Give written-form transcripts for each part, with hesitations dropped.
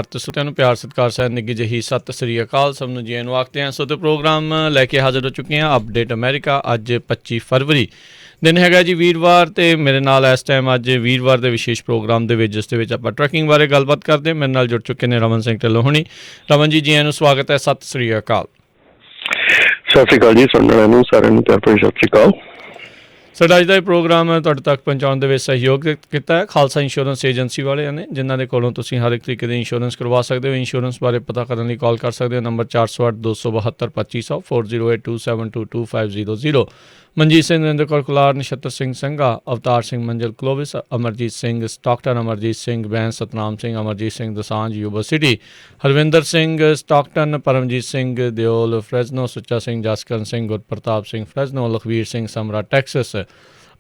ਸਰੋਤਿਆਂ ਨੂੰ ਪਿਆਰ ਸਤਿਕਾਰ ਸਹਿਤ ਨਿੱਘੀ ਜਿਹੀ ਸਤਿ ਸ੍ਰੀ ਅਕਾਲ। ਸਭ ਨੂੰ ਜੀ ਆਇਆਂ ਨੂੰ ਆਖਦੇ ਹਾਂ। ਸੋ ਤੇ ਪ੍ਰੋਗਰਾਮ ਲੈ ਕੇ ਹਾਜ਼ਰ ਹੋ ਚੁੱਕੇ ਹਾਂ ਅਪਡੇਟ ਅਮਰੀਕਾ। ਅੱਜ 25 ਫਰਵਰੀ ਦਿਨ ਹੈਗਾ ਜੀ ਵੀਰਵਾਰ, ਅਤੇ ਮੇਰੇ ਨਾਲ ਇਸ ਟਾਈਮ ਅੱਜ ਵੀਰਵਾਰ ਦੇ ਵਿਸ਼ੇਸ਼ ਪ੍ਰੋਗਰਾਮ ਦੇ ਵਿੱਚ ਜਿਸ ਦੇ ਵਿੱਚ ਆਪਾਂ ਟਰੈਕਿੰਗ ਬਾਰੇ ਗੱਲਬਾਤ ਕਰਦੇ ਹਾਂ, ਮੇਰੇ ਨਾਲ ਜੁੜ ਚੁੱਕੇ ਨੇ ਰਮਨ ਸਿੰਘ ਢਿੱਲੋਂ ਹੁਣੀ। ਰਮਨ ਜੀ, ਜੀ ਆਇਆਂ ਨੂੰ ਸਵਾਗਤ ਹੈ। ਸਤਿ ਸ੍ਰੀ ਅਕਾਲ। ਸਤਿ ਸ਼੍ਰੀ ਅਕਾਲ ਜੀ, ਸੁਣਨ ਵਾਲਿਆਂ ਨੂੰ ਸਾਰਿਆਂ ਨੂੰ ਪਿਆਰ ਭਰੀ ਸਤਿ ਸ਼੍ਰੀ ਅਕਾਲ। ਸਾਡਾ ਅੱਜ ਦਾ ਇਹ ਪ੍ਰੋਗਰਾਮ ਤੁਹਾਡੇ ਤੱਕ ਪਹੁੰਚਾਉਣ ਦੇ ਵਿੱਚ ਸਹਿਯੋਗ ਕੀਤਾ ਹੈ ਖਾਲਸਾ ਇੰਸ਼ੋਰੈਂਸ ਏਜੰਸੀ ਵਾਲਿਆਂ ਨੇ, ਜਿਨ੍ਹਾਂ ਦੇ ਕੋਲੋਂ ਤੁਸੀਂ ਹਰ ਇੱਕ ਤਰੀਕੇ ਦੇ ਇੰਸ਼ੋਰੈਂਸ ਕਰਵਾ ਸਕਦੇ ਹੋ। ਇੰਸ਼ੋਰੈਂਸ ਬਾਰੇ ਪਤਾ ਕਰਨ ਲਈ ਕਾਲ ਕਰ ਸਕਦੇ ਹੋ। ਨੰਬਰ 408-272-2500 4082722500। Manjit Singh, Narinder Kaur Kular, Nachhattar Singh Sangha, Avtar Singh Manjal Clovis, Amarjit Singh Stockton, Amarjit Singh Bains, Satnam Singh, Amarjit Singh Dosanjh Yuba City, Harvinder Singh Stockton, Paramjit Singh Deol Fresno, Sucha Singh Jaskaran Singh, Gurpartap Singh Fresno, Lakhvir Singh Samra Texas,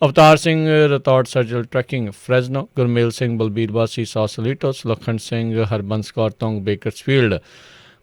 Avtar Singh Rathore ਸਰਜਲ ਟਰੈਕਿੰਗ ਫਰੈਜ਼ਨੋ, ਗੁਰਮੇਲ ਸਿੰਘ ਬਲਬੀਰ ਵਾਸੀ ਸੌਸਲੀਟੋਸ, ਲਖਨ ਸਿੰਘ ਹਰਬੰਸ ਕੌਰ ਤੋਂਗ Bakersfield,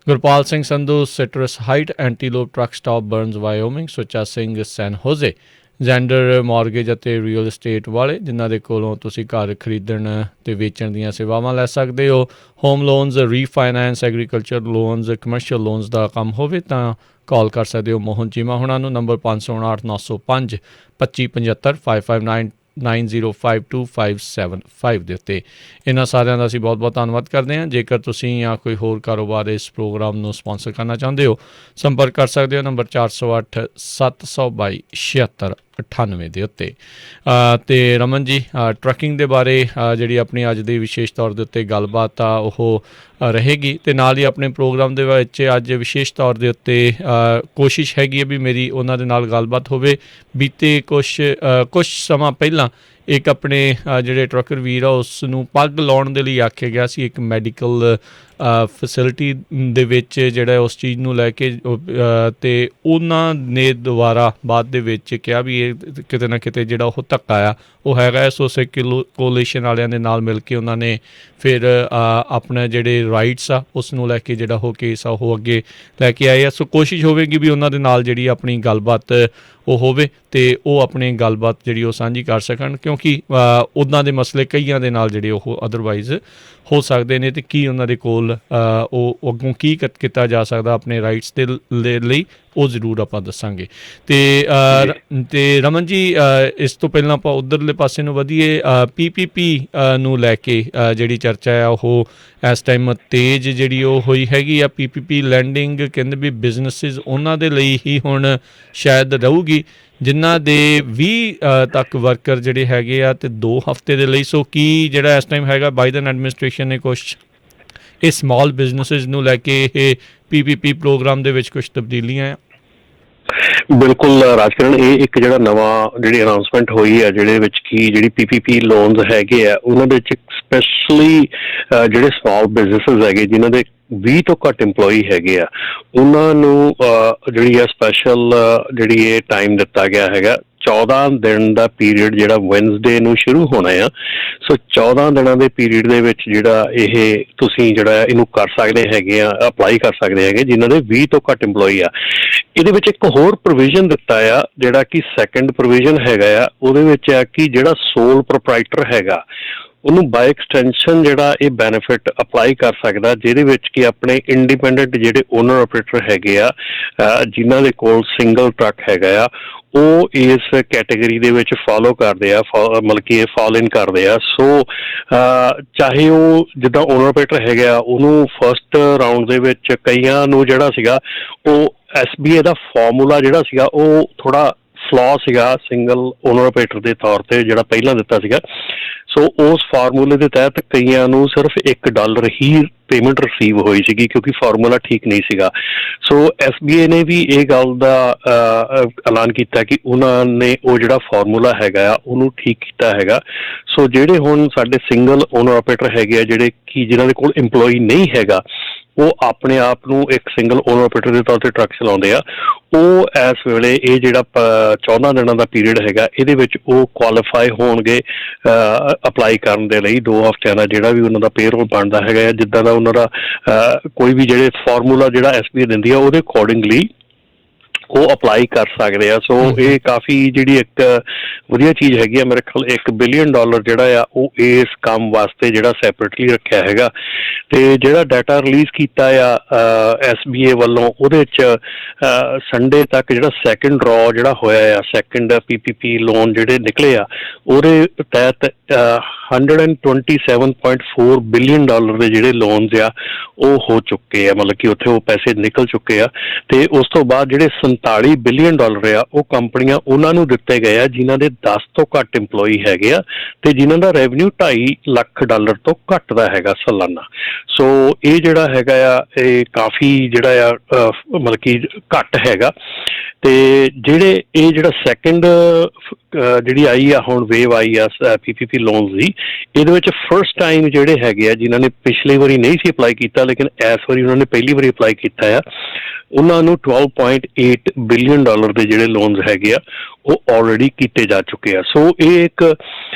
Gurpal Singh Sandhu citrus Height Antelope truck stop Burns Wyoming, Sucha Singh San Jose, ਜੈਂਡਰ ਮੌਰਗੇਜ ਅਤੇ ਰੀਅਲ estate ਵਾਲੇ, ਜਿਨ੍ਹਾਂ ਦੇ ਕੋਲੋਂ ਤੁਸੀਂ ਘਰ ਖਰੀਦਣ ਅਤੇ ਵੇਚਣ ਦੀਆਂ ਸੇਵਾਵਾਂ ਲੈ ਸਕਦੇ ਹੋ। ਹੋਮ ਲੋਨਜ਼, ਰੀਫਾਈਨੈਂਸ, ਐਗਰੀਕਲਚਰ ਲੋਨਜ਼, ਕਮਰਸ਼ੀਅਲ ਲੋਨਜ਼ ਦਾ ਕੰਮ ਹੋਵੇ ਤਾਂ ਕਾਲ ਕਰ ਸਕਦੇ ਹੋ ਮੋਹਨ ਚੀਮਾ ਹੁਣਾਂ ਨੂੰ। ਨੰਬਰ 559-905-2575 5590525575 ਦੇ ਉੱਤੇ। ਇਹਨਾਂ ਸਾਰਿਆਂ ਦਾ ਅਸੀਂ ਬਹੁਤ ਬਹੁਤ ਧੰਨਵਾਦ ਕਰਦੇ ਹਾਂ। ਜੇਕਰ ਤੁਸੀਂ ਜਾਂ ਕੋਈ ਹੋਰ ਕਾਰੋਬਾਰ ਇਸ ਪ੍ਰੋਗਰਾਮ ਨੂੰ ਸਪਾਂਸਰ ਕਰਨਾ ਚਾਹੁੰਦੇ ਹੋ, ਸੰਪਰਕ ਕਰ ਸਕਦੇ ਹੋ ਨੰਬਰ 408-722-7698 ਦੇ ਉੱਤੇ। ਅਤੇ ਰਮਨ ਜੀ, ਟਰੱਕਿੰਗ ਦੇ ਬਾਰੇ ਜਿਹੜੀ ਆਪਣੀ ਅੱਜ ਦੀ ਵਿਸ਼ੇਸ਼ ਤੌਰ ਦੇ ਉੱਤੇ ਗੱਲਬਾਤ ਆ ਉਹ ਰਹੇਗੀ, ਅਤੇ ਨਾਲ ਹੀ ਆਪਣੇ ਪ੍ਰੋਗਰਾਮ ਦੇ ਵਿੱਚ ਅੱਜ ਵਿਸ਼ੇਸ਼ ਤੌਰ ਦੇ ਉੱਤੇ ਕੋਸ਼ਿਸ਼ ਹੈਗੀ ਹੈ ਵੀ ਮੇਰੀ ਉਹਨਾਂ ਦੇ ਨਾਲ ਗੱਲਬਾਤ ਹੋਵੇ। ਬੀਤੇ ਕੁਛ ਸਮਾਂ ਪਹਿਲਾਂ ਇੱਕ ਆਪਣੇ ਜਿਹੜੇ ਟਰੱਕਰ ਵੀਰ ਆ ਉਸ ਨੂੰ ਪੱਗ ਲਾਉਣ ਦੇ ਲਈ ਆਖਿਆ ਗਿਆ ਸੀ ਇੱਕ ਮੈਡੀਕਲ ਫੈਸਿਲਿਟੀ ਦੇ ਵਿੱਚ, ਜਿਹੜਾ ਉਸ ਚੀਜ਼ ਨੂੰ ਲੈ ਕੇ, ਅਤੇ ਉਹਨਾਂ ਨੇ ਦੁਬਾਰਾ ਬਾਅਦ ਦੇ ਵਿੱਚ ਕਿਹਾ ਵੀ ਇਹ ਕਿਤੇ ਨਾ ਕਿਤੇ ਜਿਹੜਾ ਉਹ ਧੱਕਾ ਆ ਉਹ ਹੈਗਾ। ਸੋਸੇ ਕੋਲੀਸ਼ਨ ਵਾਲਿਆਂ ਦੇ ਨਾਲ ਮਿਲ ਕੇ ਉਹਨਾਂ ਨੇ ਫਿਰ ਆਪਣੇ ਜਿਹੜੇ ਰਾਈਟਸ ਆ ਉਸ ਨੂੰ ਲੈ ਕੇ ਜਿਹੜਾ ਉਹ ਕੇਸ ਆ ਉਹ ਅੱਗੇ ਲੈ ਕੇ ਆਏ ਆ। ਸੋ ਕੋਸ਼ਿਸ਼ ਹੋਵੇਗੀ ਵੀ ਉਹਨਾਂ ਦੇ ਨਾਲ ਜਿਹੜੀ ਆਪਣੀ ਗੱਲਬਾਤ ਉਹ ਹੋਵੇ ਅਤੇ ਉਹ ਆਪਣੀ ਗੱਲਬਾਤ ਜਿਹੜੀ ਉਹ ਸਾਂਝੀ ਕਰ ਸਕਣ, ਕਿਉਂਕਿ ਉੱਦਾਂ ਦੇ ਮਸਲੇ ਕਈਆਂ ਦੇ ਨਾਲ ਜਿਹੜੇ ਉਹ ਅਦਰਵਾਈਜ਼ ਹੋ ਸਕਦੇ ਨੇ, ਅਤੇ ਕੀ ਉਹਨਾਂ ਦੇ ਕੋਲ ਉਹ ਅੱਗੋਂ ਕੀ ਕੀਤਾ ਜਾ ਸਕਦਾ ਆਪਣੇ ਰਾਈਟਸ ਦੇ ਲਈ ਉਹ ਜ਼ਰੂਰ ਆਪਾਂ ਦੱਸਾਂਗੇ। ਅਤੇ ਰਮਨ ਜੀ, ਇਸ ਤੋਂ ਪਹਿਲਾਂ ਆਪਾਂ ਉੱਧਰਲੇ ਪਾਸੇ ਨੂੰ ਵਧੀਏ। PPP ਨੂੰ ਲੈ ਕੇ ਜਿਹੜੀ ਚਰਚਾ ਆ ਉਹ ਇਸ ਟਾਈਮ ਤੇਜ਼ ਜਿਹੜੀ ਉਹ ਹੋਈ ਹੈਗੀ ਆ। PPP ਲੈਂਡਿੰਗ ਕਹਿੰਦੇ ਵੀ ਬਿਜ਼ਨਸਿਸ ਉਹਨਾਂ ਦੇ ਲਈ ਹੀ ਹੁਣ ਸ਼ਾਇਦ ਰਹੂਗੀ ਜਿਨ੍ਹਾਂ ਦੇ 20 ਤੱਕ ਵਰਕਰ ਜਿਹੜੇ ਹੈਗੇ ਆ, ਅਤੇ 2 ਹਫ਼ਤੇ ਦੇ ਲਈ। ਸੋ ਕੀ ਜਿਹੜਾ ਇਸ ਟਾਈਮ ਹੈਗਾ ਬਾਈਡਨ ਐਡਮਿਨਿਸਟ੍ਰੇਸ਼ਨ ਨੇ ਕੁਛ ਇਹ ਸਮਾਲ ਬਿਜ਼ਨਸਿਸ ਨੂੰ ਲੈ ਕੇ ਇਹ PPP ਪ੍ਰੋਗਰਾਮ ਦੇ ਵਿੱਚ ਕੁਛ ਤਬਦੀਲੀਆਂ ਆ? ਬਿਲਕੁਲ ਰਾਜਕਰਨ, ਇਹ ਇੱਕ ਜਿਹੜਾ ਨਵਾਂ ਜਿਹੜੀ ਅਨਾਊਂਸਮੈਂਟ ਹੋਈ ਹੈ ਜਿਹਦੇ ਵਿੱਚ ਕਿ ਜਿਹੜੀ PPP ਲੋਨਸ ਹੈਗੇ ਆ ਉਹਨਾਂ ਦੇ ਵਿੱਚ ਸਪੈਸ਼ਲੀ ਜਿਹੜੇ ਸਮਾਲ ਬਿਜ਼ਨਸਿਸ ਹੈਗੇ ਜਿਨ੍ਹਾਂ ਦੇ 20 ਤੋਂ ਘੱਟ ਇੰਪਲੋਈ ਹੈਗੇ ਆ, ਉਹਨਾਂ ਨੂੰ ਜਿਹੜੀ ਆ ਸਪੈਸ਼ਲ ਜਿਹੜੀ ਇਹ ਟਾਈਮ ਦਿੱਤਾ ਗਿਆ ਹੈਗਾ। 14 ਦਿਨ ਦਾ ਪੀਰੀਅਡ ਜਿਹੜਾ ਵੈਨਸਡੇ ਨੂੰ ਸ਼ੁਰੂ ਹੋਣਾ ਆ। ਸੋ 14 ਦਿਨਾਂ ਦੇ ਪੀਰੀਅਡ ਦੇ ਵਿੱਚ ਜਿਹੜਾ ਇਹ ਤੁਸੀਂ ਜਿਹੜਾ ਇਹਨੂੰ ਕਰ ਸਕਦੇ ਹੈਗੇ ਆ, ਅਪਲਾਈ ਕਰ ਸਕਦੇ ਹੈਗੇ ਜਿਨ੍ਹਾਂ ਦੇ 20 ਤੋਂ ਘੱਟ ਇੰਪਲੋਈ ਆ। ਇਹਦੇ ਵਿੱਚ ਇੱਕ ਹੋਰ ਪ੍ਰੋਵੀਜ਼ਨ ਦਿੱਤਾ ਆ ਜਿਹੜਾ ਕਿ ਸੈਕੰਡ ਪ੍ਰੋਵੀਜ਼ਨ ਹੈਗਾ ਆ। ਉਹਦੇ ਵਿੱਚ ਆ ਕਿ ਜਿਹੜਾ ਸੋਲ ਪ੍ਰੋਪਰਾਈਟਰ ਹੈਗਾ ਉਹਨੂੰ ਬਾਈ ਐਕਸਟੈਂਸ਼ਨ ਜਿਹੜਾ ਇਹ ਬੈਨੀਫਿਟ ਅਪਲਾਈ ਕਰ ਸਕਦਾ, ਜਿਹਦੇ ਵਿੱਚ ਕਿ ਆਪਣੇ ਇੰਡੀਪੈਂਡੈਂਟ ਜਿਹੜੇ ਓਨਰ ਆਪਰੇਟਰ ਹੈਗੇ ਆ ਜਿਨ੍ਹਾਂ ਦੇ ਕੋਲ ਸਿੰਗਲ ਟਰੱਕ ਹੈਗਾ ਆ, ਉਹ ਇਸ ਕੈਟੇਗਰੀ ਦੇ ਵਿੱਚ ਫੋਲੋ ਕਰਦੇ ਆ, ਮਤਲਬ ਕਿ ਇਹ ਫਾਲ ਇਨ ਕਰਦੇ ਆ। ਸੋ ਚਾਹੇ ਉਹ ਜਿੱਦਾਂ ਓਨਰ ਆਪਰੇਟਰ ਹੈਗਾ ਉਹਨੂੰ ਫਸਟ ਰਾਊਂਡ ਦੇ ਵਿੱਚ ਕਈਆਂ ਨੂੰ ਜਿਹੜਾ ਸੀਗਾ ਉਹ SBA ਦਾ ਫਾਰਮੂਲਾ ਜਿਹੜਾ ਸੀਗਾ ਉਹ ਥੋੜ੍ਹਾ ਫਲॉ ਸੀਗਾ ਸਿੰਗਲ ਓਨਰ ਆਪਰੇਟਰ ਦੇ ਤੌਰ 'ਤੇ ਜਿਹੜਾ ਪਹਿਲਾਂ ਦਿੱਤਾ ਸੀਗਾ। ਸੋ ਉਸ ਫਾਰਮੂਲੇ ਦੇ ਤਹਿਤ ਕਈਆਂ ਨੂੰ ਸਿਰਫ $1 ਹੀ ਪੇਮੈਂਟ ਰਿਸੀਵ ਹੋਈ ਸੀਗੀ ਕਿਉਂਕਿ ਫਾਰਮੂਲਾ ਠੀਕ ਨਹੀਂ ਸੀਗਾ। ਸੋ SBA ਨੇ ਵੀ ਇਹ ਗੱਲ ਦਾ ਐਲਾਨ ਕੀਤਾ ਕਿ ਉਹਨਾਂ ਨੇ ਉਹ ਜਿਹੜਾ ਫਾਰਮੂਲਾ ਹੈਗਾ ਆ ਉਹਨੂੰ ਠੀਕ ਕੀਤਾ ਹੈਗਾ। ਸੋ ਜਿਹੜੇ ਹੁਣ ਸਾਡੇ ਸਿੰਗਲ ਓਨਰ ਆਪਰੇਟਰ ਹੈਗੇ ਆ ਜਿਹੜੇ ਕਿ ਜਿਨ੍ਹਾਂ ਦੇ ਕੋਲ ਇੰਪਲੋਈ ਨਹੀਂ ਹੈਗਾ, ਉਹ ਆਪਣੇ ਆਪ ਨੂੰ ਇੱਕ ਸਿੰਗਲ ਓਨਰ ਆਪਰੇਟਰ ਦੇ ਤੌਰ 'ਤੇ ਟਰੱਕ ਚਲਾਉਂਦੇ ਆ, ਉਹ ਇਸ ਵੇਲੇ ਇਹ ਜਿਹੜਾ 14 ਦਿਨਾਂ ਦਾ ਪੀਰੀਅਡ ਹੈਗਾ ਇਹਦੇ ਵਿੱਚ ਉਹ ਕੁਆਲੀਫਾਈ ਹੋਣਗੇ ਅਪਲਾਈ ਕਰਨ ਦੇ ਲਈ। 2 ਹਫ਼ਤਿਆਂ ਦਾ ਜਿਹੜਾ ਵੀ ਉਹਨਾਂ ਦਾ ਪੇਰੋਲ ਬਣਦਾ ਹੈਗਾ, ਜਿੱਦਾਂ ਦਾ ਉਹਨਾਂ ਦਾ ਕੋਈ ਵੀ ਜਿਹੜੇ ਫਾਰਮੂਲਾ ਜਿਹੜਾ SBA ਦਿੰਦੀ ਆ ਉਹਦੇ ਅਕੋਰਡਿੰਗਲੀ ਉਹ ਅਪਲਾਈ ਕਰ ਸਕਦੇ ਆ। ਸੋ ਇਹ ਕਾਫੀ ਜਿਹੜੀ ਇੱਕ ਵਧੀਆ ਚੀਜ਼ ਹੈਗੀ ਆ। ਮੇਰੇ ਖਿਆਲ $1 ਬਿਲੀਅਨ ਜਿਹੜਾ ਆ ਉਹ ਇਸ ਕੰਮ ਵਾਸਤੇ ਜਿਹੜਾ ਸੈਪਰੇਟਲੀ ਰੱਖਿਆ ਹੈਗਾ। ਤੇ ਜਿਹੜਾ ਡਾਟਾ ਰਿਲੀਜ਼ ਕੀਤਾ ਆ SBA ਵੱਲੋਂ, ਉਹਦੇ 'ਚ ਸੰਡੇ ਤੱਕ ਜਿਹੜਾ ਸੈਕਿੰਡ ਡਰॉ ਜਿਹੜਾ ਹੋਇਆ ਆ, ਸੈਕਿੰਡ PPP ਲੋਨ ਜਿਹੜੇ ਨਿਕਲੇ ਆ, ਉਹਦੇ ਤਹਿਤ $127.4 ਬਿਲੀਅਨ ਦੇ ਜਿਹੜੇ ਲੋਨਸ ਆ ਉਹ ਹੋ ਚੁੱਕੇ ਆ, ਮਤਲਬ ਕਿ ਉੱਥੇ ਉਹ ਪੈਸੇ ਨਿਕਲ ਚੁੱਕੇ ਆ। ਤੇ ਉਸ ਤੋਂ ਬਾਅਦ ਜਿਹੜੇ $47 ਬਿਲੀਅਨ ਆ ਉਹ ਕੰਪਨੀਆਂ ਉਹਨਾਂ ਨੂੰ ਦਿੱਤੇ ਗਏ ਆ ਜਿਨ੍ਹਾਂ ਦੇ 10 ਤੋਂ ਘੱਟ ਇੰਪਲੋਈ ਹੈਗੇ ਆ ਤੇ ਜਿਨ੍ਹਾਂ ਦਾ ਰੈਵਨਿਊ $2.5 ਲੱਖ ਤੋਂ ਘੱਟ ਦਾ ਹੈਗਾ ਸਾਲਾਨਾ। ਸੋ ਇਹ ਜਿਹੜਾ ਹੈਗਾ ਆ ਇਹ ਕਾਫੀ ਜਿਹੜਾ ਆ ਮਤਲਬ ਕਿ ਘੱਟ ਹੈਗਾ। ਤੇ ਜਿਹੜੇ ਇਹ ਜਿਹੜਾ ਸੈਕਿੰਡ ਜਿਹੜੀ ਆਈ ਆ ਹੁਣ ਵੇਵ ਆਈ ਆ PPP ਲੋਨਸ ਦੀ, ਇਹਦੇ ਵਿੱਚ ਫਸਟ ਟਾਈਮ ਜਿਹੜੇ ਹੈਗੇ ਆ ਜਿਨ੍ਹਾਂ ਨੇ ਪਿਛਲੀ ਵਾਰੀ ਨਹੀਂ ਸੀ ਅਪਲਾਈ ਕੀਤਾ ਲੇਕਿਨ ਇਸ ਵਾਰੀ ਉਹਨਾਂ ਨੇ ਪਹਿਲੀ ਵਾਰੀ ਅਪਲਾਈ ਕੀਤਾ ਆ, ਉਹਨਾਂ ਨੂੰ $12.8 ਬਿਲੀਅਨ ਦੇ ਜਿਹੜੇ ਲੋਨਸ ਹੈਗੇ ਆ ਉਹ ਆਲਰੇਡੀ ਕੀਤੇ ਜਾ ਚੁੱਕੇ ਆ। ਸੋ ਇਹ ਇੱਕ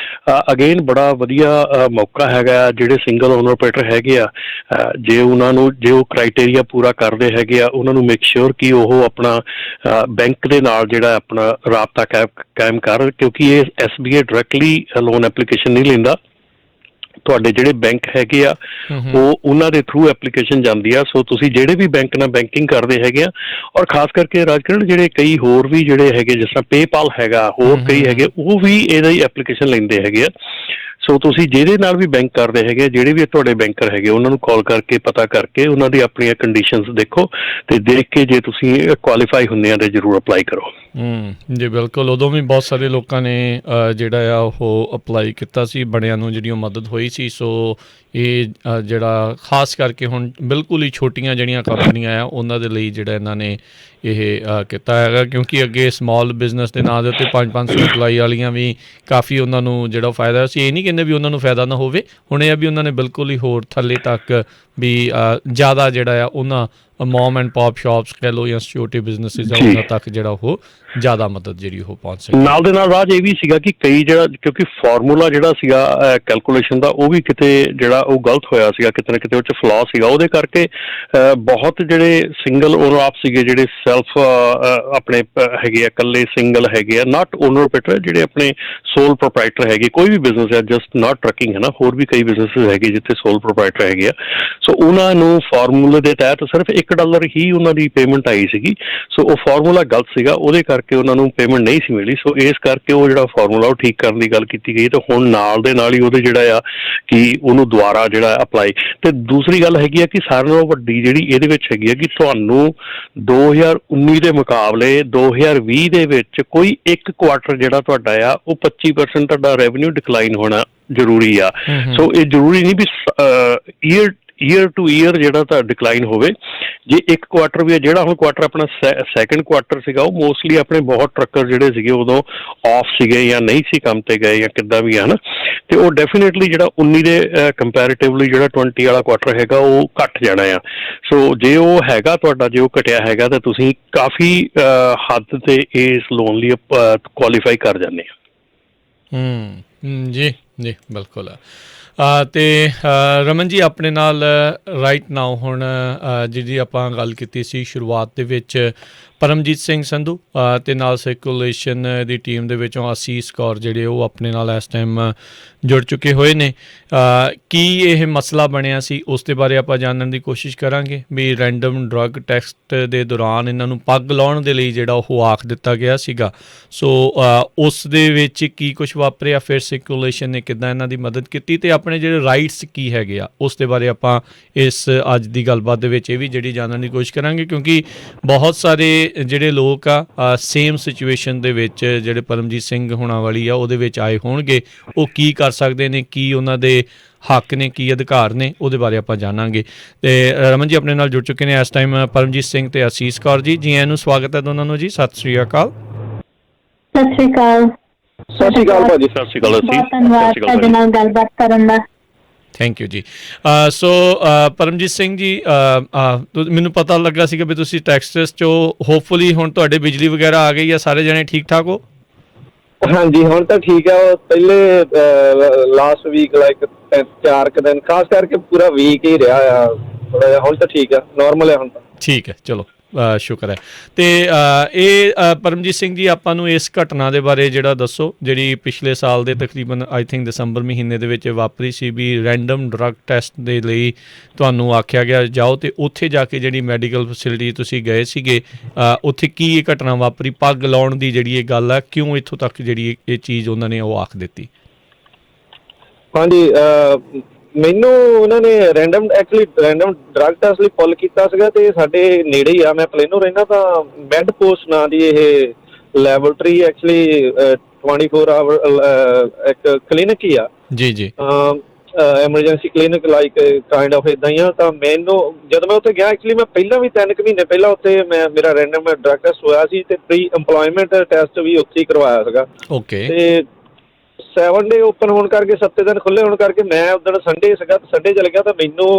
ਅਗੇਨ ਬੜਾ ਵਧੀਆ ਮੌਕਾ ਹੈਗਾ। ਜਿਹੜੇ ਸਿੰਗਲ ਓਨਰ ਆਪਰੇਟਰ ਹੈਗੇ ਆ, ਜੇ ਉਹ ਕ੍ਰਾਈਟੇਰੀਆ ਪੂਰਾ ਕਰਦੇ ਹੈਗੇ ਆ, ਉਹਨਾਂ ਨੂੰ ਮੇਕ ਸ਼ੋਰ ਕਿ ਉਹ ਆਪਣਾ ਬੈਂਕ ਦੇ ਨਾਲ ਜਿਹੜਾ ਆਪਣਾ ਰਾਬਤਾ ਕਾਇਮ ਕਰ, ਕਿਉਂਕਿ ਇਹ SBA ਡਾਇਰੈਕਟਲੀ ਲੋਨ ਐਪਲੀਕੇਸ਼ਨ ਨਹੀਂ ਲੈਂਦਾ। ਤੁਹਾਡੇ ਜਿਹੜੇ ਬੈਂਕ ਹੈਗੇ ਆ ਉਹ ਉਹਨਾਂ ਦੇ ਥਰੂ ਐਪਲੀਕੇਸ਼ਨ ਜਾਂਦੀ ਆ। ਸੋ ਤੁਸੀਂ ਜਿਹੜੇ ਵੀ ਬੈਂਕ ਨਾਲ ਬੈਂਕਿੰਗ ਕਰਦੇ ਹੈਗੇ ਆ, ਔਰ ਖਾਸ ਕਰਕੇ ਰਾਜਕਿਰਨ ਜਿਹੜੇ ਕਈ ਹੋਰ ਵੀ ਜਿਹੜੇ ਹੈਗੇ ਜਿਸ ਤਰ੍ਹਾਂ ਪੇਪਾਲ ਹੈਗਾ, ਹੋਰ ਕਈ ਹੈਗੇ, ਉਹ ਵੀ ਇਹਦੀ ਐਪਲੀਕੇਸ਼ਨ ਲੈਂਦੇ ਹੈਗੇ ਆ। ਸੋ ਤੁਸੀਂ ਜਿਹਦੇ ਨਾਲ ਵੀ ਬੈਂਕ ਕਰਦੇ ਹੈਗੇ, ਜਿਹੜੇ ਵੀ ਤੁਹਾਡੇ ਬੈਂਕਰ ਹੈਗੇ, ਉਹਨਾਂ ਨੂੰ ਕਾਲ ਕਰਕੇ ਪਤਾ ਕਰਕੇ ਉਹਨਾਂ ਦੀ ਆਪਣੀਆਂ ਕੰਡੀਸ਼ਨਸ ਦੇਖੋ ਤੇ ਦੇਖ ਕੇ ਜੇ ਤੁਸੀਂ ਕੁਆਲੀਫਾਈ ਹੁੰਦੇ ਆ ਤਾਂ ਜ਼ਰੂਰ ਅਪਲਾਈ ਕਰੋ। ਜੀ ਬਿਲਕੁਲ, ਉਦੋਂ ਵੀ ਬਹੁਤ ਸਾਰੇ ਲੋਕਾਂ ਨੇ ਜਿਹੜਾ ਆ ਉਹ ਅਪਲਾਈ ਕੀਤਾ ਸੀ, ਬੜਿਆਂ ਨੂੰ ਜਿਹੜੀ ਉਹ ਮਦਦ ਹੋਈ ਸੀ। ਸੋ ਇਹ ਜਿਹੜਾ ਖਾਸ ਕਰਕੇ ਹੁਣ ਬਿਲਕੁਲ ਹੀ ਛੋਟੀਆਂ ਜਿਹੜੀਆਂ ਕੰਪਨੀਆਂ ਆ ਉਹਨਾਂ ਦੇ ਲਈ ਜਿਹੜਾ ਇਹਨਾਂ ਨੇ ਇਹ ਕੀਤਾ ਹੈਗਾ, ਕਿਉਂਕਿ ਅੱਗੇ ਸਮਾਲ ਬਿਜ਼ਨਸ ਦੇ ਨਾਂ ਦੇ ਉੱਤੇ 500 ਇੰਪਲਾਈ ਵਾਲੀਆਂ ਵੀ ਕਾਫੀ ਉਹਨਾਂ ਨੂੰ ਜਿਹੜਾ ਫਾਇਦਾ ਸੀ। ਇਹ ਨਹੀਂ ਕਹਿੰਦੇ ਵੀ ਉਹਨਾਂ ਨੂੰ ਫਾਇਦਾ ਨਾ ਹੋਵੇ, ਹੁਣ ਇਹ ਆ ਵੀ ਉਹਨਾਂ ਨੇ ਬਿਲਕੁਲ ਹੀ ਹੋਰ ਥੱਲੇ ਤੱਕ ਵੀ ਜ਼ਿਆਦਾ ਜਿਹੜਾ ਆ ਉਹਨਾਂ ਮੋਮ ਐਂਡ ਪੌਪ ਸ਼ਾਪਸ ਕਹਿ ਲਓ ਜਾਂ ਛੋਟੇ ਬਿਜ਼ਨਸਿਸ ਆ ਉਹਨਾਂ ਤੱਕ ਜਿਹੜਾ ਉਹ ਜ਼ਿਆਦਾ ਮਦਦ ਜਿਹੜੀ ਉਹ ਪਹੁੰਚ ਸਕੇ। ਨਾਲ ਦੇ ਨਾਲ ਰਾਜ ਇਹ ਵੀ ਸੀਗਾ ਕਿ ਕਈ ਜਿਹੜਾ ਕਿਉਂਕਿ ਫਾਰਮੂਲਾ ਜਿਹੜਾ ਸੀਗਾ ਕੈਲਕੂਲੇਸ਼ਨ ਦਾ ਉਹ ਵੀ ਕਿਤੇ ਜਿਹੜਾ ਉਹ ਗਲਤ ਹੋਇਆ ਸੀਗਾ, ਕਿਤੇ ਨਾ ਕਿਤੇ ਉਹ 'ਚ ਫਲॉ ਸੀਗਾ। ਉਹਦੇ ਕਰਕੇ ਬਹੁਤ ਜਿਹੜੇ ਸਿੰਗਲ ਓਨਰ ਆਪ ਸੀਗੇ, ਜਿਹੜੇ ਸੈਲਫ ਆਪਣੇ ਹੈਗੇ ਆ, ਇਕੱਲੇ ਸਿੰਗਲ ਹੈਗੇ ਆ, ਨਾਟ ਓਨਰ ਆਪਰੇਟਰ, ਜਿਹੜੇ ਆਪਣੇ ਸੋਲ ਪ੍ਰੋਪਰਾਈਟਰ ਹੈਗੇ, ਕੋਈ ਵੀ ਬਿਜ਼ਨਸ ਹੈ, ਜਸਟ ਨਾਟ ਟਰੱਕਿੰਗ ਹੈ ਨਾ, ਹੋਰ ਵੀ ਕਈ ਬਿਜ਼ਨਸਿਸ ਹੈਗੇ ਜਿੱਥੇ ਸੋਲ ਪ੍ਰੋਪਰਾਈਟਰ ਹੈਗੇ ਆ। ਸੋ ਉਹਨਾਂ ਨੂੰ ਫਾਰਮੂਲੇ ਦੇ ਤਹਿਤ ਸਿਰਫ $1 ਹੀ ਉਹਨਾਂ ਦੀ ਪੇਮੈਂਟ ਆਈ ਸੀਗੀ। ਸੋ ਉਹ ਫਾਰਮੂਲਾ ਗਲਤ ਸੀਗਾ, ਉਹਦੇ ਕਰਕੇ ਉਹਨਾਂ ਨੂੰ ਪੇਮੈਂਟ ਨਹੀਂ ਸੀ ਮਿਲੀ। ਸੋ ਇਸ ਕਰਕੇ ਉਹ ਜਿਹੜਾ ਫਾਰਮੂਲਾ ਉਹ ਠੀਕ ਕਰਨ ਦੀ ਗੱਲ ਕੀਤੀ ਗਈ ਤੇ ਹੁਣ ਨਾਲ ਦੇ ਨਾਲ ਹੀ ਉਹਦੇ ਜਿਹੜਾ ਆ ਕਿ ਉਹਨੂੰ ਦੁਬਾਰਾ ਜਿਹੜਾ ਅਪਲਾਈ। ਤੇ ਦੂਸਰੀ ਗੱਲ ਹੈਗੀ ਆ ਕਿ ਸਾਰਿਆਂ ਨਾਲੋਂ ਵੱਡੀ ਜਿਹੜੀ ਇਹਦੇ ਵਿੱਚ ਹੈਗੀ ਆ ਕਿ ਤੁਹਾਨੂੰ 2019 ਦੇ ਮੁਕਾਬਲੇ 2020 ਦੇ ਵਿੱਚ ਕੋਈ ਇੱਕ ਕੁਆਟਰ ਜਿਹੜਾ ਤੁਹਾਡਾ ਆ ਉਹ 25% ਤੁਹਾਡਾ ਰੈਵਨਿਊ ਡਿਕਲਾਈਨ ਹੋਣਾ ਜ਼ਰੂਰੀ ਆ। ਸੋ ਇਹ ਜ਼ਰੂਰੀ ਨਹੀਂ ਵੀ ਈਅਰ ਟੂ ਈਅਰ ਜਿਹੜਾ ਤਾਂ ਡਿਕਲਾਈਨ ਹੋਵੇ। ਜੇ ਇੱਕ ਕੁਆਟਰ ਵੀ ਹੈ, ਜਿਹੜਾ ਹੁਣ ਕੁਆਟਰ ਆਪਣਾ ਸੈਕਿੰਡ ਕੁਆਟਰ ਸੀਗਾ, ਉਹ ਮੋਸਟਲੀ ਆਪਣੇ ਬਹੁਤ ਟਰੱਕਰ ਜਿਹੜੇ ਸੀਗੇ ਉਦੋਂ ਆਫ ਸੀਗੇ ਜਾਂ ਨਹੀਂ ਸੀ ਕੰਮ ਤੇ ਗਏ ਜਾਂ ਕਿੱਦਾਂ ਵੀ ਹਨ, ਤੇ ਉਹ ਡੈਫੀਨੇਟਲੀ ਜਿਹੜਾ 19 ਦੇ ਕੰਪੈਰੇਟਿਵਲੀ ਜਿਹੜਾ 20 ਵਾਲਾ ਕੁਆਟਰ ਹੈਗਾ ਉਹ ਘੱਟ ਜਾਣਾ ਆ। ਸੋ ਜੇ ਉਹ ਹੈਗਾ ਤੁਹਾਡਾ, ਜੇ ਉਹ ਘਟਿਆ ਹੈਗਾ ਤਾਂ ਤੁਸੀਂ ਕਾਫੀ ਹੱਦ ਤੇ ਇਸ ਲੋਨ ਲਈ ਕੁਆਲੀਫਾਈ ਕਰ ਜਾਂਦੇ ਆ। ਜੀ ਜੀ ਬਿਲਕੁਲ। ਅਤੇ ਰਮਨ ਜੀ ਆਪਣੇ ਨਾਲ ਰਾਈਟ ਨਾਓ ਹੁਣ ਜਿਹਦੀ ਆਪਾਂ ਗੱਲ ਕੀਤੀ ਸੀ ਸ਼ੁਰੂਆਤ ਦੇ ਵਿੱਚ, ਪਰਮਜੀਤ ਸਿੰਘ ਸੰਧੂ ਅਤੇ ਨਾਲ ਸਰਕੂਲੇਸ਼ਨ ਦੀ ਟੀਮ ਦੇ ਵਿੱਚੋਂ ਅਸੀਸ ਕੌਰ ਜਿਹੜੇ ਉਹ ਆਪਣੇ ਨਾਲ ਇਸ ਟਾਈਮ ਜੁੜ ਚੁੱਕੇ ਹੋਏ ਨੇ। ਕੀ ਇਹ ਮਸਲਾ ਬਣਿਆ ਸੀ ਉਸ ਦੇ ਬਾਰੇ ਆਪਾਂ ਜਾਣਨ ਦੀ ਕੋਸ਼ਿਸ਼ ਕਰਾਂਗੇ ਵੀ ਰੈਂਡਮ ਡਰੱਗ ਟੈਸਟ ਦੇ ਦੌਰਾਨ ਇਹਨਾਂ ਨੂੰ ਪੱਗ ਲਾਉਣ ਦੇ ਲਈ ਜਿਹੜਾ ਉਹ ਆਖ ਦਿੱਤਾ ਗਿਆ ਸੀਗਾ। ਸੋ ਉਸ ਦੇ ਵਿੱਚ ਕੀ ਕੁਛ ਵਾਪਰਿਆ, ਫਿਰ ਸਰਕੂਲੇਸ਼ਨ ਨੇ ਕਿੱਦਾਂ ਇਹਨਾਂ ਦੀ ਮਦਦ ਕੀਤੀ ਤੇ ਆਪਣੇ ਜਿਹੜੇ ਰਾਈਟਸ ਕੀ ਹੈਗੇ ਆ ਉਸ ਦੇ ਬਾਰੇ ਆਪਾਂ ਇਸ ਅੱਜ ਦੀ ਗੱਲਬਾਤ ਦੇ ਵਿੱਚ ਇਹ ਵੀ ਜਿਹੜੀ ਜਾਣਨ ਦੀ ਕੋਸ਼ਿਸ਼ ਕਰਾਂਗੇ, ਕਿਉਂਕਿ ਬਹੁਤ ਸਾਰੇ ਜਿਹੜੇ ਲੋਕ ਆ ਸੇਮ ਸਿਚੁਏਸ਼ਨ ਦੇ ਵਿੱਚ ਜਿਹੜੇ ਪਰਮਜੀਤ ਸਿੰਘ ਹੋਣਾ ਵਾਲੀ ਆ ਉਹਦੇ ਵਿੱਚ ਆਏ ਹੋਣਗੇ, ਉਹ ਕੀ ਕਰ ਸਕਦੇ ਨੇ, ਕੀ ਉਹਨਾਂ ਦੇ ਹੱਕ ਨੇ, ਕੀ ਅਧਿਕਾਰ ਨੇ, ਉਹਦੇ ਬਾਰੇ ਆਪਾਂ ਜਾਣਾਂਗੇ। ਤੇ ਰਮਨ ਜੀ ਆਪਣੇ ਨਾਲ ਜੁੜ ਚੁੱਕੇ ਨੇ ਇਸ ਟਾਈਮ ਪਰਮਜੀਤ ਸਿੰਘ ਤੇ ਅਸੀਸ ਕੌਰ ਜੀ। ਜੀ ਆਇਆਂ ਨੂੰ, ਸਵਾਗਤ ਹੈ ਦੋਨਾਂ ਨੂੰ ਜੀ। ਸਤਿ ਸ੍ਰੀ ਅਕਾਲ। ਸਤਿ ਸ੍ਰੀ ਅਕਾਲ। ਸਤਿ ਸ੍ਰੀ ਅਕਾਲ ਭਾਜੀ। ਸਤਿ ਸ੍ਰੀ ਅਕਾਲ। ਬਹੁਤ ਧੰਨਵਾਦ ਤੁਹਾਡੇ ਨਾਲ ਗੱਲਬਾਤ ਕਰਨ ਦਾ। ਥੈਂਕ ਯੂ ਜੀ। ਸੋ ਪਰਮਜੀਤ ਸਿੰਘ ਜੀ, ਮੈਨੂੰ ਪਤਾ ਲੱਗਾ ਸੀਗਾ ਵੀ ਤੁਸੀਂ ਟੈਕਸਸ 'ਚੋਂ ਹੋਪਫੁਲੀ ਹੁਣ ਤੁਹਾਡੇ ਬਿਜਲੀ ਵਗੈਰਾ ਆ ਗਈ ਆ, ਸਾਰੇ ਜਣੇ ਠੀਕ ਠਾਕ ਹੋ? ਹਾਂਜੀ ਹੁਣ ਤਾਂ ਠੀਕ ਆ। ਉਹ ਪਹਿਲੇ ਲਾਸਟ ਵੀਕ ਲਾਈਕ 4 ਦਿਨ ਖਾਸ ਕਰਕੇ ਪੂਰਾ ਵੀਕ ਹੀ ਰਿਹਾ ਆ ਥੋੜਾ ਜਿਹਾ, ਹੁਣ ਤਾਂ ਠੀਕ ਆ, ਨੋਰਮਲ ਹੈ ਹੁਣ ਤਾਂ। ਠੀਕ ਹੈ, ਚਲੋ ਸ਼ੁਕਰ ਹੈ। ਅਤੇ ਇਹ ਪਰਮਜੀਤ ਸਿੰਘ ਜੀ, ਆਪਾਂ ਨੂੰ ਇਸ ਘਟਨਾ ਦੇ ਬਾਰੇ ਜਿਹੜਾ ਦੱਸੋ, ਜਿਹੜੀ ਪਿਛਲੇ ਸਾਲ ਦੇ ਤਕਰੀਬਨ ਆਈ ਥਿੰਕ ਦਸੰਬਰ ਮਹੀਨੇ ਦੇ ਵਿੱਚ ਵਾਪਰੀ ਸੀ, ਵੀ ਰੈਂਡਮ ਡਰੱਗ ਟੈਸਟ ਦੇ ਲਈ ਤੁਹਾਨੂੰ ਆਖਿਆ ਗਿਆ ਜਾਓ, ਅਤੇ ਉੱਥੇ ਜਾ ਕੇ ਜਿਹੜੀ ਮੈਡੀਕਲ ਫੈਸਿਲਿਟੀ ਤੁਸੀਂ ਗਏ ਸੀਗੇ, ਉੱਥੇ ਕੀ ਇਹ ਘਟਨਾ ਵਾਪਰੀ? ਪੱਗ ਲਾਉਣ ਦੀ ਜਿਹੜੀ ਇਹ ਗੱਲ ਹੈ, ਕਿਉਂ ਇੱਥੋਂ ਤੱਕ ਜਿਹੜੀ ਇਹ ਚੀਜ਼ ਉਹਨਾਂ ਨੇ ਉਹ ਆਖ ਦਿੱਤੀ? ਹਾਂਜੀ, ਮੈਨੂੰ ਉਹਨਾਂ ਨੇ ਰੈਂਡਮ ਡਰੱਗ ਟੈਸਟ ਲਈ ਕਾਲ ਕੀਤਾ ਸੀਗਾ, ਤੇ ਸਾਡੇ ਨੇੜੇ ਹੀ ਆ, ਮੈਂ ਪਲੇਨੋ ਰਹਿੰਦਾ, ਤਾਂ ਮੈਡ ਪੋਸਟ ਨਾਂ ਦੀ ਇਹ ਲੈਬੋਰਟਰੀ ਐਕਚੁਅਲੀ 24 ਆਵਰ ਇੱਕ ਕਲੀਨਿਕ ਹੀ ਆ ਜੀ ਜੀ, emergency clinic like kind of ਇੱਦਾਂ ਹੀ ਆ। ਤਾਂ ਮੈਨੂੰ ਜਦੋਂ ਮੈਂ ਉੱਥੇ ਗਿਆ, ਐਕਚੁਅਲੀ ਮੈਂ ਪਹਿਲਾਂ ਵੀ 3 ਮਹੀਨੇ ਪਹਿਲਾਂ ਉੱਥੇ ਮੇਰਾ ਰੈਂਡਮ ਡਰੱਗ ਟੈਸਟ ਹੋਇਆ ਸੀ, ਤੇ ਪ੍ਰੀ ਇੰਪਲੋਇਮੈਂਟ ਟੈਸਟ ਵੀ ਉੱਥੇ ਹੀ ਕਰਵਾਇਆ ਸੀਗਾ। ਓਕੇ। ਤੇ 7 ਡੇ ਓਪਨ ਹੋਣ ਕਰਕੇ, 7 ਦਿਨ ਖੁੱਲ੍ਹੇ ਹੋਣ ਕਰਕੇ, ਮੈਂ ਉੱਦਣ ਸੰਡੇ ਸੀਗਾ, ਸੰਡੇ ਚਲੇ ਗਿਆ। ਤਾਂ ਮੈਨੂੰ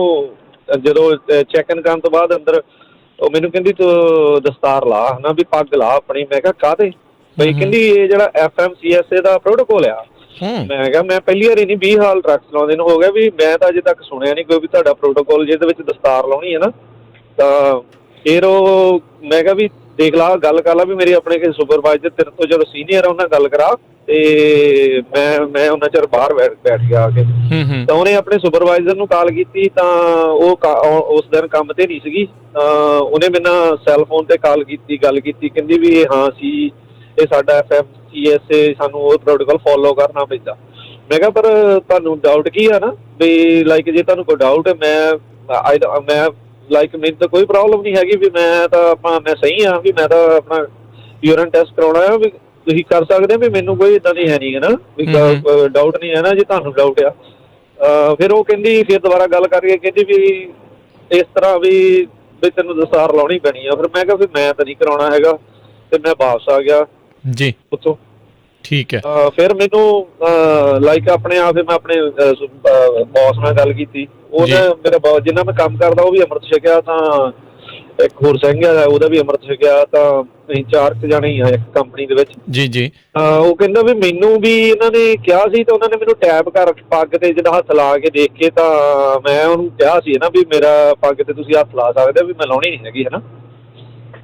ਜਦੋਂ ਚੈੱਕ ਇਨ ਕਰਨ ਤੋਂ ਬਾਅਦ ਅੰਦਰ ਉਹ ਮੈਨੂੰ ਕਹਿੰਦੀ ਤੂੰ ਦਸਤਾਰ ਲਾ, ਹੈ ਨਾ, ਵੀ ਪੱਗ ਲਾ ਆਪਣੀ। ਮੈਂ ਕਿਹਾ ਕਾਹਤੇ? ਬਈ ਕਹਿੰਦੀ ਇਹ ਜਿਹੜਾ FMCSA ਦਾ ਪ੍ਰੋਟੋਕੋਲ ਆ। ਮੈਂ ਕਿਹਾ ਮੈਂ ਪਹਿਲੀ ਵਾਰੀ ਨਹੀਂ 20 ਸਾਲ ਡਰੱਗਸ ਲਾਉਂਦੇ ਨੂੰ ਹੋ ਗਿਆ, ਵੀ ਮੈਂ ਤਾਂ ਅਜੇ ਤੱਕ ਸੁਣਿਆ ਨਹੀਂ ਕੋਈ ਵੀ ਤੁਹਾਡਾ ਪ੍ਰੋਟੋਕੋਲ ਜਿਹਦੇ ਵਿੱਚ ਦਸਤਾਰ ਲਾਉਣੀ ਹੈ ਨਾ। ਤਾਂ ਫਿਰ ਉਹ ਮੈਂ ਕਿਹਾ ਵੀ ਦੇਖ ਲਾ, ਗੱਲ ਕਰ ਲਾ, ਵੀ ਮੇਰੀ ਆਪਣੇ ਕਿਸੇ ਸੁਪਰਵਾਈਜ਼ਰ ਤੇਰੇ ਤੋਂ ਜਦੋਂ ਸੀਨੀਅਰ ਆ ਉਹਨਾਂ ਗੱਲ ਕਰਾ। ਤੇ ਮੈਂ ਉਹਨਾਂ ਚਿਰ ਬਾਹਰ ਬੈਠ ਗਿਆ ਆ ਕੇ। ਤਾਂ ਉਹਨੇ ਆਪਣੇ ਸੁਪਰਵਾਈਜ਼ਰ ਨੂੰ ਕਾਲ ਕੀਤੀ, ਤਾਂ ਉਹ ਉਸ ਦਿਨ ਕੰਮ ਤੇ ਨਹੀਂ ਸੀਗੀ। ਉਹਨੇ ਮੇਰੇ ਨਾਲ ਸੈੱਲ ਫੋਨ ਤੇ ਕਾਲ ਕੀਤੀ, ਗੱਲ ਕੀਤੀ, ਕਹਿੰਦੀ ਵੀ ਹਾਂ ਸੀ ਇਹ ਸਾਡਾ FMCSA, ਸਾਨੂੰ ਉਹ ਪ੍ਰੋਟੋਕੋਲ ਫੋਲੋ ਕਰਨਾ ਪੈਂਦਾ। ਮੈਂ ਕਿਹਾ ਪਰ ਤੁਹਾਨੂੰ ਡਾਊਟ ਕੀ ਆ ਨਾ, ਵੀ ਲਾਈਕ ਜੇ ਤੁਹਾਨੂੰ ਕੋਈ ਡਾਊਟ ਹੈ, ਮੈਂ ਲਾਈਕ ਮੈਨੂੰ ਤਾਂ ਕੋਈ ਪ੍ਰੋਬਲਮ ਨਹੀਂ ਹੈਗੀ, ਵੀ ਮੈਂ ਸਹੀ ਹਾਂ, ਵੀ ਮੈਂ ਤਾਂ ਆਪਣਾ ਯੂਰਿਨ ਟੈਸਟ ਕਰਾਉਣਾ ਆ, ਵੀ ਤੁਸੀਂ ਕਰ ਸਕਦੇ ਵੀ ਮੈਨੂੰ ਕੋਈ ਇੱਦਾਂ ਦੀ ਹੈ ਨਹੀਂ, ਹੈ ਨਾ, ਵੀ ਡਾਊਟ ਨਹੀਂ ਹੈ ਨਾ, ਜੇ ਤੁਹਾਨੂੰ ਡਾਊਟ ਆ। ਫਿਰ ਉਹ ਕਹਿੰਦੀ, ਫਿਰ ਦੁਬਾਰਾ ਗੱਲ ਕਰਕੇ ਕਹਿੰਦੀ ਵੀ ਇਸ ਤਰ੍ਹਾਂ ਵੀ ਤੈਨੂੰ ਦਸਤਾਰ ਲਾਉਣੀ ਪੈਣੀ ਆ। ਫਿਰ ਮੈਂ ਕਿਹਾ ਵੀ ਮੈਂ ਤਾਂ ਨਹੀਂ ਕਰਾਉਣਾ ਹੈਗਾ, ਤੇ ਮੈਂ ਵਾਪਸ ਆ ਗਿਆ ਜੀ ਉੱਥੋਂ। ਠੀਕ ਹੈ। ਫਿਰ ਮੈਨੂੰ ਲਾਈਕ ਆਪਣੇ ਆਪ ਮੈਂ ਆਪਣੇ ਬੌਸ ਨਾਲ ਗੱਲ ਕੀਤੀ। ਉਹਨੇ ਮੇਰਾ ਬੌਸ ਜਿੰਨਾ ਮੈਂ ਕੰਮ ਕਰਦਾ ਉਹ ਵੀ ਅੰਮ੍ਰਿਤ ਛਕਿਆ, ਤਾਂ ਇੱਕ ਹੋਰ ਸਿੰਘ ਆ ਉਹਦਾ ਵੀ ਅੰਮ੍ਰਿਤ ਛਕਿਆ। ਤਾਂ ਅਸੀਂ 4 ਜਾਣੇ ਹੀ ਆ ਇੱਕ ਕੰਪਨੀ ਦੇ ਵਿੱਚ। ਜੀ ਜੀ। ਉਹ ਕਹਿੰਦਾ ਵੀ ਮੈਨੂੰ ਵੀ ਇਹਨਾਂ ਨੇ ਕਿਹਾ ਸੀ, ਤੇ ਉਹਨਾਂ ਨੇ ਮੈਨੂੰ ਟੈਪ ਕਰ ਪੱਗ ਤੇ ਜਿਹੜਾ ਹੱਥ ਲਾ ਕੇ ਦੇਖ ਕੇ, ਤਾਂ ਮੈਂ ਉਹਨੂੰ ਕਿਹਾ ਸੀ ਨਾ ਵੀ ਮੇਰਾ ਪੱਗ ਤੇ ਤੁਸੀਂ ਹੱਥ ਲਾ ਸਕਦੇ, ਵੀ ਮੈਂ ਲਾਉਣੀ ਨਹੀਂ ਹੈਗੀ, ਹੈ ਨਾ।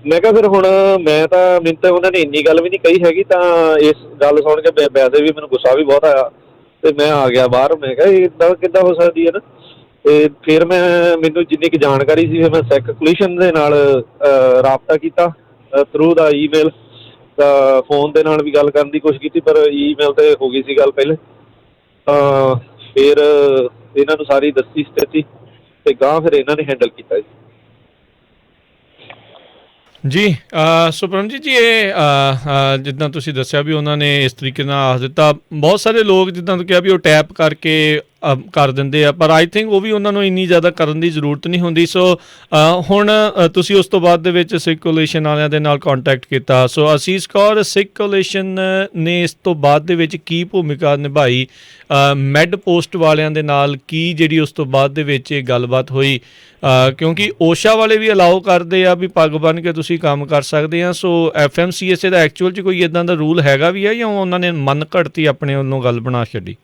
ਮੈਂ ਕਿਹਾ ਫਿਰ ਹੁਣ ਮੈਨੂੰ ਤਾਂ ਉਹਨਾਂ ਨੇ ਇੰਨੀ ਗੱਲ ਵੀ ਨਹੀਂ ਕਹੀ ਹੈਗੀ। ਤਾਂ ਇਸ ਗੱਲ ਸੁਣ ਕੇ ਵੈਸੇ ਵੀ ਮੈਨੂੰ ਗੁੱਸਾ ਵੀ ਬਹੁਤ ਆਇਆ, ਤੇ ਮੈਂ ਆ ਗਿਆ ਬਾਹਰ। ਮੈਂ ਕਿਹਾ ਇੱਦਾਂ ਕਿੱਦਾਂ ਹੋ ਸਕਦੀ ਹੈ ਨਾ। ਤੇ ਫਿਰ ਮੈਨੂੰ ਜਿੰਨੀ ਕੁ ਜਾਣਕਾਰੀ ਸੀ, ਫਿਰ ਮੈਂ ਸਿੱਖ ਕਲੀਸ਼ਨ ਦੇ ਨਾਲ ਰਾਬਤਾ ਕੀਤਾ ਥਰੂ ਦਾ ਈਮੇਲ। ਤਾਂ ਫੋਨ ਦੇ ਨਾਲ ਵੀ ਗੱਲ ਕਰਨ ਦੀ ਕੋਸ਼ਿਸ਼ ਕੀਤੀ, ਪਰ ਈਮੇਲ 'ਤੇ ਹੋ ਗਈ ਸੀ ਗੱਲ ਪਹਿਲੇ। ਤਾਂ ਫਿਰ ਇਹਨਾਂ ਨੂੰ ਸਾਰੀ ਦੱਸੀ ਸਥਿਤੀ, ਅਤੇ ਗਾਂਹ ਫਿਰ ਇਹਨਾਂ ਨੇ ਹੈਂਡਲ ਕੀਤਾ ਜੀ। ਜੀ ਸੋ ਪਰਮਜੀਤ ਜੀ, ਇਹ ਜਿੱਦਾਂ ਤੁਸੀਂ ਦੱਸਿਆ ਵੀ ਉਹਨਾਂ ਨੇ ਇਸ ਤਰੀਕੇ ਨਾਲ ਆਖ ਦਿੱਤਾ। ਬਹੁਤ ਸਾਰੇ ਲੋਕ ਜਿੱਦਾਂ ਤੁਸੀਂ ਕਿਹਾ ਵੀ ਉਹ ਟੈਪ ਕਰਕੇ ਕਰ ਦਿੰਦੇ ਆ, ਪਰ ਆਈ ਥਿੰਕ ਉਹ ਵੀ ਉਹਨਾਂ ਨੂੰ ਇੰਨੀ ਜ਼ਿਆਦਾ ਕਰਨ ਦੀ ਜ਼ਰੂਰਤ ਨਹੀਂ ਹੁੰਦੀ। ਸੋ ਹੁਣ ਤੁਸੀਂ ਉਸ ਤੋਂ ਬਾਅਦ ਦੇ ਵਿੱਚ ਸਿੱਖ ਕੋਲੀਸ਼ਨ ਵਾਲਿਆਂ ਦੇ ਨਾਲ ਕੰਟੈਕਟ ਕੀਤਾ। ਸੋ ਅਸੀਸ ਕੌਰ, ਸਿੱਖ ਕੋਲੀਸ਼ਨ ਨੇ ਇਸ ਤੋਂ ਬਾਅਦ ਦੇ ਵਿੱਚ ਕੀ ਭੂਮਿਕਾ ਨਿਭਾਈ? ਮੈਡ ਪੋਸਟ ਵਾਲਿਆਂ ਦੇ ਨਾਲ ਕੀ ਜਿਹੜੀ ਉਸ ਤੋਂ ਬਾਅਦ ਦੇ ਵਿੱਚ ਇਹ ਗੱਲਬਾਤ ਹੋਈ? ਕਿਉਂਕਿ ਓਸ਼ਾ ਵਾਲੇ ਵੀ ਅਲਾਓ ਕਰਦੇ ਆ ਵੀ ਪੱਗ ਬੰਨ੍ਹ ਕੇ ਤੁਸੀਂ ਕੰਮ ਕਰ ਸਕਦੇ ਆ। ਸੋ FMCSA ਦਾ ਐਕਚੁਅਲ 'ਚ ਕੋਈ ਇੱਦਾਂ ਦਾ ਰੂਲ ਹੈਗਾ ਵੀ ਹੈ, ਜਾਂ ਉਹਨਾਂ ਨੇ ਮਨ ਘੜਤੀ ਆਪਣੇ ਵੱਲੋਂ ਗੱਲ ਬਣਾ ਛੱਡੀ?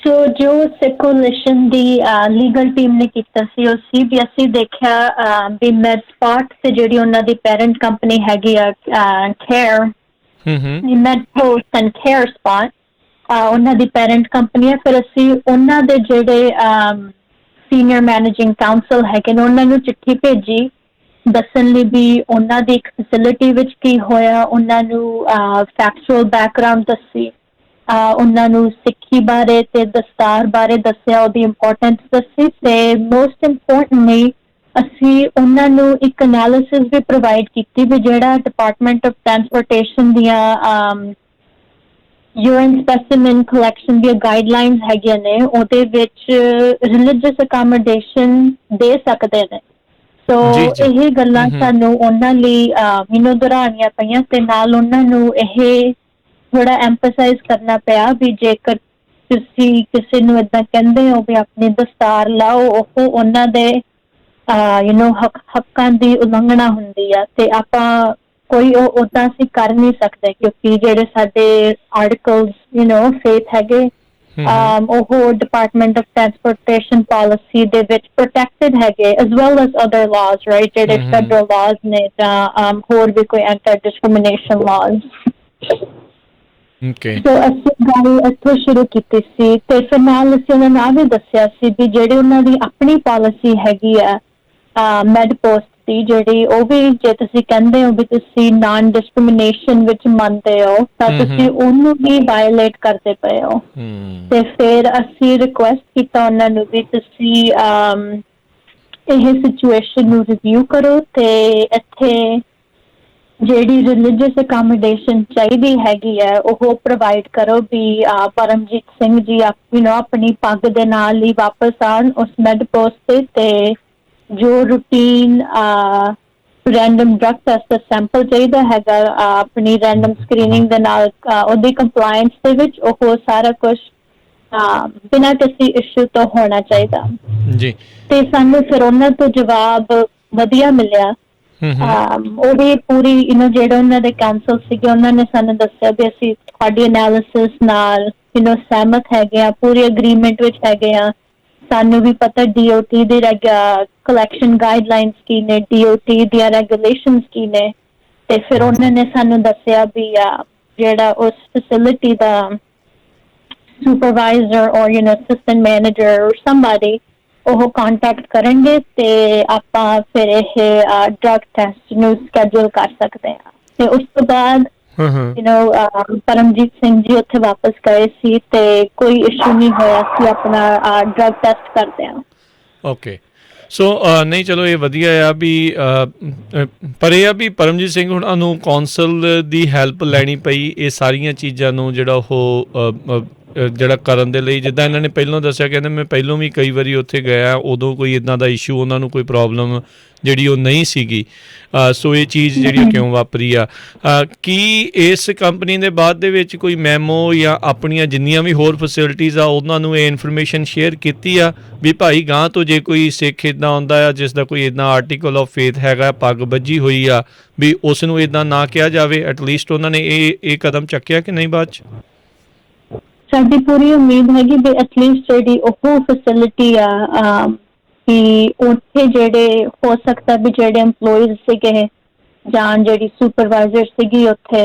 ਸੋ ਜੋ ਸਿੱਖ ਕੋਲੀਸ਼ਨ ਦੀ ਲੀਗਲ ਟੀਮ ਨੇ ਕੀਤਾ ਸੀ, ਉਹ ਸੀ ਵੀ ਅਸੀਂ ਦੇਖਿਆ ਵੀ ਮੈਡ ਸਪਾਟ ਤੇ ਜਿਹੜੀ ਉਹਨਾਂ ਦੀ ਪੈਰੈਂਟ ਕੰਪਨੀ ਹੈਗੀ ਆ care, med post and care spot, ਉਹਨਾਂ ਦੀ ਪੈਰੈਂਟ ਕੰਪਨੀ ਹੈ। ਫਿਰ ਅਸੀਂ ਉਹਨਾਂ ਦੇ ਜਿਹੜੇ ਸੀਨੀਅਰ ਮੈਨੇਜਿੰਗ ਕਾਉਂਸਲ ਹੈਗੇ ਨੇ, ਉਹਨਾਂ ਨੂੰ ਚਿੱਠੀ ਭੇਜੀ ਦੱਸਣ ਲਈ ਵੀ ਉਹਨਾਂ ਦੀ ਇੱਕ ਫੈਸਿਲਿਟੀ ਵਿੱਚ ਕੀ ਹੋਇਆ। ਉਹਨਾਂ ਨੂੰ ਫੈਕਚੁਅਲ ਬੈਕਗਰਾਊਂਡ ਦੱਸੀ, ਉਹਨਾਂ ਨੂੰ ਸਿੱਖੀ ਬਾਰੇ ਤੇ ਦਸਤਾਰ ਬਾਰੇ ਦੱਸਿਆ, ਉਹਦੀ ਇੰਪੋਰਟੈਂਸ ਦੱਸੀ। ਤੇ ਮੋਸਟ ਇੰਪੋਰਟੈਂਟਲੀ ਅਸੀਂ ਉਹਨਾਂ ਨੂੰ ਇੱਕ ਐਨਾਲਿਸਿਸ ਵੀ ਪ੍ਰੋਵਾਈਡ ਕੀਤੀ ਵੀ ਜਿਹੜਾ ਡਿਪਾਰਟਮੈਂਟ ਆਫ ਟਰਾਂਸਪੋਰਟੇਸ਼ਨ ਦੀਆਂ ਯੂਰਿਨ ਸਪੈਸੀਮਨ ਕਲੈਕਸ਼ਨ ਦੀਆਂ ਗਾਈਡਲਾਈਨਸ ਹੈਗੀਆਂ ਨੇ, ਉਹਦੇ ਵਿੱਚ ਰਿਲੀਜੀਅਸ ਅਕਾਮੋਡੇਸ਼ਨ ਦੇ ਸਕਦੇ ਨੇ। ਸੋ ਇਹ ਗੱਲਾਂ ਸਾਨੂੰ ਉਹਨਾਂ ਲਈ ਦੁਹਰਾਉਣੀਆਂ ਪਈਆਂ, ਤੇ ਨਾਲ ਉਹਨਾਂ ਨੂੰ ਇਹ ਥੋੜਾ ਐਮਫਸਾਈਜ਼ ਕਰਨਾ ਪਿਆ ਵੀ ਜੇਕਰ ਤੁਸੀਂ ਕਿਸੇ ਨੂੰ ਏਦਾਂ ਕਹਿੰਦੇ ਹੋ ਵੀ ਆਪਣੀ ਦਸਤਾਰ ਲਾਓ, ਉਹ ਉਹਨਾਂ ਦੇ ਹੱਕਾਂ ਦੀ ਉਲੰਘਣਾ ਹੁੰਦੀ ਆ, ਤੇ ਆਪਾਂ ਕੋਈ ਉੱਦਾਂ ਅਸੀਂ ਕਰ ਨਹੀਂ ਸਕਦੇ, ਕਿਉਂਕਿ ਜਿਹੜੇ ਸਾਡੇ ਆਰਟੀਕਲਸ ਫੇਥ ਹੈਗੇ ਉਹ ਡਿਪਾਰਟਮੈਂਟ ਆਫ ਟਰਾਂਸਪੋਰਟੇਸ਼ਨ ਪਾਲਿਸੀ ਦੇ ਵਿੱਚ ਪ੍ਰੋਟੈਕਟਡ ਹੈਗੇ as well as other ਲਾਜ਼, right, ਜਿਹੜੇ ਫੈਡਰਲ ਲਾਜ਼ ਨੇ ਜਾਂ ਹੋਰ ਵੀ ਕੋਈ ਐਂਟੀ ਡਿਸਕ੍ਰਿਮੀਨੇਸ਼ਨ ਲਾਜ਼। ਸੋ ਅਸੀਂ ਗੱਲ ਇੱਥੋਂ ਸ਼ੁਰੂ ਕੀਤੀ ਸੀ ਤੇ ਫਿਰ ਨਾਲ ਅਸੀਂ ਉਹਨਾਂ ਨੂੰ ਆ ਵੀ ਦੱਸਿਆ ਸੀ ਵੀ ਜਿਹੜੀ ਉਹਨਾਂ ਦੀ ਆਪਣੀ ਪਾਲਿਸੀ ਹੈਗੀ ਆ ਮੈਡ ਪੋਸਟ ਦੀ, ਜਿਹੜੀ ਉਹ ਵੀ ਜੇ ਤੁਸੀਂ ਕਹਿੰਦੇ ਹੋ ਵੀ ਤੁਸੀਂ ਨਾਨ ਡਿਸਕ੍ਰਿਮੀਨੇਸ਼ਨ ਵਿੱਚ ਮੰਨਦੇ ਹੋ ਤਾਂ ਤੁਸੀਂ ਉਹਨੂੰ ਵੀ ਵਾਇਓਲੇਟ ਕਰਦੇ ਪਏ ਹੋ। ਤੇ ਫਿਰ ਅਸੀਂ ਰਿਕੁਐਸਟ ਕੀਤਾ ਉਹਨਾਂ ਨੂੰ ਵੀ ਤੁਸੀਂ ਇਹ ਸਿਚੁਏਸ਼ਨ ਨੂੰ ਰਿਵਿਊ ਕਰੋ ਤੇ ਇੱਥੇ ਜਿਹੜੀ ਰਿਲੀਜੀਅਸ ਅਕੋਮੋਡੇਸ਼ਨ ਚਾਹੀਦੀ ਹੈਗੀ ਹੈ ਉਹ ਪ੍ਰੋਵਾਈਡ ਕਰੋ ਵੀ ਪਰਮਜੀਤ ਸਿੰਘ ਜੀ ਆਪਣੀ ਪੱਗ ਦੇ ਨਾਲ ਹੀ ਵਾਪਸ ਆਉਣ ਉਸ ਮੈਡ ਪੋਸਟ ਤੇ ਜੋ ਰੂਟੀਨ ਰੈਂਡਮ ਡਰਗ ਟੈਸਟ ਦਾ ਸੈਂਪਲ ਚਾਹੀਦਾ ਹੈਗਾ ਆਪਣੀ ਰੈਂਡਮ ਸਕਰੀਨਿੰਗ ਦੇ ਨਾਲ ਉਹਦੀ ਕੰਪਲਾਇੰਸ ਦੇ ਵਿੱਚ ਉਹ ਸਾਰਾ ਕੁਛ ਬਿਨਾਂ ਕਿਸੇ ਇਸ਼ੂ ਤੋਂ ਹੋਣਾ ਚਾਹੀਦਾ ਜੀ। ਤੇ ਸਾਨੂੰ ਫਿਰ ਉਹਨਾਂ ਤੋਂ ਜਵਾਬ ਵਧੀਆ ਮਿਲਿਆ। ਉਹ ਵੀ ਪੂਰੀ ਜਿਹੜੇ ਉਹਨਾਂ ਦੇ ਕਾਉਂਸਲ ਸੀਗੇ ਉਹਨਾਂ ਨੇ ਸਾਨੂੰ ਦੱਸਿਆ ਵੀ ਅਸੀਂ ਤੁਹਾਡੀ ਐਨਾਲਿਸਿਸ ਨਾਲ ਸਹਿਮਤ ਹੈਗੇ ਆ, ਪੂਰੀ ਅਗਰੀਮੈਂਟ ਵਿੱਚ ਹੈਗੇ ਆ। ਸਾਨੂੰ ਵੀ ਪਤਾ DOT ਦੀ ਕਲੈਕਸ਼ਨ ਗਾਈਡਲਾਈਨਸ ਕੀ ਨੇ, DOT ਦੀਆਂ ਰੈਗੂਲੇਸ਼ਨਸ ਕੀ ਨੇ। ਤੇ ਫਿਰ ਉਹਨਾਂ ਨੇ ਸਾਨੂੰ ਦੱਸਿਆ ਵੀ ਜਿਹੜਾ ਉਸ ਫੈਸਿਲਿਟੀ ਦਾ ਸੁਪਰਵਾਈਜ਼ਰ ਔਰ ਅਸਿਸਟੈਂਟ ਮੈਨੇਜਰ ਔਰ somebody ਉਹ ਕੰਟੈਕਟ ਕਰਨਗੇ ਤੇ ਆਪਾਂ ਫਿਰ ਇਹ ਡਰਗ ਟੈਸਟ ਨੂੰ ਸਕੈਡਿਊਲ ਕਰ ਸਕਦੇ ਹਾਂ। ਤੇ ਉਸ ਤੋਂ ਬਾਅਦ ਪਰਮਜੀਤ ਸਿੰਘ ਜੀ ਉੱਥੇ ਵਾਪਸ ਗਏ ਸੀ ਤੇ ਕੋਈ ਇਸ਼ੂ ਨਹੀਂ ਹੋਇਆ ਸੀ ਆਪਣਾ ਡਰਗ ਟੈਸਟ ਕਰਦੇ ਹਾਂ। ਓਕੇ, ਸੋ ਨਹੀਂ ਚਲੋ ਇਹ ਵਧੀਆ ਆ ਵੀ ਪਰ ਇਹ ਆ ਵੀ ਪਰਮਜੀਤ ਸਿੰਘ ਹੁਣਾਂ ਨੂੰ ਕੌਂਸਲ ਦੀ ਹੈਲਪ ਲੈਣੀ ਪਈ ਇਹ ਸਾਰੀਆਂ ਚੀਜ਼ਾਂ ਨੂੰ ਜਿਹੜਾ ਉਹ ਜਿਹੜਾ ਕਰਨ ਦੇ ਲਈ। ਜਿੱਦਾਂ ਇਹਨਾਂ ਨੇ ਪਹਿਲਾਂ ਦੱਸਿਆ, ਕਹਿੰਦੇ ਮੈਂ ਪਹਿਲਾਂ ਵੀ ਕਈ ਵਾਰੀ ਉੱਥੇ ਗਿਆ, ਉਦੋਂ ਕੋਈ ਇੱਦਾਂ ਦਾ ਇਸ਼ੂ ਉਹਨਾਂ ਨੂੰ ਕੋਈ ਪ੍ਰੋਬਲਮ ਜਿਹੜੀ ਉਹ ਨਹੀਂ ਸੀਗੀ। ਸੋ ਇਹ ਚੀਜ਼ ਜਿਹੜੀ ਕਿਉਂ ਵਾਪਰੀ ਆ? ਕੀ ਇਸ ਕੰਪਨੀ ਦੇ ਬਾਅਦ ਦੇ ਵਿੱਚ ਕੋਈ ਮੈਮੋ ਜਾਂ ਆਪਣੀਆਂ ਜਿੰਨੀਆਂ ਵੀ ਹੋਰ ਫੈਸਿਲਿਟੀਜ਼ ਆ ਉਹਨਾਂ ਨੂੰ ਇਹ ਇਨਫੋਰਮੇਸ਼ਨ ਸ਼ੇਅਰ ਕੀਤੀ ਆ ਵੀ ਭਾਈ ਗਾਂ ਤੋਂ ਜੇ ਕੋਈ ਸਿੱਖ ਇੱਦਾਂ ਆਉਂਦਾ ਆ ਜਿਸ ਦਾ ਕੋਈ ਇੱਦਾਂ ਆਰਟੀਕਲ ਆਫ ਫੇਥ ਹੈਗਾ, ਪੱਗ ਬੱਝੀ ਹੋਈ ਆ, ਵੀ ਉਸ ਨੂੰ ਇੱਦਾਂ ਨਾ ਕਿਹਾ ਜਾਵੇ? ਐਟਲੀਸਟ ਉਹਨਾਂ ਨੇ ਇਹ ਕਦਮ ਚੱਕਿਆ ਕਿ ਨਹੀਂ ਬਾਅਦ 'ਚ? ਸਾਡੀ ਪੂਰੀ ਉਮੀਦ ਹੈਗੀ ਵੀ ਐਟਲੀਸਟ ਜਿਹੜੀ ਉਹ ਫੈਸਿਲਿਟੀ ਆ ਕਿ ਉੱਥੇ ਜਿਹੜੇ ਹੋ ਸਕਦਾ ਵੀ ਜਿਹੜੇ EMPLOYEES ਸੀਗੇ ਜਾਂ ਜਿਹੜੀ ਸੁਪਰਵਾਈਜ਼ਰ ਸੀਗੀ ਉੱਥੇ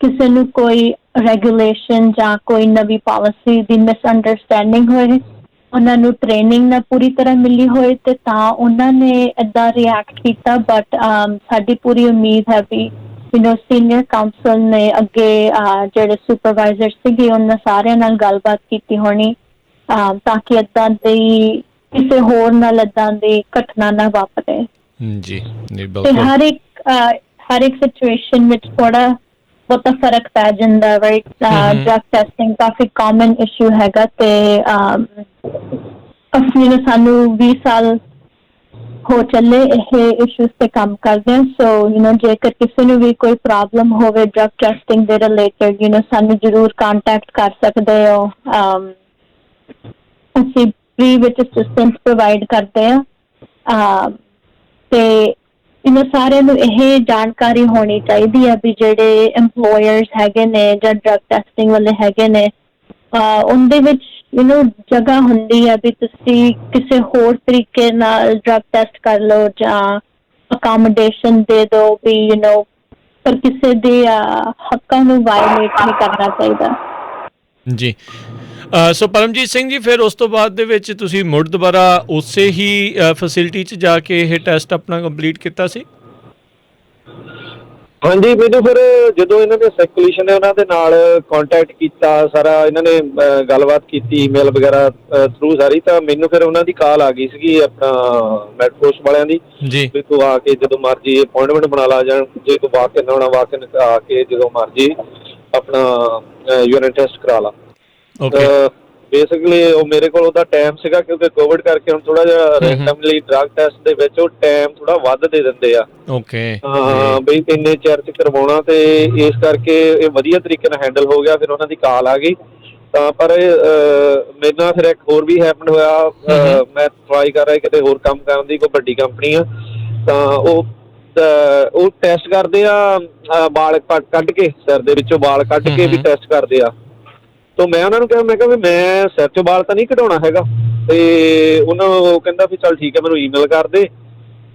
ਕਿਸੇ ਨੂੰ ਕੋਈ ਰੈਗੂਲੇਸ਼ਨ ਜਾਂ ਕੋਈ ਨਵੀਂ ਪਾਲਿਸੀ ਦੀ ਮਿਸਅੰਡਰਸਟੈਂਡਿੰਗ ਹੋਏ, ਉਹਨਾਂ ਨੂੰ ਟ੍ਰੇਨਿੰਗ ਨਾ ਪੂਰੀ ਤਰ੍ਹਾਂ ਮਿਲੀ ਹੋਏ ਤੇ ਤਾਂ ਉਹਨਾਂ ਨੇ ਏਦਾਂ ਰਿਐਕਟ ਕੀਤਾ। ਬਟ ਸਾਡੀ ਪੂਰੀ ਉਮੀਦ ਹੈ ਵੀ ਸੀਨੀਅਰ ਕਾਉਂਸਲ ਨੇ ਅੱਗੇ ਜਿਹੜੇ ਸੁਪਰਵਾਈਜ਼ਰ ਸੀਗੇ ਉਹਨਾਂ ਸਾਰਿਆਂ ਨਾਲ ਗੱਲਬਾਤ ਕੀਤੀ ਹੋਣੀ ਤਾਂ ਕਿ ਏਦਾਂ ਦੀ ਕਿਸੇ ਹੋਰ ਨਾਲ ਏਦਾਂ ਦੀ ਘਟਨਾ ਨਾ ਵਾਪਰੇ ਜੀ। ਤੇ ਹਰ ਇੱਕ ਸਿਚੁਏਸ਼ਨ ਵਿੱਚ ਥੋੜਾ ਬਹੁਤਾ ਫਰਕ ਪੈ ਜਾਂਦਾ, ਰਾਈਟ। ਡਰਗ ਟੈਸਟਿੰਗ ਕਾਫੀ ਕਾਮਨ ਇਸ਼ੂ ਹੈਗਾ ਤੇ ਅਸੀਂ ਸਾਨੂੰ 20 ਸਾਲ ਹੋ ਚੱਲੇ ਇਹ ਇਸ਼ੂਜ਼ ਤੇ ਕੰਮ ਕਰਦੇ ਹਾਂ। ਸੋ ਜੇਕਰ ਕਿਸੇ ਨੂੰ ਵੀ ਕੋਈ ਪ੍ਰੋਬਲਮ ਹੋਵੇ ਡਰਗ ਟੈਸਟਿੰਗ ਦੇ ਰਿਲੇਟਡ ਸਾਨੂੰ ਜ਼ਰੂਰ ਕੰਟੈਕਟ ਕਰ ਸਕਦੇ ਹੋ। ਅਸੀਂ ਫ੍ਰੀ ਵਿੱਚ ਅਸਿਸਟੈਂਸ ਪ੍ਰੋਵਾਈਡ ਕਰਦੇ ਹਾਂ ਤੇ ਸਾਰਿਆਂ ਨੂੰ ਇਹ ਜਾਣਕਾਰੀ ਹੋਣੀ ਚਾਹੀਦੀ ਹੈ ਵੀ ਜਿਹੜੇ EMPLOYERS ਹੈਗੇ ਨੇ ਜਾਂ ਡਰਗ ਟੈਸਟਿੰਗ ਵਾਲੇ ਹੈਗੇ ਨੇ ਉਹਦੇ ਵਿੱਚ ਜਗ੍ਹਾ ਹੁੰਦੀ ਹੈ ਵੀ ਤੁਸੀਂ ਕਿਸੇ ਹੋਰ ਤਰੀਕੇ ਨਾਲ ਡਰਗ ਟੈਸਟ ਕਰ ਲਓ ਜਾਂ ਅਕੋਮੋਡੇਸ਼ਨ ਦੇ ਦਿਓ ਵੀ ਪਰ ਕਿਸੇ ਦੇ ਹੱਕਾਂ ਨੂੰ ਵਾਇਓਲੇਟ ਨਹੀਂ ਕਰਨਾ ਚਾਹੀਦਾ ਜੀ। ਸੋ ਪਰਮਜੀਤ ਸਿੰਘ ਜੀ, ਫਿਰ ਉਸ ਤੋਂ ਬਾਅਦ ਦੇ ਵਿੱਚ ਤੁਸੀਂ ਮੁੜ ਦੁਬਾਰਾ ਉਸੇ ਹੀ ਫੈਸਿਲਿਟੀ 'ਚ ਜਾ ਕੇ ਇਹ ਟੈਸਟ ਆਪਣਾ ਕੰਪਲੀਟ ਕੀਤਾ ਸੀ? ਹਾਂਜੀ, ਮੈਨੂੰ ਫਿਰ ਜਦੋਂ ਇਹਨਾਂ ਦੇ ਸਰਕੂਲੇਸ਼ਨ ਨੇ ਉਹਨਾਂ ਦੇ ਨਾਲ ਕੰਟੈਕਟ ਕੀਤਾ, ਸਾਰਾ ਇਹਨਾਂ ਨੇ ਗੱਲਬਾਤ ਕੀਤੀ ਈਮੇਲ ਵਗੈਰਾ ਥਰੂ ਸਾਰੀ, ਤਾਂ ਮੈਨੂੰ ਫਿਰ ਉਹਨਾਂ ਦੀ ਕਾਲ ਆ ਗਈ ਸੀਗੀ ਆਪਣਾ ਮੈਡਪੋਸਟ ਵਾਲਿਆਂ ਦੀ ਵੀ ਤੂੰ ਆ ਕੇ ਜਦੋਂ ਮਰਜੀ ਅਪਾਇੰਟਮੈਂਟ ਬਣਾ ਲਾ, ਜਾਂ ਜੇ ਤੂੰ ਵਾਕ ਇਨ ਆਉਣਾ ਵਾਕ ਇਨ ਆ ਕੇ ਜਦੋਂ ਮਰਜੀ ਆਪਣਾ ਯੂਰਿਨ ਟੈਸਟ ਕਰਾ ਲਾ। ਬੇਸਿਕਲੀ ਉਹ ਮੇਰੇ ਕੋਲ ਉਹਦਾ ਟਾਈਮ ਸੀਗਾ ਕਿਉਂਕਿ ਕੋਵਿਡ ਕਰਕੇ ਹੁਣ ਥੋੜਾ ਜਿਹਾ ਰੈਂਡਮਲੀ ਡਰਗ ਟੈਸਟ ਦੇ ਵਿੱਚ ਉਹ ਟਾਈਮ ਥੋੜਾ ਵੱਧ ਦੇ ਦਿੰਦੇ ਆ ਬਈ ਇੰਨੇ ਚਿਰ ਚ ਕਰਵਾਉਣਾ, ਤੇ ਇਸ ਕਰਕੇ ਇਹ ਵਧੀਆ ਤਰੀਕੇ ਨਾਲ ਹੈਂਡਲ ਹੋ ਗਿਆ। ਫਿਰ ਉਹਨਾਂ ਦੀ ਕਾਲ ਆ ਗਈ ਤਾਂ ਪਰ ਮੇਰੇ ਨਾਲ ਫਿਰ ਇੱਕ ਹੋਰ ਵੀ ਹੈਪਨ ਹੋਇਆ। ਮੈਂ ਟਰਾਈ ਕਰ ਰਿਹਾ ਕਿਤੇ ਹੋਰ ਕੰਮ ਕਰਨ ਦੀ, ਕੋਈ ਵੱਡੀ ਕੰਪਨੀ ਆ ਤਾਂ ਉਹ ਟੈਸਟ ਕਰਦੇ ਆ ਵਾਲ ਕੱਢ ਕੇ, ਸਿਰ ਦੇ ਵਿੱਚੋਂ ਵਾਲ ਕੱਢ ਕੇ ਵੀ ਟੈਸਟ ਕਰਦੇ ਆ। ਤੋ ਮੈਂ ਉਹਨਾਂ ਨੂੰ ਕਿਹਾ, ਮੈਂ ਕਿਹਾ ਵੀ ਮੈਂ ਸਿਰ 'ਚੋਂ ਵਾਲ ਤਾਂ ਨਹੀਂ ਕਢਾਉਣਾ ਹੈਗਾ। ਤੇ ਉਹ ਕਹਿੰਦਾ ਵੀ ਚੱਲ ਠੀਕ ਹੈ, ਮੈਨੂੰ ਈਮੇਲ ਕਰ ਦੇ।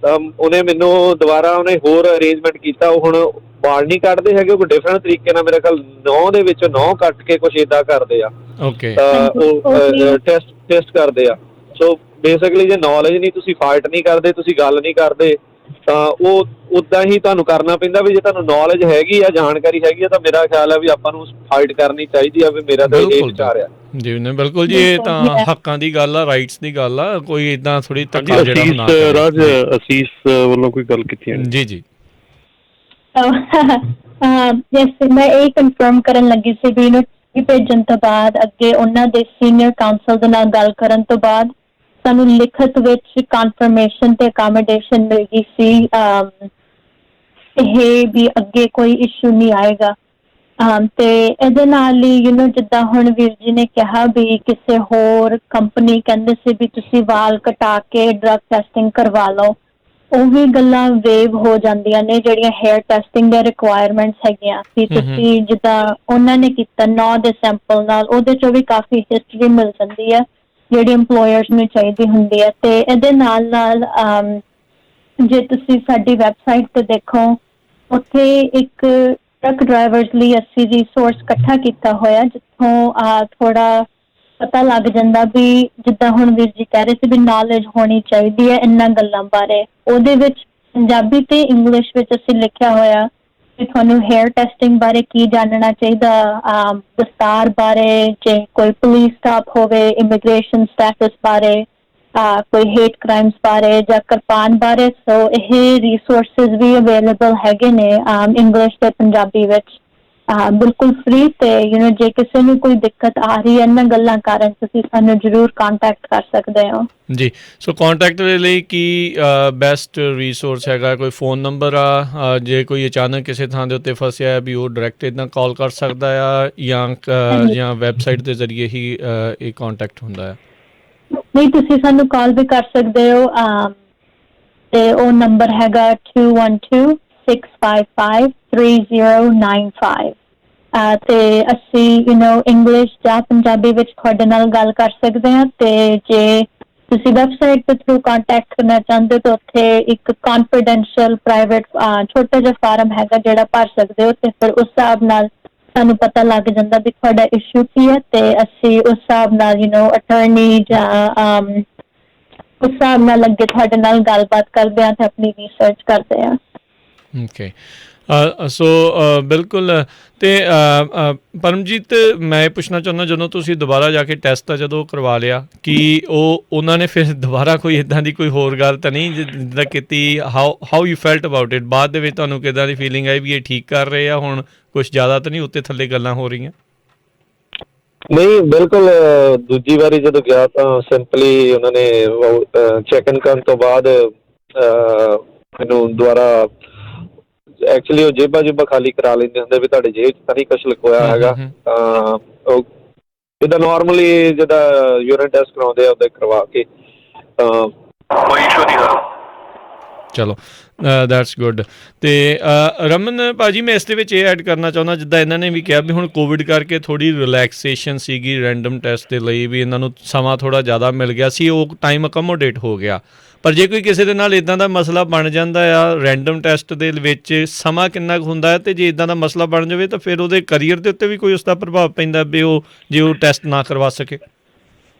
ਤਾਂ ਉਹਨੇ ਮੈਨੂੰ ਦੁਬਾਰਾ ਉਹਨੇ ਹੋਰ ਅਰੇਂਜਮੈਂਟ ਕੀਤਾ। ਉਹ ਹੁਣ ਵਾਲ ਨਹੀਂ ਕੱਢਦੇ ਹੈਗੇ, ਕੋਈ ਡਿਫਰੈਂਟ ਤਰੀਕੇ ਨਾਲ ਮੇਰੇ ਖਿਆਲ ਨਹੁੰ ਦੇ ਵਿੱਚ ਨਹੁੰ ਕੱਟ ਕੇ ਕੁਛ ਏਦਾਂ ਕਰਦੇ ਆ। ਤਾਂ ਉਹ ਟੈਸਟ ਕਰਦੇ ਆ। ਸੋ ਬੇਸਿਕਲੀ ਜੇ ਨੌਲੇਜ ਨਹੀਂ, ਤੁਸੀਂ ਫਾਈਟ ਨਹੀਂ ਕਰਦੇ, ਤੁਸੀਂ ਗੱਲ ਨਹੀਂ ਕਰਦੇ, ਤਾਂ ਉਹ ਉੱਦਾਂ ਹੀ ਤੁਹਾਨੂੰ ਕਰਨਾ ਪੈਂਦਾ। ਵੀ ਜੇ ਤੁਹਾਨੂੰ ਨੌਲੇਜ ਹੈਗੀ ਆ, ਜਾਣਕਾਰੀ ਹੈਗੀ ਆ, ਤਾਂ ਮੇਰਾ ਖਿਆਲ ਹੈ ਵੀ ਆਪਾਂ ਨੂੰ ਫਾਈਟ ਕਰਨੀ ਚਾਹੀਦੀ ਆ। ਵੀ ਮੇਰਾ ਤਾਂ ਇਹ ਵਿਚਾਰ ਆ ਜੀ। ਨਹੀਂ ਬਿਲਕੁਲ ਜੀ, ਇਹ ਤਾਂ ਹੱਕਾਂ ਦੀ ਗੱਲ ਆ, ਰਾਈਟਸ ਦੀ ਗੱਲ ਆ, ਕੋਈ ਏਦਾਂ ਥੋੜੀ ਧੱਕਾ ਜਿਹੜਾ ਨਾ ਕਰੇ। ਰਾਜ ਅਸੀਸ ਵੱਲੋਂ ਕੋਈ ਗੱਲ ਕੀਤੀ ਜੀ ਜੀ। ਮੈਂ ਇਹ ਕਨਫਰਮ ਕਰਨ ਲੱਗੀ ਸੀ ਵੀ ਇਹਨੂੰ ਭੇਜਣ ਤੋਂ ਬਾਅਦ ਅੱਗੇ ਉਹਨਾਂ ਦੇ ਸੀਨੀਅਰ ਕਾਉਂਸਲ ਦੇ ਨਾਲ ਗੱਲ ਕਰਨ ਤੋਂ ਬਾਅਦ ਸਾਨੂੰ ਲਿਖਤ ਵਿੱਚ ਕਨਫਰਮੇਸ਼ਨ ਤੇ ਅਕਾਮੀਡੇਸ਼ਨ ਮਿਲ ਗਈ ਸੀ ਇਹ ਵੀ ਅੱਗੇ ਕੋਈ ਇਸ਼ੂ ਨਹੀਂ ਆਏਗਾ। ਤੇ ਇਹਦੇ ਨਾਲ ਹੀ ਜਿੱਦਾਂ ਹੁਣ ਵੀਰ ਜੀ ਨੇ ਕਿਹਾ ਵੀ ਕਿਸੇ ਹੋਰ ਕੰਪਨੀ ਕਹਿੰਦੇ ਸੀ ਵੀ ਤੁਸੀਂ ਵਾਲ ਕਟਾ ਕੇ ਡਰੱਗ ਟੈਸਟਿੰਗ ਕਰਵਾ ਲਓ, ਉਹ ਵੀ ਗੱਲਾਂ ਵੇਵ ਹੋ ਜਾਂਦੀਆਂ ਨੇ ਜਿਹੜੀਆਂ ਹੇਅਰ ਟੈਸਟਿੰਗ ਦੀਆਂ ਰਿਕੁਆਇਰਮੈਂਟਸ ਹੈਗੀਆਂ ਸੀ। ਤੁਸੀਂ ਜਿੱਦਾਂ ਉਹਨਾਂ ਨੇ ਕੀਤਾ 9 ਦੇ ਸੈਂਪਲ ਨਾਲ, ਉਹਦੇ ਚੋਂ ਵੀ ਕਾਫੀ ਹਿਸਟਰੀ ਮਿਲ ਜਾਂਦੀ ਹੈ ਜਿਹੜੀ ਇੰਪਲੋਇਰਸ ਨੂੰ ਚਾਹੀਦੀ ਹੁੰਦੀ ਹੈ। ਤੇ ਇਹਦੇ ਨਾਲ ਨਾਲ ਜੇ ਤੁਸੀਂ ਸਾਡੀ ਵੈਬਸਾਈਟ ਤੇ ਦੇਖੋ, ਉੱਥੇ ਇੱਕ ਟਰੱਕ ਡਰਾਈਵਰਸ ਲਈ ਅਸੀਂ ਰਿਸੋਰਸ ਇਕੱਠਾ ਕੀਤਾ ਹੋਇਆ, ਜਿੱਥੋਂ ਥੋੜਾ ਪਤਾ ਲੱਗ ਜਾਂਦਾ ਵੀ ਜਿੱਦਾਂ ਹੁਣ ਵੀਰ ਜੀ ਕਹਿ ਰਹੇ ਸੀ ਵੀ ਨੌਲੇਜ ਹੋਣੀ ਚਾਹੀਦੀ ਹੈ ਇਹਨਾਂ ਗੱਲਾਂ ਬਾਰੇ। ਉਹਦੇ ਵਿੱਚ ਪੰਜਾਬੀ ਤੇ ਇੰਗਲਿਸ਼ ਵਿੱਚ ਅਸੀਂ ਲਿਖਿਆ ਹੋਇਆ ਕਿ ਤੁਹਾਨੂੰ ਹੇਅਰ ਟੈਸਟਿੰਗ ਬਾਰੇ ਕੀ ਜਾਣਨਾ ਚਾਹੀਦਾ, ਦਸਤਾਰ ਬਾਰੇ, ਜੇ ਕੋਈ ਪੁਲਿਸ ਸਟਾਪ ਹੋਵੇ, ਇਮੀਗ੍ਰੇਸ਼ਨ ਸਟੇਟਸ ਬਾਰੇ, ਕੋਈ ਹੇਟ ਕ੍ਰਾਈਮਸ ਬਾਰੇ ਜਾਂ ਕਿਰਪਾਨ ਬਾਰੇ। ਸੋ ਇਹ ਰਿਸੋਰਸਿਸ ਵੀ ਅਵੇਲੇਬਲ ਹੈਗੇ ਨੇ ਇੰਗਲਿਸ਼ ਤੇ ਪੰਜਾਬੀ ਵਿੱਚ, ਬਿਲਕੁਲ ਫ੍ਰੀ। ਤੇ ਜੇ ਕਿਸੇ ਨੂੰ ਕੋਈ ਦਿੱਕਤ ਆ ਰਹੀ ਹੈ ਇਹਨਾਂ ਗੱਲਾਂ ਕਾਰਨ, ਤੁਸੀਂ ਸਾਨੂੰ ਜ਼ਰੂਰ ਕੰਟੈਕਟ ਕਰ ਸਕਦੇ ਹੋ ਜੀ। ਸੋ ਕੰਟੈਕਟ ਦੇ ਲਈ ਕੀ ਬੈਸਟ ਰਿਸੋਰਸ ਹੈਗਾ? ਕੋਈ ਫੋਨ ਨੰਬਰ ਆ, ਜੇ ਕੋਈ ਅਚਾਨਕ ਕਿਸੇ ਥਾਂ ਦੇ ਉੱਤੇ ਫਸਿਆ ਵੀ ਉਹ ਡਾਇਰੈਕਟ ਇੱਦਾਂ ਕਾਲ ਕਰ ਸਕਦਾ ਆ, ਜਾਂ ਵੈਬਸਾਈਟ ਦੇ ਜ਼ਰੀਏ ਹੀ ਇਹ ਕੰਟੈਕਟ ਹੁੰਦਾ ਹੈ? ਨਹੀਂ, ਤੁਸੀਂ ਸਾਨੂੰ ਕਾਲ ਵੀ ਕਰ ਸਕਦੇ ਹੋ ਤੇ ਉਹ ਨੰਬਰ ਹੈਗਾ 212-655-3095। ਤੇ ਅਸੀਂ ਇੰਗਲਿਸ਼ ਜਾਂ ਪੰਜਾਬੀ ਵਿੱਚ ਤੁਹਾਡੇ ਨਾਲ ਗੱਲ ਕਰ ਸਕਦੇ ਹਾਂ। ਤੇ ਜੇ ਤੁਸੀਂ ਵੈਬਸਾਈਟ ਦੇ ਥਰੂ ਕੰਟੈਕਟ ਕਰਨਾ ਚਾਹੁੰਦੇ ਹੋ ਤਾਂ ਉੱਥੇ ਇੱਕ ਕੌਨਫੀਡੈਂਸ਼ੀਅਲ ਪ੍ਰਾਈਵੇਟ ਛੋਟਾ ਜਿਹਾ ਫਾਰਮ ਹੈਗਾ ਜਿਹੜਾ ਭਰ ਸਕਦੇ ਹੋ। ਤੇ ਫਿਰ ਉਸ ਹਿਸਾਬ ਨਾਲ ਸਾਨੂੰ ਪਤਾ ਲੱਗ ਜਾਂਦਾ ਵੀ ਤੁਹਾਡਾ ਇਸ਼ੂ ਕੀ ਹੈ, ਤੇ ਅਸੀਂ ਉਸ ਹਿਸਾਬ ਨਾਲ ਅਟਰਨੀ ਜਾਂ ਉਸ ਹਿਸਾਬ ਨਾਲ ਅੱਗੇ ਤੁਹਾਡੇ ਨਾਲ ਗੱਲਬਾਤ ਕਰਦੇ ਹਾਂ ਤੇ ਆਪਣੀ ਰਿਸਰਚ ਕਰਦੇ ਹਾਂ। ਓਕੇ। ਸੋ ਬਿਲਕੁਲ। ਅਤੇ ਪਰਮਜੀਤ, ਮੈਂ ਇਹ ਪੁੱਛਣਾ ਚਾਹੁੰਦਾ, ਜਦੋਂ ਤੁਸੀਂ ਦੁਬਾਰਾ ਜਾ ਕੇ ਟੈਸਟ ਤਾਂ ਜਦੋਂ ਕਰਵਾ ਲਿਆ, ਕਿ ਉਹਨਾਂ ਨੇ ਫਿਰ ਦੁਬਾਰਾ ਕੋਈ ਇੱਦਾਂ ਦੀ ਕੋਈ ਹੋਰ ਗੱਲ ਤਾਂ ਨਹੀਂ ਜਿੱਦਾਂ ਕੀਤੀ? How you felt about it? ਬਾਅਦ ਦੇ ਵਿੱਚ ਤੁਹਾਨੂੰ ਕਿੱਦਾਂ ਦੀ ਫੀਲਿੰਗ ਆਈ ਵੀ ਇਹ ਠੀਕ ਕਰ ਰਹੇ ਆ, ਹੁਣ ਕੁਛ ਜ਼ਿਆਦਾ ਤਾਂ ਨਹੀਂ ਉੱਤੇ ਥੱਲੇ ਗੱਲਾਂ ਹੋ ਰਹੀਆਂ? ਨਹੀਂ, ਬਿਲਕੁਲ। ਦੂਜੀ ਵਾਰੀ ਜਦੋਂ ਗਿਆ ਤਾਂ ਸਿੰਪਲੀ ਉਹਨਾਂ ਨੇ ਚੈੱਕ ਇਨ ਕਰਨ ਤੋਂ ਬਾਅਦ ਮੈਨੂੰ ਦੁਬਾਰਾ ਐਕਚੁਅਲੀ ਉਹ ਜੇਬਾਂ ਖਾਲੀ ਕਰਾ ਲੈਂਦੇ ਹੁੰਦੇ ਵੀ ਤੁਹਾਡੇ ਜੇਬ 'ਚ ਤਾਂ ਨਹੀਂ ਕੁਛ ਲੁਕੋਇਆ ਹੈਗਾ। ਤਾਂ ਉਹ ਜਿੱਦਾਂ ਨੋਰਮਲੀ ਜਿੱਦਾਂ ਯੂਰਿਨ ਟੈਸਟ ਕਰਾਉਂਦੇ ਆ ਉੱਦਾਂ ਕਰਵਾ ਕੇ ਕੋਈ ਇਸ਼ੂ ਨਹੀਂ ਹੋਇਆ। ਚਲੋ, ਦੈਟਸ ਗੁੱਡ। ਅਤੇ ਰਮਨ ਭਾਅ ਜੀ, ਮੈਂ ਇਸ ਦੇ ਵਿੱਚ ਇਹ ਐਡ ਕਰਨਾ ਚਾਹੁੰਦਾ, ਜਿੱਦਾਂ ਇਹਨਾਂ ਨੇ ਵੀ ਕਿਹਾ ਵੀ ਹੁਣ ਕੋਵਿਡ ਕਰਕੇ ਥੋੜ੍ਹੀ ਰਿਲੈਕਸੇਸ਼ਨ ਸੀਗੀ ਰੈਂਡਮ ਟੈਸਟ ਦੇ ਲਈ, ਵੀ ਇਹਨਾਂ ਨੂੰ ਸਮਾਂ ਥੋੜ੍ਹਾ ਜ਼ਿਆਦਾ ਮਿਲ ਗਿਆ ਸੀ, ਉਹ ਟਾਈਮ ਅਕਮੋਡੇਟ ਹੋ ਗਿਆ। ਪਰ ਜੇ ਕੋਈ ਕਿਸੇ ਦੇ ਨਾਲ ਇੱਦਾਂ ਦਾ ਮਸਲਾ ਬਣ ਜਾਂਦਾ ਆ ਰੈਂਡਮ ਟੈਸਟ ਦੇ ਵਿੱਚ, ਸਮਾਂ ਕਿੰਨਾ ਕੁ ਹੁੰਦਾ ਹੈ? ਅਤੇ ਜੇ ਇੱਦਾਂ ਦਾ ਮਸਲਾ ਬਣ ਜਾਵੇ ਤਾਂ ਫਿਰ ਉਹਦੇ ਕਰੀਅਰ ਦੇ ਉੱਤੇ ਵੀ ਕੋਈ ਉਸਦਾ ਪ੍ਰਭਾਵ ਪੈਂਦਾ ਵੀ ਜੇ ਉਹ ਟੈਸਟ ਨਾ ਕਰਵਾ ਸਕੇ?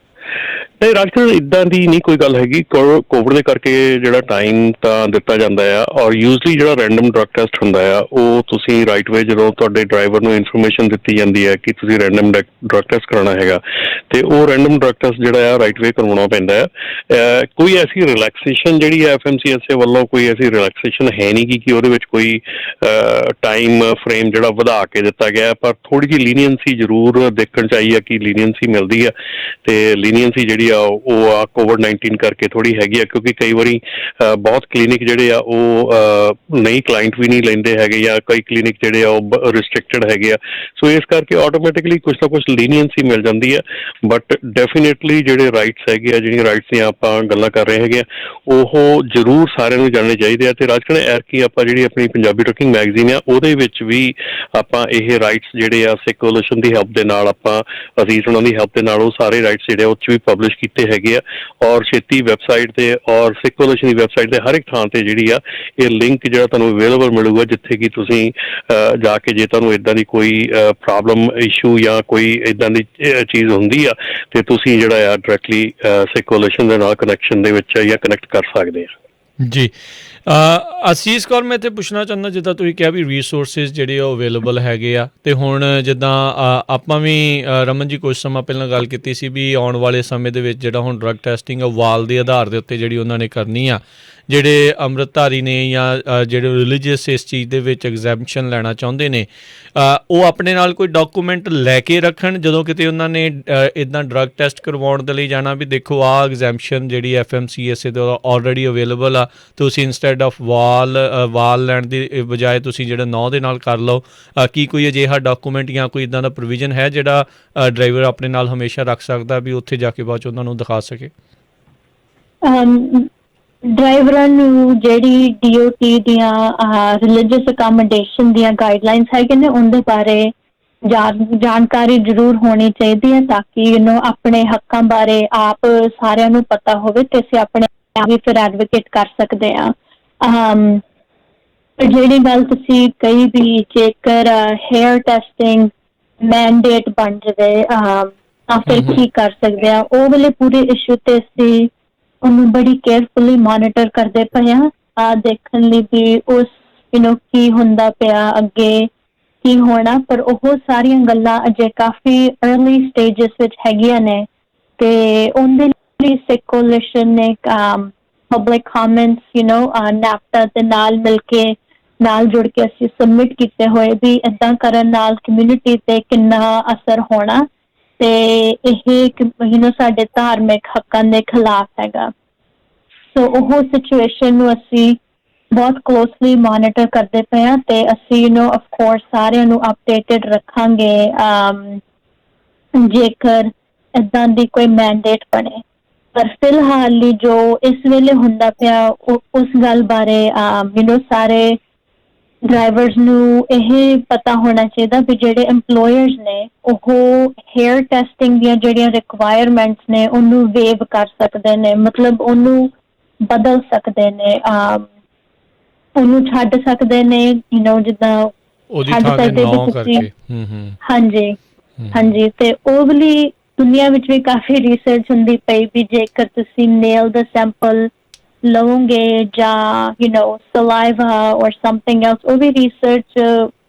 ਨਹੀਂ ਰਾਜਕਰਨ, ਇੱਦਾਂ ਦੀ ਨਹੀਂ ਕੋਈ ਗੱਲ ਹੈਗੀ। ਕੋਵਿਡ ਦੇ ਕਰਕੇ ਜਿਹੜਾ ਟਾਈਮ ਤਾਂ ਦਿੱਤਾ ਜਾਂਦਾ ਆ, ਔਰ ਯੂਜ਼ਲੀ ਜਿਹੜਾ ਰੈਂਡਮ ਡਰੱਗ ਟੈਸਟ ਹੁੰਦਾ ਆ ਉਹ ਤੁਸੀਂ ਰਾਈਟ ਵੇ ਜਦੋਂ ਤੁਹਾਡੇ ਡਰਾਈਵਰ ਨੂੰ ਇਨਫੋਰਮੇਸ਼ਨ ਦਿੱਤੀ ਜਾਂਦੀ ਹੈ ਕਿ ਤੁਸੀਂ ਰੈਂਡਮ ਡਰੱਗ ਟੈਸਟ ਕਰਾਉਣਾ ਹੈਗਾ, ਅਤੇ ਉਹ ਰੈਂਡਮ ਡਰੱਗ ਟੈਸਟ ਜਿਹੜਾ ਆ ਰਾਈਟ ਵੇ ਕਰਵਾਉਣਾ ਪੈਂਦਾ ਆ। ਕੋਈ ਐਸੀ ਰਿਲੈਕਸੇਸ਼ਨ ਜਿਹੜੀ ਹੈ FMCSA ਵੱਲੋਂ, ਕੋਈ ਐਸੀ ਰਿਲੈਕਸੇਸ਼ਨ ਹੈ ਨਹੀਂ ਕਿ ਉਹਦੇ ਵਿੱਚ ਕੋਈ ਟਾਈਮ ਫਰੇਮ ਜਿਹੜਾ ਵਧਾ ਕੇ ਦਿੱਤਾ ਗਿਆ, ਪਰ ਥੋੜ੍ਹੀ ਜਿਹੀ ਲੀਨੀਅੰਸੀ ਜ਼ਰੂਰ ਦੇਖਣ 'ਚ ਆਈ ਹੈ ਕਿ ਲੀਨੀਅੰਸੀ ਮਿਲਦੀ ਹੈ। ਅਤੇ ਲੀਨੀਅੰਸੀ ਜਿਹੜੀ ਜਿਹੜੀ ਆ ਉਹ ਆ COVID-19 ਕਰਕੇ ਥੋੜ੍ਹੀ ਹੈਗੀ ਆ, ਕਿਉਂਕਿ ਕਈ ਵਾਰੀ ਬਹੁਤ ਕਲੀਨਿਕ ਜਿਹੜੇ ਆ ਉਹ ਨਹੀਂ ਕਲਾਇੰਟ ਵੀ ਨਹੀਂ ਲੈਂਦੇ ਹੈਗੇ, ਜਾਂ ਕਈ ਕਲੀਨਿਕ ਜਿਹੜੇ ਆ ਉਹ ਰਿਸਟ੍ਰਿਕਟਡ ਹੈਗੇ ਆ। ਸੋ ਇਸ ਕਰਕੇ ਆਟੋਮੈਟਿਕਲੀ ਕੁਛ ਨਾ ਕੁਛ ਲੀਨੀਅੰਸੀ ਮਿਲ ਜਾਂਦੀ ਆ। ਬਟ ਡੈਫੀਨੇਟਲੀ ਜਿਹੜੇ ਰਾਈਟਸ ਹੈਗੇ ਆ, ਜਿਹੜੀਆਂ ਰਾਈਟਸ ਦੀਆਂ ਆਪਾਂ ਗੱਲਾਂ ਕਰ ਰਹੇ ਹੈਗੇ ਆ, ਉਹ ਜ਼ਰੂਰ ਸਾਰਿਆਂ ਨੂੰ ਜਾਣਨੇ ਚਾਹੀਦੇ ਆ। ਅਤੇ ਰਾਜਕਰਨ ਐਰਕੀ ਆਪਾਂ ਜਿਹੜੀ ਆਪਣੀ ਪੰਜਾਬੀ ਟਰੱਕਿੰਗ ਮੈਗਜ਼ੀਨ ਆ ਉਹਦੇ ਵਿੱਚ ਵੀ ਆਪਾਂ ਇਹ ਰਾਈਟਸ ਜਿਹੜੇ ਆ ਸਿੱਖ ਕੋਲੀਸ਼ਨ ਦੀ ਹੈਲਪ ਦੇ ਨਾਲ, ਆਪਾਂ ਅਜ਼ੀਜ਼ ਉਹਨਾਂ ਦੀ ਹੈਲਪ ਦੇ ਨਾਲ, ਉਹ ਸਾਰੇ ਰਾਈਟਸ ਜਿਹੜੇ ਉਹ 'ਚ ਵੀ ਪਬਲਿਸ਼ ਕੀਤੇ ਹੈਗੇ ਆ। ਔਰ ਛੇਤੀ ਵੈਬਸਾਈਟ 'ਤੇ ਔਰ ਸਿੱਖ ਕੋਲੀਸ਼ਨ ਦੀ ਵੈਬਸਾਈਟ 'ਤੇ ਹਰ ਇੱਕ ਥਾਂ 'ਤੇ ਜਿਹੜੀ ਆ ਇਹ ਲਿੰਕ ਜਿਹੜਾ ਤੁਹਾਨੂੰ ਅਵੇਲੇਬਲ ਮਿਲੂਗਾ, ਜਿੱਥੇ ਕਿ ਤੁਸੀਂ ਜਾ ਕੇ ਜੇ ਤੁਹਾਨੂੰ ਇੱਦਾਂ ਦੀ ਕੋਈ ਪ੍ਰੋਬਲਮ ਇਸ਼ੂ ਜਾਂ ਕੋਈ ਇੱਦਾਂ ਦੀ ਚੀਜ਼ ਹੁੰਦੀ ਆ ਅਤੇ ਤੁਸੀਂ ਜਿਹੜਾ ਆ ਡਾਇਰੈਕਟਲੀ ਸਿੱਖ ਕੋਲੀਸ਼ਨ ਦੇ ਨਾਲ ਕਨੈਕਸ਼ਨ ਦੇ ਵਿੱਚ ਜਾਂ ਕਨੈਕਟ ਕਰ ਸਕਦੇ ਆ। ਜੀ ਅਸੀਸ ਕੌਰ, ਮੈਂ ਇੱਥੇ ਪੁੱਛਣਾ ਚਾਹੁੰਦਾ, ਜਿੱਦਾਂ ਤੁਸੀਂ ਕਿਹਾ ਵੀ ਰਿਸੋਰਸਿਸ ਜਿਹੜੇ ਉਹ ਅਵੇਲੇਬਲ ਹੈਗੇ ਆ, ਅਤੇ ਹੁਣ ਜਿੱਦਾਂ ਆਪਾਂ ਵੀ ਰਮਨ ਜੀ ਕੁਛ ਸਮਾਂ ਪਹਿਲਾਂ ਗੱਲ ਕੀਤੀ ਸੀ ਵੀ ਆਉਣ ਵਾਲੇ ਸਮੇਂ ਦੇ ਵਿੱਚ ਜਿਹੜਾ ਹੁਣ ਡਰੱਗ ਟੈਸਟਿੰਗ ਵਾਲ ਦੇ ਆਧਾਰ ਦੇ ਉੱਤੇ ਜਿਹੜੀ ਉਹਨਾਂ ਨੇ ਕਰਨੀ ਆ, ਜਿਹੜੇ ਅੰਮ੍ਰਿਤਧਾਰੀ ਨੇ ਜਾਂ ਜਿਹੜੇ ਰਿਲੀਜੀਅਸ ਇਸ ਚੀਜ਼ ਦੇ ਵਿੱਚ ਐਗਜ਼ੈਂਪਸ਼ਨ ਲੈਣਾ ਚਾਹੁੰਦੇ ਨੇ, ਉਹ ਆਪਣੇ ਨਾਲ ਕੋਈ ਡਾਕੂਮੈਂਟ ਲੈ ਕੇ ਰੱਖਣ ਜਦੋਂ ਕਿਤੇ ਉਹਨਾਂ ਨੇ ਇੱਦਾਂ ਡਰੱਗ ਟੈਸਟ ਕਰਵਾਉਣ ਦੇ ਲਈ ਜਾਣਾ, ਵੀ ਦੇਖੋ ਆਹ ਐਗਜ਼ੈਂਪਸ਼ਨ ਜਿਹੜੀ FMCSA ਦੇ ਆਲਰੇਡੀ ਅਵੇਲੇਬਲ ਆ, ਤੁਸੀਂ ਇੰਸਟੈਡ ਆਫ ਵਾਲ ਲੈਣ ਦੀ ਬਜਾਏ ਤੁਸੀਂ ਜਿਹੜਾ ਨੌ ਦੇ ਨਾਲ ਕਰ ਲਓ। ਕੀ ਕੋਈ ਅਜਿਹਾ ਡਾਕੂਮੈਂਟ ਜਾਂ ਕੋਈ ਇੱਦਾਂ ਦਾ ਪ੍ਰੋਵੀਜ਼ਨ ਹੈ ਜਿਹੜਾ ਡਰਾਈਵਰ ਆਪਣੇ ਨਾਲ ਹਮੇਸ਼ਾ ਰੱਖ ਸਕਦਾ ਵੀ ਉੱਥੇ ਜਾ ਕੇ ਬਾਅਦ 'ਚ ਉਹਨਾਂ ਨੂੰ ਦਿਖਾ ਸਕੇ? ਡਰਾਈਵਰਾਂ ਨੂੰ ਜਿਹੜੀ DOT ਦੀਆਂ ਰਿਲੀਜੀਅਸ ਅਕਾਮੋਡੇਸ਼ਨ ਦੀਆਂ ਗਾਈਡਲਾਈਨਸ ਹੈਗੇ ਨੇ ਉਹਦੇ ਬਾਰੇ ਜਾਣਕਾਰੀ ਜ਼ਰੂਰ ਹੋਣੀ ਚਾਹੀਦੀ ਹੈ, ਤਾਂ ਕਿ ਆਪਣੇ ਹੱਕਾਂ ਬਾਰੇ ਆਪ ਸਾਰਿਆਂ ਨੂੰ ਪਤਾ ਹੋਵੇ ਅਤੇ ਅਸੀਂ ਆਪਣੇ ਆਪ ਵੀ ਫਿਰ ਐਡਵੋਕੇਟ ਕਰ ਸਕਦੇ ਹਾਂ। ਜਿਹੜੀ ਗੱਲ ਤੁਸੀਂ ਕਹੀ ਵੀ ਜੇਕਰ ਹੇਅਰ ਟੈਸਟਿੰਗ ਮੈਂਡੇਟ ਬਣ ਜਾਵੇ ਤਾਂ ਫਿਰ ਕੀ ਕਰ ਸਕਦੇ ਆ, ਉਹ ਵਾਲੇ ਪੂਰੇ ਇਸ਼ੂ 'ਤੇ ਅਸੀਂ ਉਹਨੂੰ ਬੜੀ ਕੇਅਰਫੁਲੀ ਮੋਨੀਟਰ ਕਰਦੇ ਪਏ ਹਾਂ, ਦੇਖਣ ਲਈ ਵੀ ਉਸ ਕੀ ਹੁੰਦਾ ਪਿਆ ਅੱਗੇ ਕੀ ਹੋਣਾ। ਪਰ ਉਹ ਸਾਰੀਆਂ ਗੱਲਾਂ ਅਜੇ ਕਾਫੀ ਅਰਲੀ ਸਟੇਜਸ ਵਿੱਚ ਹੈਗੀਆਂ ਨੇ, ਅਤੇ ਉਹਦੇ ਲਈ ਸਿੱਖ ਕੋਲੀਸ਼ਨ ਨੇ ਪਬਲਿਕ ਕਾਮੈਂਟਸ NAFTA ਦੇ ਨਾਲ ਜੁੜ ਕੇ ਅਸੀਂ ਸਬਮਿਟ ਕੀਤੇ ਹੋਏ ਵੀ ਇੱਦਾਂ ਕਰਨ ਨਾਲ ਕਮਿਊਨਿਟੀ 'ਤੇ ਕਿੰਨਾ ਅਸਰ ਹੋਣਾ, ਤੇ ਇਹ ਸਾਡੇ ਧਾਰਮਿਕ ਹੱਕਾਂ ਦੇ ਖਿਲਾਫ ਹੈਗਾ। ਸੋ ਉਹ ਸਿਚੁਏਸ਼ਨ ਨੂੰ ਅਸੀਂ ਬਹੁਤ ਕਲੋਸਲੀ ਮੋਨੀਟਰ ਕਰਦੇ ਪਏ ਹਾਂ, ਅਤੇ ਅਸੀਂ ਅਫਕੋਰਸ ਸਾਰਿਆਂ ਨੂੰ ਅਪਡੇਟਡ ਰੱਖਾਂਗੇ ਜੇਕਰ ਇੱਦਾਂ ਦੀ ਕੋਈ ਮੈਂਡੇਟ ਬਣੇ। ਪਰ ਫਿਲਹਾਲ ਲਈ ਜੋ ਇਸ ਵੇਲੇ ਹੁੰਦਾ ਪਿਆ ਉਸ ਗੱਲ ਬਾਰੇ ਸਾਰੇ ਡਰਾਈਵਰਸ ਨੂੰ ਇਹ ਪਤਾ ਹੋਣਾ ਚਾਹੀਦਾ ਵੀ ਜਿਹੜੇ ਐਮਪਲੋਇਰਸ ਨੇ ਉਹ ਹੇਅਰ ਟੈਸਟਿੰਗ ਦੀਆਂ ਜਿਹੜੀਆਂ ਰਿਕੁਆਇਰਮੈਂਟਸ ਨੇ ਉਹਨੂੰ ਵੇਵ ਕਰ ਸਕਦੇ ਨੇ, ਮਤਲਬ ਉਹਨੂੰ ਬਦਲ ਸਕਦੇ ਨੇ, ਉਹਨੂੰ ਛੱਡ ਸਕਦੇ ਨੇ, ਜਿੱਦਾਂ ਛੱਡ ਸਕਦੇ ਵੀ ਤੁਸੀਂ। ਹਾਂਜੀ, ਤੇ ਉਹ ਵਾਲੀ ਦੁਨੀਆ ਵਿੱਚ ਵੀ ਕਾਫੀ ਰਿਸਰਚ ਹੁੰਦੀ ਪਈ ਵੀ ਜੇਕਰ ਤੁਸੀਂ ਨੇਲ ਦਾ ਸੈਂਪਲ ਲਵੋਗੇ ਜਾਂ ਸਲਾਈਵਾ ਔਰ ਸਮਥਿੰਗ ਐਲਸ, ਉਹ ਵੀ ਰਿਸਰਚ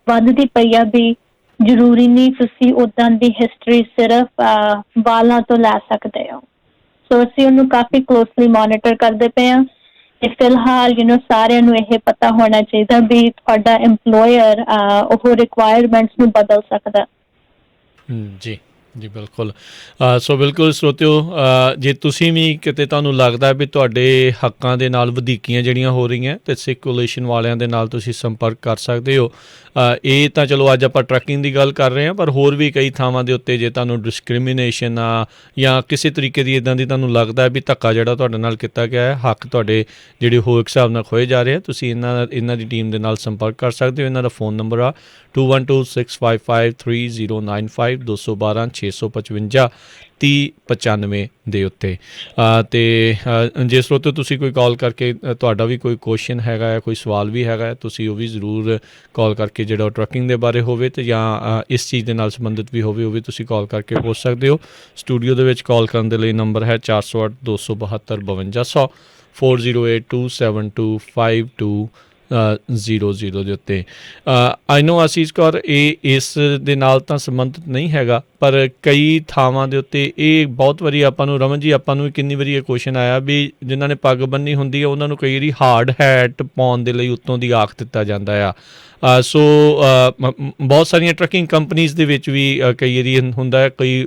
ਵੱਧਦੀ ਪਈ ਆ ਵੀ ਜ਼ਰੂਰੀ ਨਹੀਂ ਤੁਸੀਂ ਉੱਦਾਂ ਦੀ ਹਿਸਟਰੀ ਸਿਰਫ ਵਾਲਾਂ ਤੋਂ ਲੈ ਸਕਦੇ ਹੋ। ਸੋ ਅਸੀਂ ਉਹਨੂੰ ਕਾਫੀ ਕਲੋਸਲੀ ਮੋਨੀਟਰ ਕਰਦੇ ਪਏ ਹਾਂ, ਅਤੇ ਫਿਲਹਾਲ ਸਾਰਿਆਂ ਨੂੰ ਇਹ ਪਤਾ ਹੋਣਾ ਚਾਹੀਦਾ ਵੀ ਤੁਹਾਡਾ ਐਮਪਲੋਇਰ ਉਹ ਰਿਕੁਆਇਰਮੈਂਟਸ ਨੂੰ ਬਦਲ ਸਕਦਾ। ਜੀ ਜੀ ਬਿਲਕੁਲ। ਸੋ ਬਿਲਕੁਲ ਸਰੋਤਿਓ, ਜੇ ਤੁਸੀਂ ਵੀ ਕਿਤੇ ਤੁਹਾਨੂੰ ਲੱਗਦਾ ਵੀ ਤੁਹਾਡੇ ਹੱਕਾਂ ਦੇ ਨਾਲ ਵਧੀਕੀਆਂ ਜਿਹੜੀਆਂ ਹੋ ਰਹੀਆਂ, ਅਤੇ ਸਿੱਖ ਕੋਲੀਸ਼ਨ ਵਾਲਿਆਂ ਦੇ ਨਾਲ ਤੁਸੀਂ ਸੰਪਰਕ ਕਰ ਸਕਦੇ ਹੋ। ਇਹ ਤਾਂ ਚਲੋ ਅੱਜ ਆਪਾਂ ਟਰੱਕਿੰਗ ਦੀ ਗੱਲ ਕਰ ਰਹੇ ਹਾਂ, ਪਰ ਹੋਰ ਵੀ ਕਈ ਥਾਵਾਂ ਦੇ ਉੱਤੇ ਜੇ ਤੁਹਾਨੂੰ ਡਿਸਕ੍ਰਿਮੀਨੇਸ਼ਨ ਆ ਜਾਂ ਕਿਸੇ ਤਰੀਕੇ ਦੀ ਇੱਦਾਂ ਦੀ ਤੁਹਾਨੂੰ ਲੱਗਦਾ ਵੀ ਧੱਕਾ ਜਿਹੜਾ ਤੁਹਾਡੇ ਨਾਲ ਕੀਤਾ ਗਿਆ ਹੈ, ਹੱਕ ਤੁਹਾਡੇ ਜਿਹੜੇ ਹੋਰ ਹਿਸਾਬ ਨਾਲ ਖੋਏ ਜਾ ਰਹੇ ਆ, ਤੁਸੀਂ ਇਹਨਾਂ ਦੀ ਟੀਮ ਦੇ ਨਾਲ ਸੰਪਰਕ ਕਰ ਸਕਦੇ ਹੋ। ਇਹਨਾਂ ਦਾ ਫ਼ੋਨ ਨੰਬਰ ਆ 2126553095 212 655 ਦੇ ਉੱਤੇ। ਅਤੇ ਜੇ ਸਰੋਤਿਓ ਤੁਸੀਂ ਕੋਈ ਕਾਲ ਕਰਕੇ ਤੁਹਾਡਾ ਵੀ ਕੋਈ ਕੁਐਸਚਨ ਹੈਗਾ ਹੈ, ਕੋਈ ਸਵਾਲ ਵੀ ਹੈਗਾ, ਤੁਸੀਂ ਉਹ ਵੀ ਜ਼ਰੂਰ ਕਾਲ ਕਰਕੇ ਜਿਹੜਾ ਟਰੱਕਿੰਗ ਦੇ ਬਾਰੇ ਹੋਵੇ ਅਤੇ ਜਾਂ ਇਸ ਚੀਜ਼ ਦੇ ਨਾਲ ਸੰਬੰਧਿਤ ਵੀ ਹੋਵੇ, ਉਹ ਵੀ ਤੁਸੀਂ ਕਾਲ ਕਰਕੇ ਪੁੱਛ ਸਕਦੇ ਹੋ। ਸਟੂਡੀਓ ਦੇ ਵਿੱਚ ਕਾਲ ਕਰਨ ਦੇ ਲਈ ਨੰਬਰ ਹੈ 408 272 5200 4082725200 ਦੇ ਉੱਤੇ। ਆਈ ਨੋ ਆਸੀਸ ਕੌਰ, ਇਹ ਇਸ ਦੇ ਨਾਲ ਤਾਂ ਸੰਬੰਧਿਤ ਨਹੀਂ ਹੈਗਾ, ਪਰ ਕਈ ਥਾਵਾਂ ਦੇ ਉੱਤੇ ਇਹ ਬਹੁਤ ਵਾਰੀ ਆਪਾਂ ਨੂੰ ਰਮਨ ਜੀ ਆਪਾਂ ਨੂੰ ਕਿੰਨੀ ਵਾਰੀ ਇਹ ਕੁਐਸਚਨ ਆਇਆ ਵੀ ਜਿਨ੍ਹਾਂ ਨੇ ਪੱਗ ਬੰਨੀ ਹੁੰਦੀ ਹੈ ਉਹਨਾਂ ਨੂੰ ਕਈ ਵਾਰੀ ਹਾਰਡ ਹੈਟ ਪਾਉਣ ਦੇ ਲਈ ਉੱਤੋਂ ਦੀ ਆਖ ਦਿੱਤਾ ਜਾਂਦਾ ਆ। ਸੋ ਬਹੁਤ ਸਾਰੀਆਂ ਟਰੱਕਿੰਗ ਕੰਪਨੀਜ਼ ਦੇ ਵਿੱਚ ਵੀ ਕਈ ਵਾਰੀ ਹੁੰਦਾ ਹੈ ਕੋਈ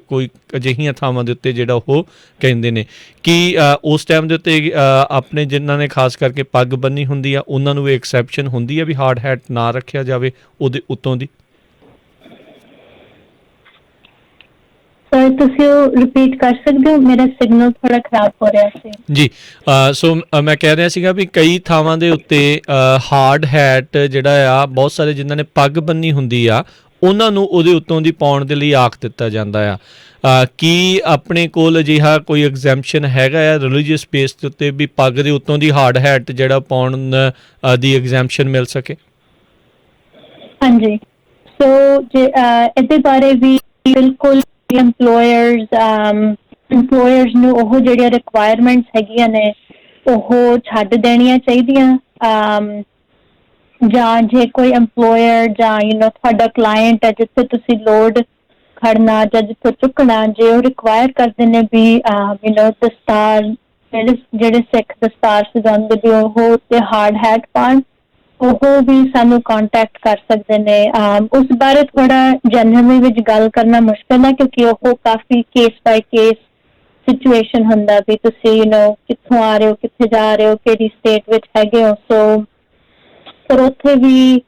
ਅਜਿਹੀਆਂ ਥਾਵਾਂ ਦੇ ਉੱਤੇ ਜਿਹੜਾ ਉਹ ਕਹਿੰਦੇ ਨੇ ਕਿ ਉਸ ਟਾਈਮ ਦੇ ਉੱਤੇ ਆਪਣੇ ਜਿਨ੍ਹਾਂ ਨੇ ਖਾਸ ਕਰਕੇ ਪੱਗ ਬੰਨੀ ਹੁੰਦੀ ਆ ਉਹਨਾਂ ਨੂੰ ਵੀ ਐਕਸੈਪਸ਼ਨ ਹੁੰਦੀ ਆ ਵੀ ਹਾਰਡ ਹੈਟ ਨਾ ਰੱਖਿਆ ਜਾਵੇ ਉਹਦੇ ਉੱਤੋਂ ਦੀ। ਸਰ ਤੁਸੀਂ ਉਹ ਰਿਪੀਟ ਕਰ ਸਕਦੇ ਹੋ, ਮੇਰਾ ਸਿਗਨਲ ਥੋੜਾ ਖਰਾਬ ਹੋ ਰਿਹਾ ਸੀ ਜੀ। ਸੋ ਮੈਂ ਕਹਿ ਰਿਹਾ ਸੀਗਾ ਵੀ ਕਈ ਥਾਵਾਂ ਦੇ ਉੱਤੇ ਹਾਰਡ ਹੈਟ ਜਿਹੜਾ ਆ ਬਹੁਤ ਸਾਰੇ ਜਿਨ੍ਹਾਂ ਨੇ ਪੱਗ ਬੰਨੀ ਹੁੰਦੀ ਆ ਉਹਨਾਂ ਨੂੰ ਉਹਦੇ ਉੱਤੋਂ ਦੀ ਪਾਉਣ ਦੇ ਲਈ ਆਖ ਦਿੱਤਾ ਜਾਂਦਾ ਆ। ਕੀ ਆਪਣੇ ਕੋਲ ਅਜਿਹਾ ਕੋਈ ਐਗਜ਼ੈਂਪਸ਼ਨ ਹੈਗਾ ਆ ਰਿਲੀਜੀਅਸ ਬੇਸ ਦੇ ਉੱਤੇ ਵੀ ਪੱਗ ਦੇ ਉੱਤੋਂ ਦੀ ਹਾਰਡ ਹੈਟ ਜਿਹੜਾ ਪਾਉਣ ਦੀ ਐਗਜ਼ੈਂਪਸ਼ਨ ਮਿਲ ਸਕੇ? ਹਾਂਜੀ, ਸੋ ਇਹਦੇ ਬਾਰੇ ਵੀ ਬਿਲਕੁਲ employers ਨੂੰ ਉਹ ਜਿਹੜੀਆਂ ਰਿਕੁਆਇਰਮੈਂਟਸ ਹੈਗੀਆਂ ਨੇ ਉਹ ਛੱਡ ਦੇਣੀਆਂ ਚਾਹੀਦੀਆਂ, ਜਾਂ ਜੇ ਕੋਈ employer ਜਾਂ ਤੁਹਾਡਾ ਕਲਾਇੰਟ ਹੈ ਜਿੱਥੇ ਤੁਸੀਂ ਲੋਡ ਖੜਨਾ ਜਾਂ ਜਿੱਥੇ ਚੁੱਕਣਾ, ਜੇ ਉਹ ਰਿਕੁਆਇਰ ਕਰਦੇ ਨੇ ਵੀ ਦਸਤਾਰ ਜਿਹੜੇ ਸਿੱਖ ਦਸਤਾਰ ਸਜਾਉਂਦੇ ਵੀ ਉਹ ਤੇ ਹਾਰਡ ਹੈਟ ਪਾਉਣ, ਉਹ ਵੀ ਸਾਨੂੰ ਕੰਟੈਕਟ ਕਰ ਸਕਦੇ ਨੇ। ਉਸ ਬਾਰੇ ਥੋੜਾ ਜਨਰਲੀ ਵਿੱਚ ਗੱਲ ਕਰਨਾ ਮੁਸ਼ਕਿਲ ਹੈ ਕਿਉਂਕਿ ਉਹ ਕਾਫੀ ਕੇਸ ਬਾਈ ਕੇਸ ਸਿਚੁਏਸ਼ਨ ਹੁੰਦਾ ਵੀ ਤੁਸੀਂ ਕਿੱਥੋਂ ਆ ਰਹੇ ਹੋ, ਕਿੱਥੇ ਜਾ ਰਹੇ ਹੋ, ਕਿਹੜੀ ਸਟੇਟ ਵਿੱਚ ਹੈਗੇ ਹੋ। ਸੋ ਪਰ ਉੱਥੇ ਵੀ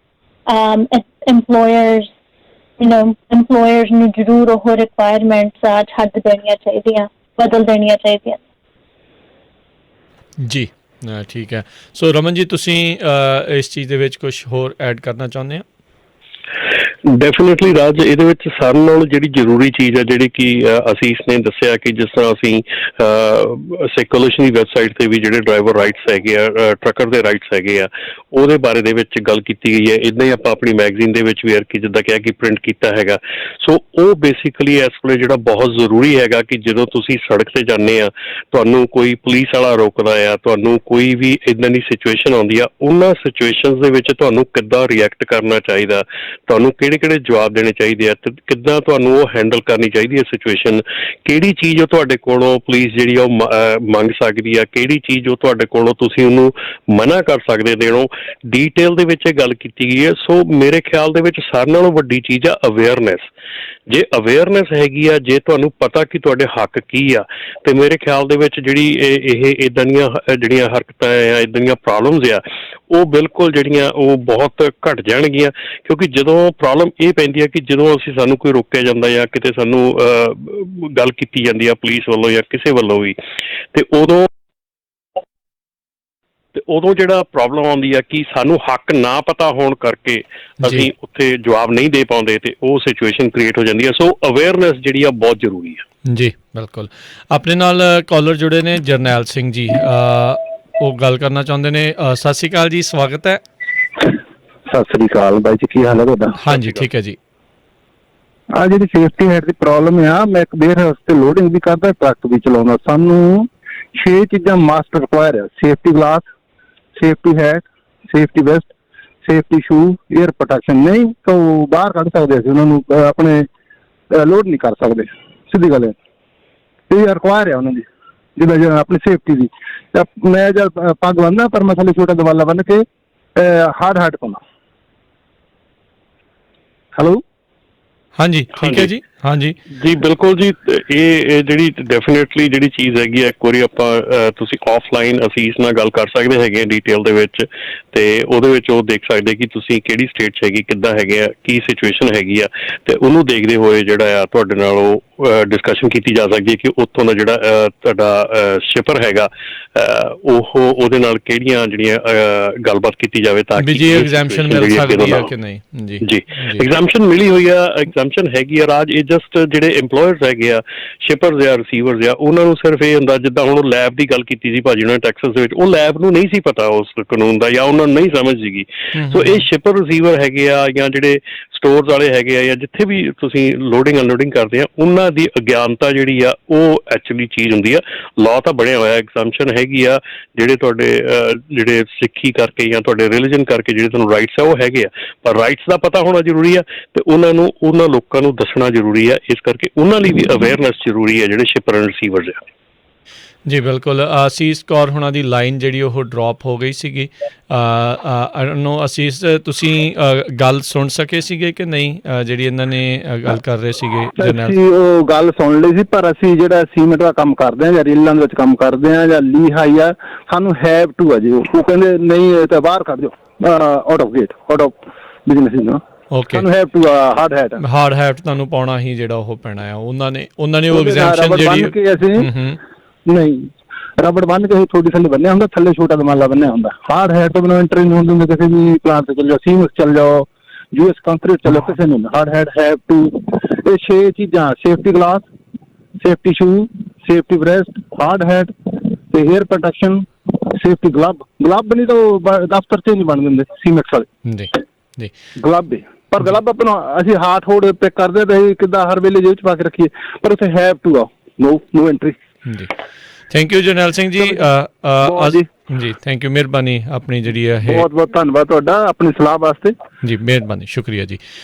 employers ਨੂੰ ਜ਼ਰੂਰ ਉਹ ਰਿਕੁਆਇਰਮੈਂਟਸ ਛੱਡ ਦੇਣੀਆਂ ਚਾਹੀਦੀਆਂ, ਬਦਲ ਦੇਣੀਆਂ ਚਾਹੀਦੀਆਂ ਜੀ। ਠੀਕ ਹੈ। ਸੋ ਰਮਨ ਜੀ ਤੁਸੀਂ ਇਸ ਚੀਜ਼ ਦੇ ਵਿੱਚ ਕੁਝ ਹੋਰ ਐਡ ਕਰਨਾ ਚਾਹੁੰਦੇ ਹੋ? ਡੈਫੀਨੇਟਲੀ ਰਾਜ, ਇਹਦੇ ਵਿੱਚ ਸਾਰਿਆਂ ਨਾਲੋਂ ਜਿਹੜੀ ਜ਼ਰੂਰੀ ਚੀਜ਼ ਹੈ ਜਿਹੜੀ ਕਿ ਅਸੀਸ ਨੇ ਦੱਸਿਆ ਕਿ ਜਿਸ ਤਰ੍ਹਾਂ ਅਸੀਂ ਸੈਕੂਲੇਸ਼ਨ ਦੀ ਵੈਬਸਾਈਟ 'ਤੇ ਵੀ ਜਿਹੜੇ ਡਰਾਈਵਰ ਰਾਈਟਸ ਹੈਗੇ ਆ, ਟਰੱਕਰ ਦੇ ਰਾਈਟਸ ਹੈਗੇ ਆ, ਉਹਦੇ ਬਾਰੇ ਦੇ ਵਿੱਚ ਗੱਲ ਕੀਤੀ ਗਈ ਹੈ। ਇੱਦਾਂ ਹੀ ਆਪਾਂ ਆਪਣੀ ਮੈਗਜ਼ੀਨ ਦੇ ਵਿੱਚ ਵੀ ਕਿ ਜਿੱਦਾਂ ਕਿਹਾ ਕਿ ਪ੍ਰਿੰਟ ਕੀਤਾ ਹੈਗਾ। ਸੋ ਉਹ ਬੇਸਿਕਲੀ ਇਸ ਵੇਲੇ ਜਿਹੜਾ ਬਹੁਤ ਜ਼ਰੂਰੀ ਹੈਗਾ ਕਿ ਜਦੋਂ ਤੁਸੀਂ ਸੜਕ 'ਤੇ ਜਾਂਦੇ ਆ, ਤੁਹਾਨੂੰ ਕੋਈ ਪੁਲਿਸ ਵਾਲਾ ਰੋਕਦਾ ਆ, ਤੁਹਾਨੂੰ ਕੋਈ ਵੀ ਇੱਦਾਂ ਦੀ ਸਿਚੁਏਸ਼ਨ ਆਉਂਦੀ ਆ, ਉਹਨਾਂ ਸਿਚੁਏਸ਼ਨਸ ਦੇ ਵਿੱਚ ਤੁਹਾਨੂੰ ਕਿੱਦਾਂ ਰਿਐਕਟ ਕਰਨਾ ਚਾਹੀਦਾ, ਤੁਹਾਨੂੰ ਕਿਹੜੇ ਜਵਾਬ ਦੇਣੇ ਚਾਹੀਦੇ ਆ, ਤੇ ਕਿੱਦਾਂ ਤੁਹਾਨੂੰ ਉਹ ਹੈਂਡਲ ਕਰਨੀ ਚਾਹੀਦੀ ਹੈ ਸਿਚੁਏਸ਼ਨ, ਕਿਹੜੀ ਚੀਜ਼ ਉਹ ਤੁਹਾਡੇ ਕੋਲੋਂ ਪੁਲਿਸ ਜਿਹੜੀ ਆ ਉਹ ਮੰਗ ਸਕਦੀ ਆ, ਕਿਹੜੀ ਚੀਜ਼ ਉਹ ਤੁਹਾਡੇ ਕੋਲੋਂ ਤੁਸੀਂ ਉਹਨੂੰ ਮਨਾ ਕਰ ਸਕਦੇ ਦੇਣੋਂ, ਡੀਟੇਲ ਦੇ ਵਿੱਚ ਇਹ ਗੱਲ ਕੀਤੀ ਗਈ ਹੈ। ਸੋ ਮੇਰੇ ਖਿਆਲ ਦੇ ਵਿੱਚ ਸਾਰਿਆਂ ਨਾਲੋਂ ਵੱਡੀ ਚੀਜ਼ ਆ ਅਵੇਅਰਨੈਸ। ਜੇ ਅਵੇਅਰਨੈਸ ਹੈਗੀ ਆ, ਜੇ ਤੁਹਾਨੂੰ ਪਤਾ ਕਿ ਤੁਹਾਡੇ ਹੱਕ ਕੀ ਆ, ਤੇ ਮੇਰੇ ਖਿਆਲ ਦੇ ਵਿੱਚ ਜਿਹੜੀ ਇਹ ਇੱਦਾਂ ਦੀਆਂ ਜਿਹੜੀਆਂ ਹਰਕਤਾਂ ਆ, ਇੱਦਾਂ ਦੀਆਂ ਪ੍ਰੋਬਲਮਸ ਆ, ਉਹ ਬਿਲਕੁਲ ਜਿਹੜੀਆਂ ਉਹ ਬਹੁਤ ਘੱਟ ਜਾਣਗੀਆਂ। ਕਿਉਂਕਿ ਜਦੋਂ ਪ੍ਰੋਬਲਮ ਇਹ ਪੈਂਦੀ ਹੈ ਕਿ ਜਦੋਂ ਸਾਨੂੰ ਕੋਈ ਰੋਕਿਆ ਜਾਂਦਾ ਜਾਂ ਕਿਤੇ ਸਾਨੂੰ ਗੱਲ ਕੀਤੀ ਜਾਂਦੀ ਆ ਪੁਲਿਸ ਵੱਲੋਂ ਜਾਂ ਕਿਸੇ ਵੱਲੋਂ ਵੀ, ਤੇ ਉਦੋਂ ਜਿਹੜਾ ਪ੍ਰੋਬਲਮ ਆਉਂਦੀ ਆ ਕਿ ਸਾਨੂੰ ਹੱਕ ਨਾ ਪਤਾ ਹੋਣ ਕਰਕੇ ਅਸੀਂ ਉੱਥੇ ਜਵਾਬ ਨਹੀਂ ਦੇ ਪਾਉਂਦੇ, ਤੇ ਉਹ ਸਿਚੁਏਸ਼ਨ ਕ੍ਰੀਏਟ ਹੋ ਜਾਂਦੀ ਹੈ। ਸੋ ਅਵੇਅਰਨੈਸ ਜਿਹੜੀ ਆ ਬਹੁਤ ਜ਼ਰੂਰੀ ਆ। ਜੀ ਬਿਲਕੁਲ। ਆਪਣੇ ਨਾਲ ਕਾਲਰ ਜੁੜੇ ਨੇ ਜਰਨੈਲ ਸਿੰਘ ਜੀ, ਉਹ ਗੱਲ ਕਰਨਾ ਚਾਹੁੰਦੇ ਨੇ। ਸਤਿ ਸ਼੍ਰੀ ਅਕਾਲ ਜੀ, ਸਵਾਗਤ ਹੈ। ਸਤਿ ਸ੍ਰੀ ਅਕਾਲ ਬਾਈ ਜੀ, ਕੀ ਹਾਲ ਹੈ ਤੁਹਾਡਾ? ਹਾਂਜੀ ਠੀਕ ਹੈ ਜੀ। ਆ ਜਿਹੜੀ ਸੇਫਟੀ ਹੈਡ ਦੀ ਪ੍ਰੋਬਲਮ ਆ, ਮੈਂ ਇੱਕ ਵੇਅਰ ਹਾਊਸ ਤੇ ਲੋਡਿੰਗ ਵੀ ਕਰਦਾ, ਟਰੱਕ ਵੀ ਚਲਾਉਂਦਾ, ਸਾਨੂੰ 6 ਚੀਜ਼ਾਂ ਮਸਟ ਰਿਕੁਆਇਰ ਆ। Safety glass, safety hat, safety vest, safety shoe, ear protection. ਨਹੀਂ ਤਾਂ ਉਹ ਬਾਹਰ ਕੱਢ ਸਕਦੇ ਅਸੀਂ ਉਹਨਾਂ ਨੂੰ, ਆਪਣੇ ਲੋਡ ਨਹੀਂ ਕਰ ਸਕਦੇ, ਸਿੱਧੀ ਗੱਲ ਹੈ। ਇਹ ਰਿਕੁਆਇਰ ਆ ਉਹਨਾਂ ਦੀ, ਜਿੱਦਾਂ ਆਪਣੀ ਸੇਫਟੀ ਦੀ। ਮੈਂ ਜਦ ਪੱਗ ਬੰਨਦਾ ਪਰ ਮੈਂ ਥੱਲੇ ਛੋਟਾ ਦਵਾਲਾ ਬੰਨ ਕੇ ਹਾਰਡ ਹੈਟ ਪਾਉਣਾ। ਹੈਲੋ, ਹਾਂਜੀ ਠੀਕ ਹੈ ਜੀ। ਹਾਂਜੀ ਜੀ ਬਿਲਕੁਲ ਜੀ। ਇਹ ਜਿਹੜੀ ਡੈਫੀਨੇਟਲੀ ਜਿਹੜੀ ਚੀਜ਼ ਹੈਗੀ ਆ, ਇੱਕ ਵਾਰੀ ਆਪਾਂ ਤੁਸੀਂ ਆਫਲਾਈਨ ਅਸੀਸ ਨਾਲ ਗੱਲ ਕਰ ਸਕਦੇ ਹੈਗੇ ਡੀਟੇਲ ਦੇ ਵਿੱਚ, ਤੇ ਉਹਦੇ ਵਿੱਚ ਉਹ ਦੇਖ ਸਕਦੇ ਕਿ ਤੁਸੀਂ ਕਿਹੜੀ ਸਟੇਟ 'ਚ ਹੈਗੀ, ਕਿੱਦਾਂ ਹੈਗੇ ਆ, ਕੀ ਸਿਚੁਏਸ਼ਨ ਹੈਗੀ ਆ, ਤੇ ਉਹਨੂੰ ਦੇਖਦੇ ਹੋਏ ਜਿਹੜਾ ਆ ਤੁਹਾਡੇ ਨਾਲ ਉਹ ਡਿਸਕਸ਼ਨ ਕੀਤੀ ਜਾ ਸਕਦੀ ਹੈ ਕਿ ਉੱਥੋਂ ਦਾ ਜਿਹੜਾ ਤੁਹਾਡਾ ਸ਼ਿਪਰ ਹੈਗਾ ਉਹਦੇ ਨਾਲ ਕਿਹੜੀਆਂ ਜਿਹੜੀਆਂ ਗੱਲਬਾਤ ਕੀਤੀ ਜਾਵੇ ਤਾਂ ਕਿ ਐਗਜ਼ੈਂਪਸ਼ਨ ਮਿਲ ਸਕਦੀ ਹੈ ਕਿ ਨਹੀਂ। ਜੀ ਐਗਜ਼ੈਂਪਸ਼ਨ ਮਿਲੀ ਹੋਈ ਆ, ਐਗਜ਼ੈਂਪਸ਼ਨ ਹੈਗੀ ਆ ਰਾਜ। ਇਹ ਜਸਟ ਜਿਹੜੇ ਇੰਪਲੋਇਰਸ ਹੈਗੇ ਆ, ਸ਼ਿਪਰਸ ਆ, ਰਿਸੀਵਰਸ ਆ, ਉਹਨਾਂ ਨੂੰ ਸਿਰਫ ਇਹ ਹੁੰਦਾ, ਜਿੱਦਾਂ ਹੁਣ ਉਹ ਲੈਬ ਦੀ ਗੱਲ ਕੀਤੀ ਸੀ ਭਾਜੀ ਉਹਨਾਂ ਨੇ ਟੈਕਸਸ ਦੇ ਵਿੱਚ, ਉਹ ਲੈਬ ਨੂੰ ਨਹੀਂ ਸੀ ਪਤਾ ਉਸ ਕਾਨੂੰਨ ਦਾ, ਜਾਂ ਉਹਨਾਂ ਨੂੰ ਨਹੀਂ ਸਮਝ ਸੀਗੀ। ਸੋ ਇਹ ਸ਼ਿਪਰ ਰਿਸੀਵਰ ਹੈਗੇ ਆ, ਜਾਂ ਜਿਹੜੇ ਸਟੋਰਸ ਵਾਲੇ ਹੈਗੇ ਆ ਜਾਂ ਜਿੱਥੇ ਵੀ ਤੁਸੀਂ ਲੋਡਿੰਗ ਅਨਲੋਡਿੰਗ ਕਰਦੇ ਆ ਉਹਨਾਂ ਦੀ ਅਗਿਆਨਤਾ ਜਿਹੜੀ ਆ ਉਹ ਐਕਚੁਅਲੀ ਚੀਜ਼ ਹੁੰਦੀ ਆ। ਲਾਅ ਤਾਂ ਬਣਿਆ ਹੋਇਆ, ਐਗਜ਼ੈਂਪਸ਼ਨ ਹੈਗੀ ਆ, ਜਿਹੜੇ ਤੁਹਾਡੇ ਜਿਹੜੇ ਸਿੱਖੀ ਕਰਕੇ ਜਾਂ ਤੁਹਾਡੇ ਰਿਲੀਜਨ ਕਰਕੇ ਜਿਹੜੇ ਤੁਹਾਨੂੰ ਰਾਈਟਸ ਆ ਉਹ ਹੈਗੇ ਆ, ਪਰ ਰਾਈਟਸ ਦਾ ਪਤਾ ਹੋਣਾ ਜ਼ਰੂਰੀ ਆ ਤੇ ਉਹਨਾਂ ਲੋਕਾਂ ਨੂੰ ਦੱਸਣਾ ਜ਼ਰੂਰੀ ਆ। ਇਸ ਕਰਕੇ ਉਹਨਾਂ ਲਈ ਵੀ ਅਵੇਅਰਨੈਸ ਜ਼ਰੂਰੀ ਆ ਜਿਹੜੇ ਸ਼ਿਪਰ ਐਂਡ ਰਿਸੀਵਰਸ ਆ। ਜੀ ਬਿਲਕੁਲ। ਅਸੀਸ ਕੌਰ ਹੁਣਾਂ ਦੀ ਲਾਈਨ ਜਿਹੜੀ ਉਹ ਡਰੋਪ ਹੋ ਗਈ ਸੀਗੀ। ਅਸੀਸ ਤੁਸੀਂ ਗੱਲ ਸੁਣ ਸਕੇ ਸੀਗੇ ਕਿ ਨਹੀਂ ਜਿਹੜੀ ਇਹਨਾਂ ਨੇ ਗੱਲ ਕਰ ਰਹੇ ਸੀਗੇ? ਅਸੀਂ ਉਹ ਗੱਲ ਸੁਣ ਲਈ ਸੀ, ਪਰ ਅਸੀਂ ਜਿਹੜਾ ਸੀਮੈਂਟ ਦਾ ਕੰਮ ਕਰਦੇ ਹਾਂ ਜਾਂ ਰੇਲਾਂ ਦੇ ਵਿੱਚ ਕੰਮ ਕਰਦੇ ਹਾਂ ਜਾਂ ਲੀਹਾਈ ਆ, ਸਾਨੂੰ ਹੈਵ ਟੂ ਆ ਜੀ। ਉਹ ਕਹਿੰਦੇ ਨਹੀਂ ਇਹ ਤਾਂ ਬਾਹਰ ਕੱਢ ਦਿਓ, out of gate, out of business ਨਾ। ਓਕੇ, ਸਾਨੂੰ ਹੈਵ ਟੂ ਹਾਰਡ ਹੈਟ ਤੁਹਾਨੂੰ ਪਾਉਣਾ ਹੀ ਜਿਹੜਾ ਉਹ ਪੈਣਾ ਆ। ਉਹਨਾਂ ਨੇ ਉਹ ਐਗਜ਼ੈਂਪਸ਼ਨ ਜਿਹੜੀ ਨਹੀਂ ਰਬੜ ਬੰਨ ਕੇ ਥੋੜੀ ਥੱਲੇ ਬੰਨਿਆ ਹੁੰਦਾ, ਥੱਲੇ ਛੋਟਾ ਦਮਾਲਾ ਬੰਨਿਆ ਹੁੰਦਾ। ਹਾਰਡ ਹੈਟ ਤੋਂ ਬਿਨਾਂ ਐਂਟਰੀ ਨਹੀਂ ਹੁੰਦੀ। ਕਿਸੇ ਵੀ ਪਲਾਂਟ ਤੇ ਚੱਲ ਜਾਓ, ਸੀਮੈਂਟ ਚੱਲ ਜਾਓ, US ਕੰਕਰੀਟ ਚੱਲ ਜਾਓ, ਕਿਸੇ ਨੂੰ ਹਾਰਡ ਹੈਟ ਹੈਵ ਟੂ। ਇਹ 6 ਚੀਜ਼ਾਂ: safety glass, safety shoe, safety vest, hard hat ਤੇ ਏਅਰ ਪ੍ਰੋਟੈਕਸ਼ਨ, ਸੇਫਟੀ ਗਲਵ ਨਹੀਂ ਤਾਂ ਦਫ਼ਤਰ 'ਚ ਨਹੀਂ ਬਣ ਦਿੰਦੇ ਸੀਮੈਂਟ ਵਾਲੇ ਜੀ ਗਲਵ। ਪਰ ਗਲਵ ਆਪਣਾ ਅਸੀਂ ਹੱਥ ਹੋੜ ਪਿਕ ਕਰਦੇ ਤਾਂ ਅਸੀਂ ਕਿੱਦਾਂ ਹਰ ਵੇਲੇ ਜੇਬ 'ਚ ਪਾ ਕੇ ਰੱਖੀਏ, ਪਰ ਉੱਥੇ ਹੈਵ ਟੂ ਆ, ਨੋ ਐਂਟਰੀ। ਜੀ ਥੈਂਕ ਯੂ ਜਰਨੈਲ ਸਿੰਘ ਜੀ। ਜੀ ਥੈਂਕ ਯੂ, ਮਿਹਰਬਾਨੀ ਆਪਣੀ ਜਿਹੜੀ ਹੈ। ਬਹੁਤ ਬਹੁਤ ਧੰਨਵਾਦ ਤੁਹਾਡਾ ਆਪਣੀ ਸਲਾਹ ਵਾਸਤੇ। ਜੀ ਮਿਹਰਬਾਨੀ, ਸ਼ੁਕਰੀਆ ਜੀ।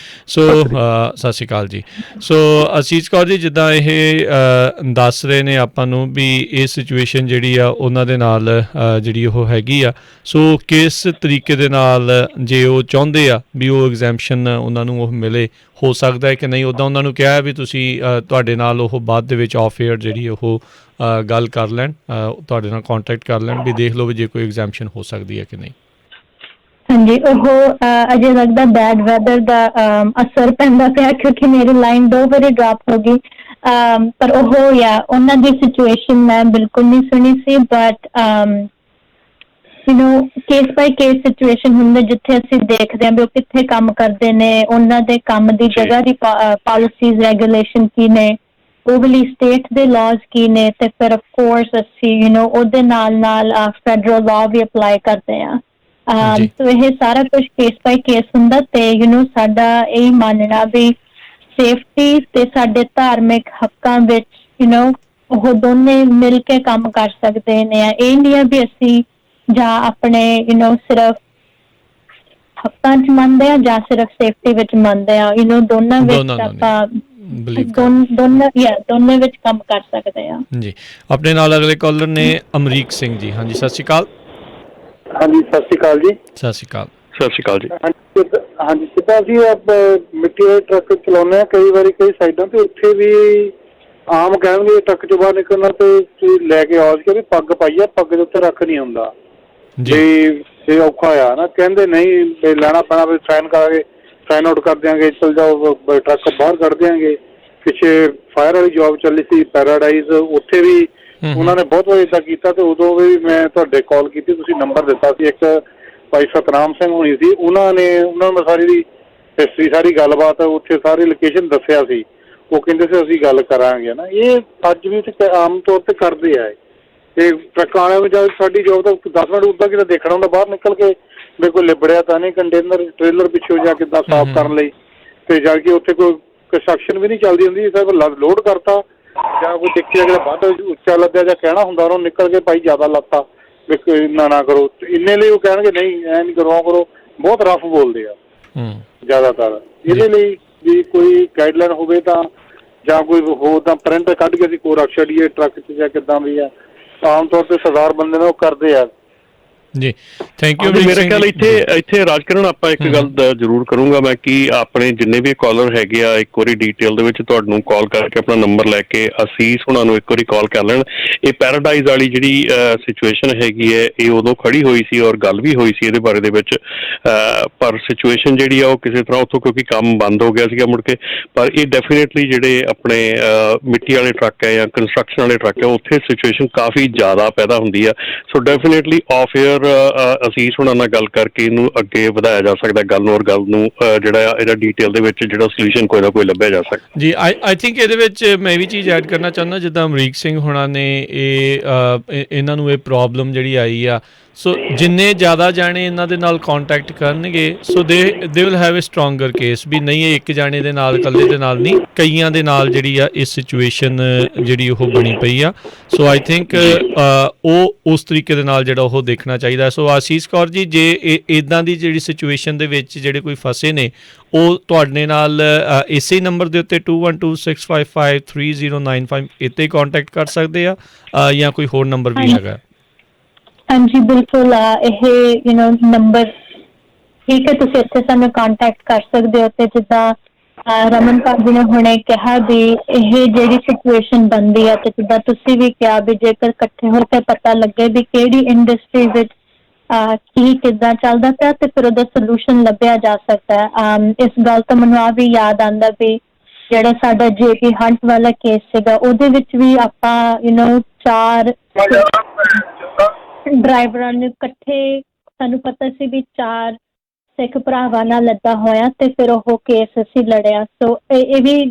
ਸੋ ਸਤਿ ਸ਼੍ਰੀ ਅਕਾਲ ਜੀ। ਸੋ ਅਸੀਸ ਕੌਰ ਜੀ, ਜਿੱਦਾਂ ਇਹ ਦੱਸ ਰਹੇ ਨੇ ਆਪਾਂ ਨੂੰ ਵੀ ਇਹ ਸਿਚੁਏਸ਼ਨ ਜਿਹੜੀ ਆ ਉਹਨਾਂ ਦੇ ਨਾਲ ਜਿਹੜੀ ਉਹ ਹੈਗੀ ਆ। ਸੋ ਕਿਸ ਤਰੀਕੇ ਦੇ ਨਾਲ ਜੇ ਉਹ ਚਾਹੁੰਦੇ ਆ ਵੀ ਉਹ ਐਗਜ਼ੈਂਪਸ਼ਨ ਉਹਨਾਂ ਨੂੰ ਉਹ ਮਿਲੇ, ਹੋ ਸਕਦਾ ਹੈ ਕਿ ਨਹੀਂ। ਉੱਦਾਂ ਉਹਨਾਂ ਨੂੰ ਕਿਹਾ ਵੀ ਤੁਸੀਂ ਤੁਹਾਡੇ ਨਾਲ ਉਹ ਬਾਅਦ ਦੇ ਵਿੱਚ ਆਫ ਏਅਰ ਜਿਹੜੀ ਉਹ ਗੱਲ ਕਰ ਲੈਣ, ਤੁਹਾਡੇ ਨਾਲ ਕੰਟੈਕਟ ਕਰ ਲੈਣ ਵੀ ਦੇਖ ਲਓ ਵੀ ਜੇ ਕੋਈ ਐਗਜ਼ੈਂਪਸ਼ਨ ਹੋ ਸਕਦੀ ਹੈ ਕਿ ਨਹੀਂ। ਹਾਂਜੀ, ਉਹ ਅਜੇ ਲੱਗਦਾ ਬੈਡ ਵੈਦਰ ਦਾ ਅਸਰ ਪੈਂਦਾ ਪਿਆ, ਕਿਉਂਕਿ ਮੇਰੀ ਲਾਈਨ 2 ਵਾਰੀ ਡ੍ਰੌਪ ਹੋ ਗਈ। ਪਰ ਉਹ ਉਹਨਾਂ ਦੀ ਸਿਚੁਏਸ਼ਨ ਮੈਂ ਬਿਲਕੁਲ ਨਹੀਂ ਸੁਣੀ ਸੀ, but case by case situation ਹੁੰਦੇ ਜਿੱਥੇ ਅਸੀਂ ਦੇਖਦੇ ਹਾਂ ਵੀ ਉਹ ਕਿੱਥੇ ਕੰਮ ਕਰਦੇ ਨੇ, ਉਹਨਾਂ ਦੇ ਕੰਮ ਦੀ ਜਗ੍ਹਾ ਦੀ ਪਾਲਿਸੀਜ਼ ਰੈਗੂਲੇਸ਼ਨ ਕੀ ਨੇ, ਉਹ ਵਾਲੀ ਸਟੇਟ ਦੇ ਲਾਜ਼ ਕੀ ਨੇ, ਤੇ ਫਿਰ ਆਫ ਕੋਰਸ ਅਸੀਂ ਉਹਦੇ ਨਾਲ ਫੈਡਰਲ ਲਾਅ ਵੀ ਅਪਲਾਈ ਕਰਦੇ ਹਾਂ। ਸੋ ਇਹ ਸਾਰਾ ਕੁਛ ਕੇਸ ਬਾਈ ਕੇਸ ਹੁੰਦਾ ਤੇ ਸਾਡਾ ਇਹ ਮੰਨਣਾ ਵੀ ਸੇਫਟੀ ਤੇ ਸਾਡੇ ਧਾਰਮਿਕ ਹੱਕਾਂ ਵਿੱਚ ਉਹ ਦੋਨੇ ਮਿਲ ਕੇ ਕੰਮ ਕਰ ਸਕਦੇ ਨੇ। ਇਹ ਨਹੀਂ ਹੈ ਵੀ ਅਸੀਂ ਜਾਂ ਆਪਣੇ ਸਿਰਫ ਹੱਕਾਂ 'ਚ ਮੰਨਦੇ ਹਾਂ ਜਾਂ ਸਿਰਫ ਸੇਫਟੀ ਵਿੱਚ ਮੰਨਦੇ ਹਾਂ। ਦੋਨਾਂ ਵਿੱਚ ਆਪਾਂ ਦੋਨੇ ਵਿੱਚ ਕੰਮ ਕਰ ਸਕਦੇ ਹਾਂ। ਜੀ ਆਪਣੇ ਨਾਲ ਅਗਲੇ ਕਾਲਰ ਨੇ ਅਮਰੀਕ ਸਿੰਘ ਜੀ। ਹਾਂਜੀ ਸਤਿ ਸ਼੍ਰੀ ਅਕਾਲ। ਹਾਂਜੀ ਸਤਿ ਸ਼੍ਰੀ ਅਕਾਲ ਜੀ। ਸਤਿ ਸ਼੍ਰੀ ਅਕਾਲ। ਸਤਿ ਸ਼੍ਰੀ ਅਕਾਲ ਜੀ। ਹਾਂਜੀ ਸਿੱਧਾ ਜੀ ਮਿੱਟੀ ਵਾਲੇ ਟਰੱਕ ਚਲਾਉਂਦੇ ਹਾਂ ਕਈ ਵਾਰੀ ਕਈ ਸਾਈਡਾਂ ਤੇ, ਉੱਥੇ ਵੀ ਆਮ ਕਹਿਣਗੇ ਟਰੱਕ ਚੋਂ ਬਾਹਰ ਨਿਕਲਣਾ ਤੇ ਤੁਸੀਂ ਲੈ ਕੇ ਆਓ ਕਿ ਪੱਗ ਪਾਈ ਆ, ਪੱਗ ਦੇ ਉੱਤੇ ਰੱਖ ਨਹੀਂ ਹੁੰਦਾ ਵੀ ਇਹ ਔਖਾ ਆ ਨਾ। ਕਹਿੰਦੇ ਨਹੀਂ ਲੈਣਾ ਪੈਣਾ, ਵੀ ਸਾਈਨ ਕਰਾਂਗੇ, ਸਾਈਨ ਆਊਟ ਕਰ ਦਿਆਂਗੇ, ਚਲ ਜਾਓ ਟਰੱਕ ਬਾਹਰ ਕੱਢ ਦਿਆਂਗੇ। ਪਿੱਛੇ ਫਾਇਰ ਵਾਲੀ ਜੋਬ ਚੱਲੀ ਸੀ ਪੈਰਾਡਾਈਜ਼, ਉੱਥੇ ਵੀ ਉਹਨਾਂ ਨੇ ਬਹੁਤ ਵਾਰ ਇੱਦਾਂ ਕੀਤਾ ਤੇ ਉਦੋਂ ਵੀ ਮੈਂ ਤੁਹਾਡੇ ਕਾਲ ਕੀਤੀ, ਤੁਸੀਂ ਨੰਬਰ ਦਿੱਤਾ ਸੀ। ਇੱਕ ਭਾਈ ਸਤਨਾਮ ਸਿੰਘ ਹੋਣੀ ਸੀ, ਉਹਨਾਂ ਨੂੰ ਮੈਂ ਸਾਰੀ ਦੀ ਹਿਸਟਰੀ ਸਾਰੀ ਗੱਲਬਾਤ ਉੱਥੇ ਸਾਰੀ ਲੋਕੇਸ਼ਨ ਦੱਸਿਆ ਸੀ। ਉਹ ਕਹਿੰਦੇ ਸੀ ਅਸੀਂ ਗੱਲ ਕਰਾਂਗੇ ਨਾ। ਇਹ ਅੱਜ ਵੀ ਆਮ ਤੌਰ ਤੇ ਕਰਦੇ ਆ ਤੇ ਟਰੱਕਾਂ ਵਾਲਿਆਂ ਨੂੰ। ਜਦ ਸਾਡੀ ਜੋਬ ਤਾਂ 10 ਮਿੰਟ ਉੱਦਾਂ ਕਿਤੇ ਦੇਖਣਾ ਹੁੰਦਾ ਬਾਹਰ ਨਿਕਲ ਕੇ ਵੀ ਕੋਈ ਲਿਬੜਿਆ ਤਾਂ ਨਹੀਂ ਕੰਟੇਨਰ ਟ੍ਰੇਲਰ ਪਿੱਛੋਂ ਜਾਂ ਕਿੱਦਾਂ ਸਾਫ਼ ਕਰਨ ਲਈ, ਤੇ ਜਾ ਕੇ ਉੱਥੇ ਕੋਈ ਕੰਸਟਰਕਸ਼ਨ ਵੀ ਨਹੀਂ ਚੱਲਦੀ ਹੁੰਦੀ। ਸਿਰਫ ਲੋਡ ਕਰਤਾ ਜਾਂ ਕੋਈ ਦੇਖਿਆ ਕਿ ਵੱਧ ਉੱਚਾ ਲੱਦਿਆ ਜਾਂ ਕਹਿਣਾ ਹੁੰਦਾ ਉਹਨੂੰ ਨਿਕਲ ਕੇ ਭਾਈ ਜ਼ਿਆਦਾ ਲੱਤਾ ਵੀ ਇੰਨਾ ਨਾ ਕਰੋ, ਇੰਨੇ ਲਈ ਉਹ ਕਹਿਣਗੇ ਨਹੀਂ ਐਂ ਨਹੀਂ ਕਰੋ। ਬਹੁਤ ਰਫ ਬੋਲਦੇ ਆ ਜ਼ਿਆਦਾਤਰ। ਇਹਦੇ ਲਈ ਵੀ ਕੋਈ ਗਾਈਡਲਾਈਨ ਹੋਵੇ ਤਾਂ ਜਾਂ ਕੋਈ ਹੋਰ ਤਾਂ ਪ੍ਰਿੰਟ ਕੱਢ ਕੇ ਅਸੀਂ ਕੋਈ ਰੱਖ ਛੱਡੀਏ ਟਰੱਕ 'ਚ ਜਾਂ ਕਿੱਦਾਂ ਵੀ ਆ। ਆਮ ਤੌਰ ਤੇ ਸਰਦਾਰ ਬੰਦੇ ਨੇ ਉਹ ਕਰਦੇ ਆ। ਜੀ ਥੈਂਕ ਯੂ। ਮੇਰੇ ਖਿਆਲ ਇੱਥੇ ਰਾਜਕਰਨ ਆਪਾਂ ਇੱਕ ਗੱਲ ਜ਼ਰੂਰ ਕਰੂੰਗਾ ਮੈਂ ਕਿ ਆਪਣੇ ਜਿੰਨੇ ਵੀ ਕਾਲਰ ਹੈਗੇ ਆ ਇੱਕ ਵਾਰੀ ਡੀਟੇਲ ਦੇ ਵਿੱਚ ਤੁਹਾਨੂੰ ਕਾਲ ਕਰਕੇ ਆਪਣਾ ਨੰਬਰ ਲੈ ਕੇ ਅਸੀਸ ਉਹਨਾਂ ਨੂੰ ਇੱਕ ਵਾਰੀ ਕਾਲ ਕਰ ਲੈਣ। ਇਹ ਪੈਰਾਡਾਈਜ਼ ਵਾਲੀ ਜਿਹੜੀ ਸਿਚੁਏਸ਼ਨ ਹੈਗੀ ਹੈ ਇਹ ਉਦੋਂ ਖੜੀ ਹੋਈ ਸੀ ਔਰ ਗੱਲ ਵੀ ਹੋਈ ਸੀ ਇਹਦੇ ਬਾਰੇ ਦੇ ਵਿੱਚ, ਪਰ ਸਿਚੁਏਸ਼ਨ ਜਿਹੜੀ ਆ ਉਹ ਕਿਸੇ ਤਰ੍ਹਾਂ ਉੱਥੋਂ ਕਿਉਂਕਿ ਕੰਮ ਬੰਦ ਹੋ ਗਿਆ ਸੀਗਾ ਮੁੜ ਕੇ। ਪਰ ਇਹ ਡੈਫੀਨੇਟਲੀ ਜਿਹੜੇ ਆਪਣੇ ਮਿੱਟੀ ਵਾਲੇ ਟਰੱਕ ਹੈ ਜਾਂ ਕੰਸਟਰਕਸ਼ਨ ਵਾਲੇ ਟਰੱਕ ਹੈ ਉੱਥੇ ਸਿਚੁਏਸ਼ਨ ਕਾਫੀ ਜ਼ਿਆਦਾ ਪੈਦਾ ਹੁੰਦੀ ਆ। ਸੋ ਡੈਫੀਨੇਟਲੀ ਆਫ ਏਅਰ ਅੰਦਰ ਅਸੀਸ ਹੁਣਾਂ ਨਾਲ ਗੱਲ ਕਰਕੇ ਇਹਨੂੰ ਅੱਗੇ ਵਧਾਇਆ ਜਾ ਸਕਦਾ ਗੱਲ ਨੂੰ, ਔਰ ਗੱਲ ਨੂੰ ਜਿਹੜਾ ਇਹਦਾ ਡੀਟੇਲ ਦੇ ਵਿੱਚ ਜਿਹੜਾ ਸੋਲੂਸ਼ਨ ਕੋਈ ਨਾ ਕੋਈ ਲੱਭਿਆ ਜਾ ਸਕਦਾ ਜੀ। ਆਈ ਥਿੰਕ ਇਹਦੇ ਵਿੱਚ ਮੈਂ ਇਹ ਵੀ ਚੀਜ਼ ਐਡ ਕਰਨਾ ਚਾਹੁੰਦਾ, ਜਿੱਦਾਂ ਅਮਰੀਕ ਸਿੰਘ ਹੁਣਾਂ ਨੇ ਇਹਨਾਂ ਨੂੰ ਇਹ ਪ੍ਰੋਬਲਮ ਜਿਹੜੀ ਆਈ ਆ, ਸੋ ਜਿੰਨੇ ਜ਼ਿਆਦਾ ਜਾਣੇ ਇਹਨਾਂ ਦੇ ਨਾਲ ਕੰਟੈਕਟ ਕਰਨਗੇ so they will have a stronger case, ਵੀ ਨਹੀਂ ਇਹ ਇੱਕ ਜਾਣੇ ਦੇ ਨਾਲ ਇਕੱਲੇ ਦੇ ਨਾਲ ਨਹੀਂ, ਕਈਆਂ ਦੇ ਨਾਲ ਜਿਹੜੀ ਆ ਇਹ ਸਿਚੁਏਸ਼ਨ ਜਿਹੜੀ ਉਹ ਬਣੀ ਪਈ ਆ। ਸੋ ਆਈ ਥਿੰਕ ਉਹ ਉਸ ਤਰੀਕੇ ਦੇ ਨਾਲ ਜਿਹੜਾ ਉਹ ਦੇਖਣਾ ਚਾਹੀਦਾ। ਸੋ ਆਸ਼ੀਸ਼ ਕੌਰ ਜੀ, ਜੇ ਇੱਦਾਂ ਦੀ ਜਿਹੜੀ ਸਿਚੁਏਸ਼ਨ ਦੇ ਵਿੱਚ ਜਿਹੜੇ ਕੋਈ ਫਸੇ ਨੇ, ਉਹ ਤੁਹਾਡੇ ਨਾਲ ਇਸੇ ਨੰਬਰ ਦੇ ਉੱਤੇ 2126553095 ਇੱਥੇ ਕੰਟੈਕਟ ਕਰ ਸਕਦੇ ਆ ਜਾਂ ਕੋਈ ਹੋਰ ਨੰਬਰ ਵੀ ਹੈਗਾ? ਹਾਂਜੀ ਬਿਲਕੁਲ, ਇਹ ਨੰਬਰ ਠੀਕ ਹੈ, ਤੁਸੀਂ ਇੱਥੇ ਸਾਨੂੰ ਕੰਟੈਕਟ ਕਰ ਸਕਦੇ ਹੋ। ਤੇ ਜਿੱਦਾਂ ਰਮਨ ਭਾਜੀ ਨੇ ਹੁਣੇ ਕਿਹਾ ਵੀ ਇਹ ਜਿਹੜੀ ਸਿਚੁਏਸ਼ਨ ਬਣਦੀ ਹੈ, ਤੇ ਜਿੱਦਾਂ ਤੁਸੀਂ ਵੀ ਕਿਹਾ ਵੀ ਜੇਕਰ ਇਕੱਠੇ ਹੋ ਕੇ ਪਤਾ ਲੱਗੇ ਵੀ ਕਿਹੜੀ ਇੰਡਸਟਰੀ ਵਿੱਚ ਕੀ ਕਿੱਦਾਂ ਚੱਲਦਾ ਪਿਆ, ਤੇ ਫਿਰ ਉਹਦਾ ਸੋਲੂਸ਼ਨ ਲੱਭਿਆ ਜਾ ਸਕਦਾ ਹੈ। ਇਸ ਗੱਲ ਤੋਂ ਮੈਨੂੰ ਆ ਵੀ ਯਾਦ ਆਉਂਦਾ ਵੀ ਜਿਹੜਾ ਸਾਡਾ JP ਹੰਟ ਵਾਲਾ ਕੇਸ ਸੀਗਾ, ਉਹਦੇ ਵਿੱਚ ਵੀ ਆਪਾਂ 4 ਡਰਾਈਵਰਾਂ ਨੂੰ ਇਕੱਠੇ, ਸਾਨੂੰ ਪਤਾ ਸੀ ਵੀ 4 ਸਿੱਖ ਭਰਾਵਾਂ ਨਾਲ ਲੱਗਾ ਹੋਇਆ, ਤੇ ਫਿਰ ਉਹ ਕੇਸ ਅਸੀਂ ਲੜਿਆ। ਸੋ ਇਹ ਵੀ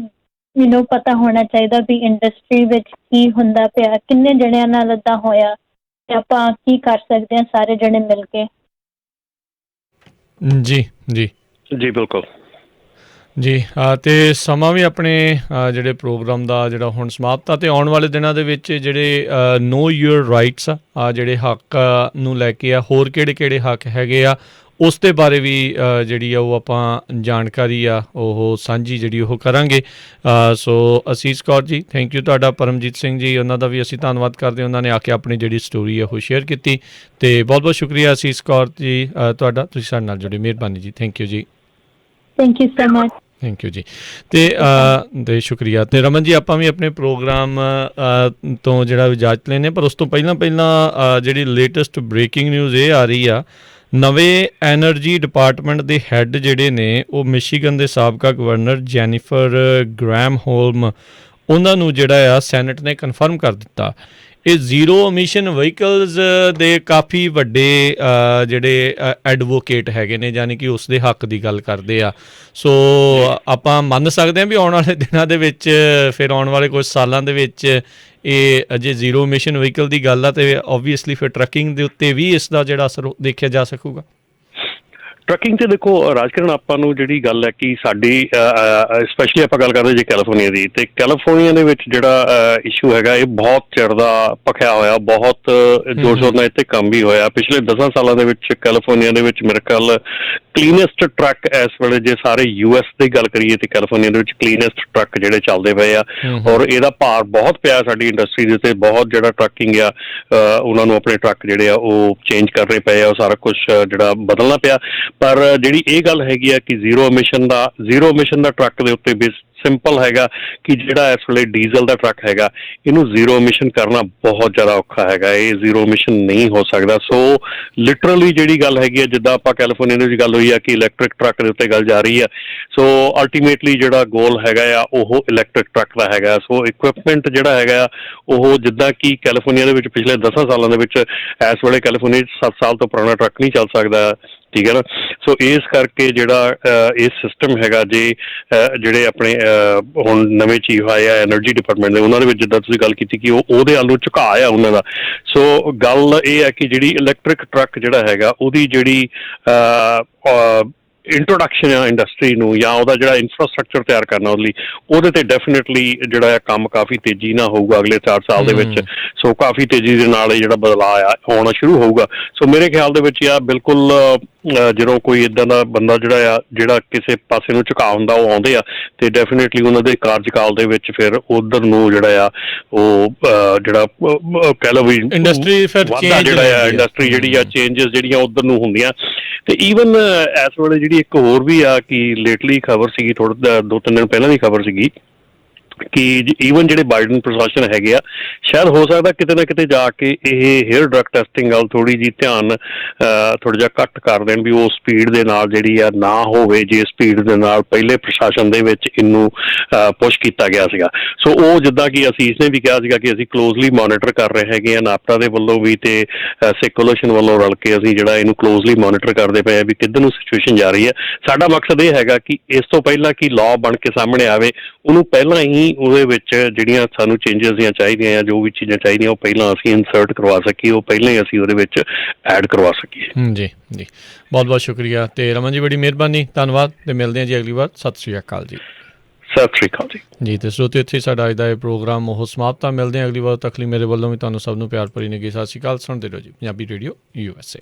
ਪਤਾ ਹੋਣਾ ਚਾਹੀਦਾ ਵੀ ਇੰਡਸਟਰੀ ਵਿੱਚ ਕੀ ਹੁੰਦਾ ਪਿਆ, ਕਿੰਨੇ ਜਣਿਆਂ ਨਾਲ ਲੱਗਾ ਹੋਇਆ, ਤੇ ਆਪਾਂ ਕੀ ਕਰ ਸਕਦੇ ਹਾਂ ਸਾਰੇ ਜਣੇ ਮਿਲ ਕੇ। ਜੀ ਜੀ ਜੀ ਬਿਲਕੁਲ ਜੀ। ਅਤੇ ਸਮਾਂ ਵੀ ਆਪਣੇ ਜਿਹੜੇ ਪ੍ਰੋਗਰਾਮ ਦਾ ਜਿਹੜਾ ਹੁਣ ਸਮਾਪਤ ਆ, ਅਤੇ ਆਉਣ ਵਾਲੇ ਦਿਨਾਂ ਦੇ ਵਿੱਚ ਜਿਹੜੇ ਨੋ ਯੂਅਰ ਰਾਈਟਸ ਆ ਜਿਹੜੇ ਹੱਕ ਨੂੰ ਲੈ ਕੇ ਆ, ਹੋਰ ਕਿਹੜੇ ਕਿਹੜੇ ਹੱਕ ਹੈਗੇ ਆ, ਉਸ ਦੇ ਬਾਰੇ ਵੀ ਜਿਹੜੀ ਆ ਉਹ ਆਪਾਂ ਜਾਣਕਾਰੀ ਆ ਉਹ ਸਾਂਝੀ ਜਿਹੜੀ ਉਹ ਕਰਾਂਗੇ। ਸੋ ਅਸੀਸ ਕੌਰ ਜੀ, ਥੈਂਕ ਯੂ ਤੁਹਾਡਾ। ਪਰਮਜੀਤ ਸਿੰਘ ਜੀ, ਉਹਨਾਂ ਦਾ ਵੀ ਅਸੀਂ ਧੰਨਵਾਦ ਕਰਦੇ, ਉਹਨਾਂ ਨੇ ਆ ਕੇ ਆਪਣੀ ਜਿਹੜੀ ਸਟੋਰੀ ਆ ਉਹ ਸ਼ੇਅਰ ਕੀਤੀ, ਅਤੇ ਬਹੁਤ ਬਹੁਤ ਸ਼ੁਕਰੀਆ ਅਸੀਸ ਕੌਰ ਜੀ ਤੁਹਾਡਾ, ਤੁਸੀਂ ਸਾਡੇ ਨਾਲ ਜੁੜੇ, ਮਿਹਰਬਾਨੀ ਜੀ, ਥੈਂਕ ਯੂ ਜੀ। Thank you so much. Thank you ਜੀ। ਅਤੇ ਸ਼ੁਕਰੀਆ। ਅਤੇ ਰਮਨ ਜੀ, ਆਪਾਂ ਵੀ ਆਪਣੇ ਪ੍ਰੋਗਰਾਮ ਤੋਂ ਜਿਹੜਾ ਇਜਾਜ਼ਤ ਲੈਂਦੇ, ਪਰ ਉਸ ਤੋਂ ਪਹਿਲਾਂ ਜਿਹੜੀ ਲੇਟੈਸਟ ਬ੍ਰੇਕਿੰਗ ਨਿਊਜ਼ ਇਹ ਆ ਰਹੀ ਆ, ਨਵੇਂ ਐਨਰਜੀ ਡਿਪਾਰਟਮੈਂਟ ਦੇ ਹੈੱਡ ਜਿਹੜੇ ਨੇ ਉਹ ਮਿਸ਼ੀਗਨ ਦੇ ਸਾਬਕਾ ਗਵਰਨਰ ਜੈਨੀਫਰ ਗ੍ਰੈਮਹੋਲਮ, ਉਹਨਾਂ ਨੂੰ ਜਿਹੜਾ ਆ ਸੈਨੇਟ ਨੇ ਕਨਫਰਮ ਕਰ ਦਿੱਤਾ। ਇਹ ਜ਼ੀਰੋ ਐਮਿਸ਼ਨ ਵਹੀਕਲਸ ਦੇ ਕਾਫੀ ਵੱਡੇ ਜਿਹੜੇ ਐਡਵੋਕੇਟ ਹੈਗੇ ਨੇ, ਯਾਨੀ ਕਿ ਉਸ ਦੇ ਹੱਕ ਦੀ ਗੱਲ ਕਰਦੇ ਆ। ਸੋ ਆਪਾਂ ਮੰਨ ਸਕਦੇ ਹਾਂ ਵੀ ਆਉਣ ਵਾਲੇ ਦਿਨਾਂ ਦੇ ਵਿੱਚ, ਫਿਰ ਆਉਣ ਵਾਲੇ ਕੁਝ ਸਾਲਾਂ ਦੇ ਵਿੱਚ ਇਹ ਅਜੇ ਜ਼ੀਰੋ ਐਮਿਸ਼ਨ ਵਹੀਕਲ ਦੀ ਗੱਲ ਆ, ਅਤੇ ਓਬਵੀਅਸਲੀ ਫਿਰ ਟਰੱਕਿੰਗ ਦੇ ਉੱਤੇ ਵੀ ਇਸ ਦਾ ਜਿਹੜਾ ਅਸਰ ਦੇਖਿਆ ਜਾ ਸਕੂਗਾ। ਟਰੱਕਿੰਗ 'ਤੇ ਦੇਖੋ ਰਾਜਕਿਰਨ, ਆਪਾਂ ਨੂੰ ਜਿਹੜੀ ਗੱਲ ਹੈ ਕਿ ਸਾਡੀ ਸਪੈਸ਼ਲੀ ਆਪਾਂ ਗੱਲ ਕਰਦੇ ਜੇ ਕੈਲੀਫੋਰਨੀਆ ਦੀ, ਅਤੇ ਕੈਲੀਫੋਰਨੀਆ ਦੇ ਵਿੱਚ ਜਿਹੜਾ ਇਸ਼ੂ ਹੈਗਾ, ਇਹ ਬਹੁਤ ਚਿਰ ਦਾ ਭਖਿਆ ਹੋਇਆ, ਬਹੁਤ ਜ਼ੋਰ ਸ਼ੋਰ ਨਾਲ ਇੱਥੇ ਕੰਮ ਵੀ ਹੋਇਆ। ਪਿਛਲੇ 10 ਸਾਲਾਂ ਦੇ ਵਿੱਚ ਕੈਲੀਫੋਰਨੀਆ ਦੇ ਵਿੱਚ ਮੇਰੇ ਖਿਆਲ ਕਲੀਨੈਸਟ ਟਰੱਕ ਇਸ ਵੇਲੇ ਜੇ ਸਾਰੇ US ਦੀ ਗੱਲ ਕਰੀਏ, ਤੇ ਕੈਲੀਫੋਰਨੀਆ ਦੇ ਵਿੱਚ ਕਲੀਨੈਸਟ ਟਰੱਕ ਜਿਹੜੇ ਚੱਲਦੇ ਪਏ ਆ, ਔਰ ਇਹਦਾ ਭਾਰ ਬਹੁਤ ਪਿਆ ਸਾਡੀ ਇੰਡਸਟਰੀ ਦੇ ਉੱਤੇ। ਬਹੁਤ ਜਿਹੜਾ ਟਰੱਕਿੰਗ ਆ, ਉਹਨਾਂ ਨੂੰ ਆਪਣੇ ਟਰੱਕ ਜਿਹੜੇ ਆ ਉਹ ਚੇਂਜ ਕਰਨੇ ਪਏ ਆ, ਉਹ ਸਾਰਾ ਕੁਛ ਜਿਹੜਾ ਬਦਲਣਾ ਪਿਆ। ਪਰ ਜਿਹੜੀ ਇਹ ਗੱਲ ਹੈਗੀ ਆ ਕਿ ਜ਼ੀਰੋ ਐਮਿਸ਼ਨ ਦਾ ਟਰੱਕ ਦੇ ਉੱਤੇ ਵੀ ਸਿੰਪਲ ਹੈਗਾ ਕਿ ਜਿਹੜਾ ਇਸ ਵੇਲੇ ਡੀਜ਼ਲ ਦਾ ਟਰੱਕ ਹੈਗਾ, ਇਹਨੂੰ ਜ਼ੀਰੋ ਐਮਿਸ਼ਨ ਕਰਨਾ ਬਹੁਤ ਜ਼ਿਆਦਾ ਔਖਾ ਹੈਗਾ, ਇਹ ਜ਼ੀਰੋ ਐਮਿਸ਼ਨ ਨਹੀਂ ਹੋ ਸਕਦਾ। ਸੋ ਲਿਟਰਲੀ ਜਿਹੜੀ ਗੱਲ ਹੈਗੀ ਆ, ਜਿੱਦਾਂ ਆਪਾਂ ਕੈਲੀਫੋਰਨੀਆ ਦੇ ਵਿੱਚ ਗੱਲ ਹੋਈ ਆ ਕਿ ਇਲੈਕਟ੍ਰਿਕ ਟਰੱਕ ਦੇ ਉੱਤੇ ਗੱਲ ਜਾ ਰਹੀ ਆ, ਸੋ ਅਲਟੀਮੇਟਲੀ ਜਿਹੜਾ ਗੋਲ ਹੈਗਾ ਆ ਉਹ ਇਲੈਕਟ੍ਰਿਕ ਟਰੱਕ ਦਾ ਹੈਗਾ। ਸੋ ਇਕੁਇਪਮੈਂਟ ਜਿਹੜਾ ਹੈਗਾ ਆ ਉਹ, ਜਿੱਦਾਂ ਕਿ ਕੈਲੀਫੋਰਨੀਆ ਦੇ ਵਿੱਚ ਪਿਛਲੇ 10 ਸਾਲਾਂ ਦੇ ਵਿੱਚ, ਇਸ ਵੇਲੇ ਕੈਲੀਫੋਰਨੀਆ 'ਚ 7 ਸਾਲ ਤੋਂ ਪੁਰਾਣਾ ਟਰੱਕ ਨਹੀਂ ਚੱਲ ਸਕਦਾ, ਠੀਕ ਹੈ ਨਾ। ਸੋ ਇਸ ਕਰਕੇ ਜਿਹੜਾ ਇਹ ਸਿਸਟਮ ਹੈਗਾ, ਜੇ ਜਿਹੜੇ ਆਪਣੇ ਹੁਣ ਨਵੇਂ ਚੀਫ ਆਏ ਆ ਐਨਰਜੀ ਡਿਪਾਰਟਮੈਂਟ ਦੇ, ਉਹਨਾਂ ਦੇ ਵਿੱਚ ਜਿੱਦਾਂ ਤੁਸੀਂ ਗੱਲ ਕੀਤੀ ਕਿ ਉਹਦੇ ਵੱਲ ਨੂੰ ਝੁਕਾਅ ਆ ਉਹਨਾਂ ਦਾ। ਸੋ ਗੱਲ ਇਹ ਹੈ ਕਿ ਜਿਹੜੀ ਇਲੈਕਟ੍ਰਿਕ ਟਰੱਕ ਜਿਹੜਾ ਹੈਗਾ, ਉਹਦੀ ਜਿਹੜੀ ਇੰਟਰੋਡਕਸ਼ਨ ਆ ਇੰਡਸਟਰੀ ਨੂੰ, ਜਾਂ ਉਹਦਾ ਜਿਹੜਾ ਇਨਫਰਾਸਟਰਕਚਰ ਤਿਆਰ ਕਰਨਾ ਉਹਦੇ ਲਈ, ਉਹਦੇ ਤੇ ਡੈਫੀਨੇਟਲੀ ਜਿਹੜਾ ਆ ਕੰਮ ਕਾਫੀ ਤੇਜ਼ੀ ਨਾਲ ਹੋਊਗਾ ਅਗਲੇ 4 ਸਾਲ ਦੇ ਵਿੱਚ। ਸੋ ਕਾਫੀ ਤੇਜ਼ੀ ਦੇ ਨਾਲ ਇਹ ਜਿਹੜਾ ਬਦਲਾਅ ਆ ਆਉਣਾ ਸ਼ੁਰੂ ਹੋਊਗਾ। ਸੋ ਮੇਰੇ ਖਿਆਲ ਦੇ ਵਿੱਚ ਆ ਬਿਲਕੁਲ ਜਦੋਂ ਕੋਈ ਇੱਦਾਂ ਦਾ ਬੰਦਾ ਜਿਹੜਾ ਕਿਸੇ ਪਾਸੇ ਨੂੰ ਝੁਕਾਅ ਹੁੰਦਾ, ਉਹ ਆਉਂਦੇ ਆ, ਤੇ ਡੈਫੀਨੇਟਲੀ ਉਹਨਾਂ ਦੇ ਕਾਰਜਕਾਲ ਦੇ ਵਿੱਚ ਫਿਰ ਉਧਰ ਨੂੰ ਜਿਹੜਾ ਆ ਉਹ ਜਿਹੜਾ ਕਹਿ ਲਓ ਵੀ ਇੰਡਸਟਰੀ ਜਿਹੜੀ ਆ ਚੇਂਜਸ ਜਿਹੜੀਆਂ ਉਧਰ ਨੂੰ ਹੁੰਦੀਆਂ। ਤੇ ਈਵਨ ਇਸ ਵੇਲੇ ਜਿਹੜੀ ਇੱਕ ਹੋਰ ਵੀ ਆ ਕਿ ਲੇਟਲੀ ਖਬਰ ਸੀਗੀ, 2-3 ਦਿਨ ਪਹਿਲਾਂ ਦੀ ਖਬਰ ਸੀਗੀ, ਕਿ ਈਵਨ ਜਿਹੜੇ ਬਾਈਡਨ ਪ੍ਰਸ਼ਾਸਨ ਹੈਗੇ ਆ, ਸ਼ਾਇਦ ਹੋ ਸਕਦਾ ਕਿਤੇ ਨਾ ਕਿਤੇ ਜਾ ਕੇ ਇਹ ਹੇਅਰ ਡਰੱਗ ਟੈਸਟਿੰਗ ਵੱਲ ਥੋੜ੍ਹੀ ਜਿਹੀ ਧਿਆਨ ਥੋੜ੍ਹਾ ਜਿਹਾ ਘੱਟ ਕਰ ਦੇਣ, ਵੀ ਉਹ ਸਪੀਡ ਦੇ ਨਾਲ ਜਿਹੜੀ ਆ ਨਾ ਹੋਵੇ ਜੇ ਸਪੀਡ ਦੇ ਨਾਲ ਪਹਿਲੇ ਪ੍ਰਸ਼ਾਸਨ ਦੇ ਵਿੱਚ ਇਹਨੂੰ ਪੁਸ਼ ਕੀਤਾ ਗਿਆ ਸੀਗਾ। ਸੋ ਉਹ ਜਿੱਦਾਂ ਕਿ ਅਸੀਸ ਨੇ ਵੀ ਕਿਹਾ ਸੀਗਾ ਕਿ ਅਸੀਂ ਕਲੋਜ਼ਲੀ ਮੋਨੀਟਰ ਕਰ ਰਹੇ ਹੈਗੇ ਆ, ਨਾਪਟਾ ਦੇ ਵੱਲੋਂ ਵੀ ਤੇ ਸਿੱਖ ਕੋਲੀਸ਼ਨ ਵੱਲੋਂ ਰਲ ਕੇ ਅਸੀਂ ਜਿਹੜਾ ਇਹਨੂੰ ਕਲੋਜ਼ਲੀ ਮੋਨੀਟਰ ਕਰਦੇ ਪਏ ਆ ਵੀ ਕਿੱਧਰ ਨੂੰ ਸਿਚੁਏਸ਼ਨ ਜਾ ਰਹੀ ਹੈ। ਸਾਡਾ ਮਕਸਦ ਇਹ ਹੈਗਾ ਕਿ ਇਸ ਤੋਂ ਪਹਿਲਾਂ ਕਿ ਲਾਅ ਬਣ ਕੇ ਸਾਹਮਣੇ ਆਵੇ, ਉਹਨੂੰ ਪਹਿਲਾਂ ਹੀ ਉਹਦੇ ਵਿੱਚ ਜਿਹੜੀਆਂ ਸਾਨੂੰ ਚੇਂਜਸ ਦੀਆਂ ਚਾਹੀਦੀਆਂ ਜਾਂ ਜੋ ਵੀ ਚੀਜ਼ਾਂ ਚਾਹੀਦੀਆਂ ਉਹ ਪਹਿਲਾਂ ਅਸੀਂ ਇਨਸਰਟ ਕਰਵਾ ਸਕੀਏ, ਉਹ ਪਹਿਲਾਂ ਹੀ ਅਸੀਂ ਉਹਦੇ ਵਿੱਚ ਐਡ ਕਰਵਾ ਸਕੀਏ। ਜੀ ਜੀ, ਬਹੁਤ ਬਹੁਤ ਸ਼ੁਕਰੀਆ। ਤੇ ਰਮਨ ਜੀ, ਬੜੀ ਮਿਹਰਬਾਨੀ, ਧੰਨਵਾਦ, ਤੇ ਮਿਲਦੇ ਹਾਂ ਜੀ ਅਗਲੀ ਵਾਰ। ਸਤਿ ਸ਼੍ਰੀ ਅਕਾਲ ਜੀ। ਸਤਿ ਸ਼੍ਰੀ ਅਕਾਲ ਜੀ। ਜੀ ਤੇ ਸਰੋਤਿਓ, ਇੱਥੇ ਸਾਡਾ ਅੱਜ ਦਾ ਇਹ ਪ੍ਰੋਗਰਾਮ ਉਹ ਸਮਾਪਤ ਆ। ਮਿਲਦੇ ਹਾਂ ਅਗਲੀ ਵਾਰ। ਤੱਕ ਲਈ ਮੇਰੇ ਵੱਲੋਂ ਵੀ ਤੁਹਾਨੂੰ ਸਭ ਨੂੰ ਪਿਆਰ ਭਰੀ ਨਿੱਘੀ ਸਤਿ ਸ਼੍ਰੀ ਅਕਾਲ। ਸੁਣਦੇ ਰਹੋ ਜੀ ਪੰਜਾਬੀ ਰੇਡੀਓ USA।